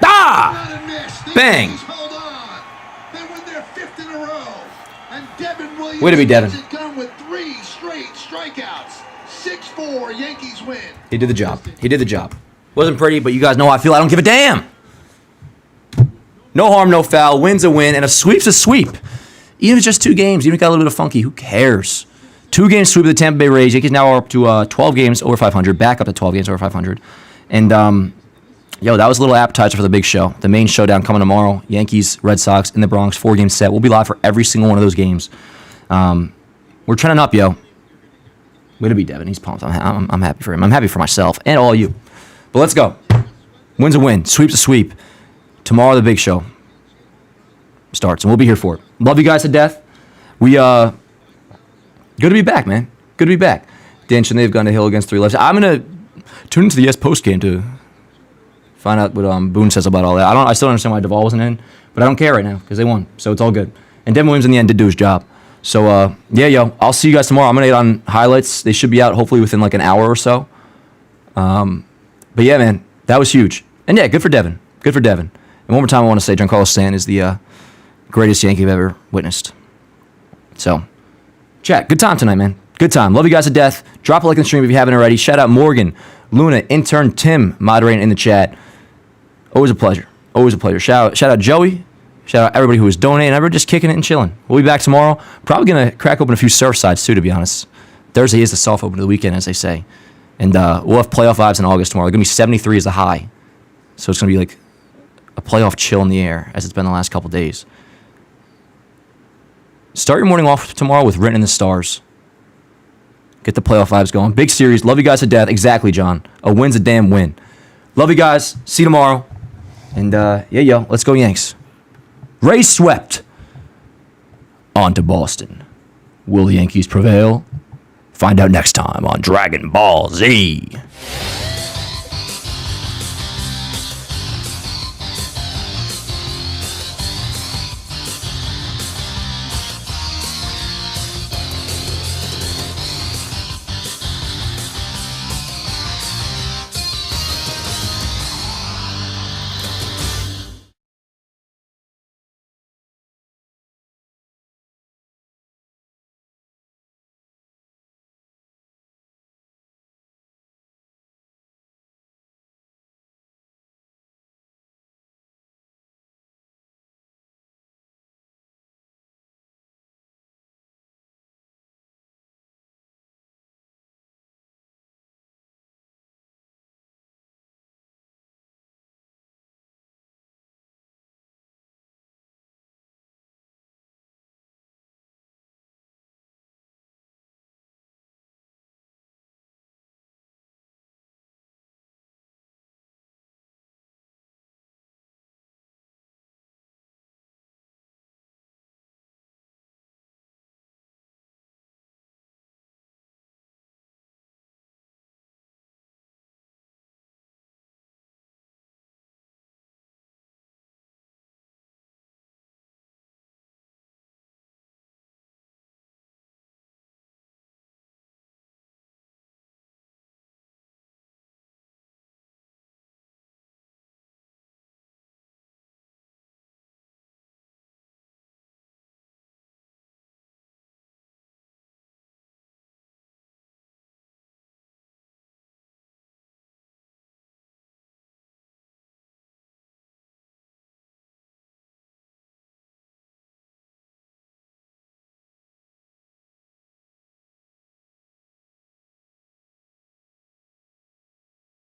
Ah! Not a miss. The Bang. Yankees hold on. They win their 5th in a row. And Devin Williams Way to be, Devin. gets it done with 3 straight strikeouts. 6-4, Yankees win. He did the job. He did the job. Wasn't pretty, but you guys know how I feel. I don't give a damn. No harm, no foul. Win's a win, and a sweep's a sweep. Even if it's just 2 games, even if it got a little bit of funky, who cares? 2-game sweep of the Tampa Bay Rays. Yankees now are up to 12 games over 500. Back up to 12 games over 500. And, that was a little appetizer for the big show. The main showdown coming tomorrow. Yankees, Red Sox in the Bronx, 4-game set. We'll be live for every single one of those games. We're trending up, yo. Way to be, Devin. He's pumped. I'm happy for him. I'm happy for myself and all you. But let's go. Win's a win. Sweep's a sweep. Tomorrow, the big show starts, and we'll be here for it. Love you guys to death. We, good to be back, man. Good to be back. Dan and they've gone to Hill against 3 lefts. I'm going to tune into the Yes post game to find out what Boone says about all that. I still don't understand why Duvall wasn't in, but I don't care right now because they won, so it's all good. And Devin Williams in the end did do his job. So, I'll see you guys tomorrow. I'm going to get on highlights. They should be out hopefully within like an hour or so. But yeah, man, that was huge. And yeah, good for Devin. Good for Devin. And one more time, I want to say Giancarlo Stanton is the greatest Yankee I've ever witnessed. So, chat, good time tonight, man. Good time. Love you guys to death. Drop a like in the stream if you haven't already. Shout out Morgan, Luna, intern Tim, moderating in the chat. Always a pleasure. Always a pleasure. Shout out Joey. Shout out everybody who was donating. Everybody just kicking it and chilling. We'll be back tomorrow. Probably going to crack open a few surf sides too, to be honest. Thursday is the soft open of the weekend, as they say. And we'll have playoff vibes in August tomorrow. It's going to be 73 as the high. So it's going to be like a playoff chill in the air, as it's been the last couple days. Start your morning off tomorrow with Written in the Stars. Get the playoff vibes going. Big series. Love you guys to death. Exactly, John. A win's a damn win. Love you guys. See you tomorrow. And let's go Yanks. Rays swept. On to Boston. Will the Yankees prevail? Find out next time on Dragon Ball Z.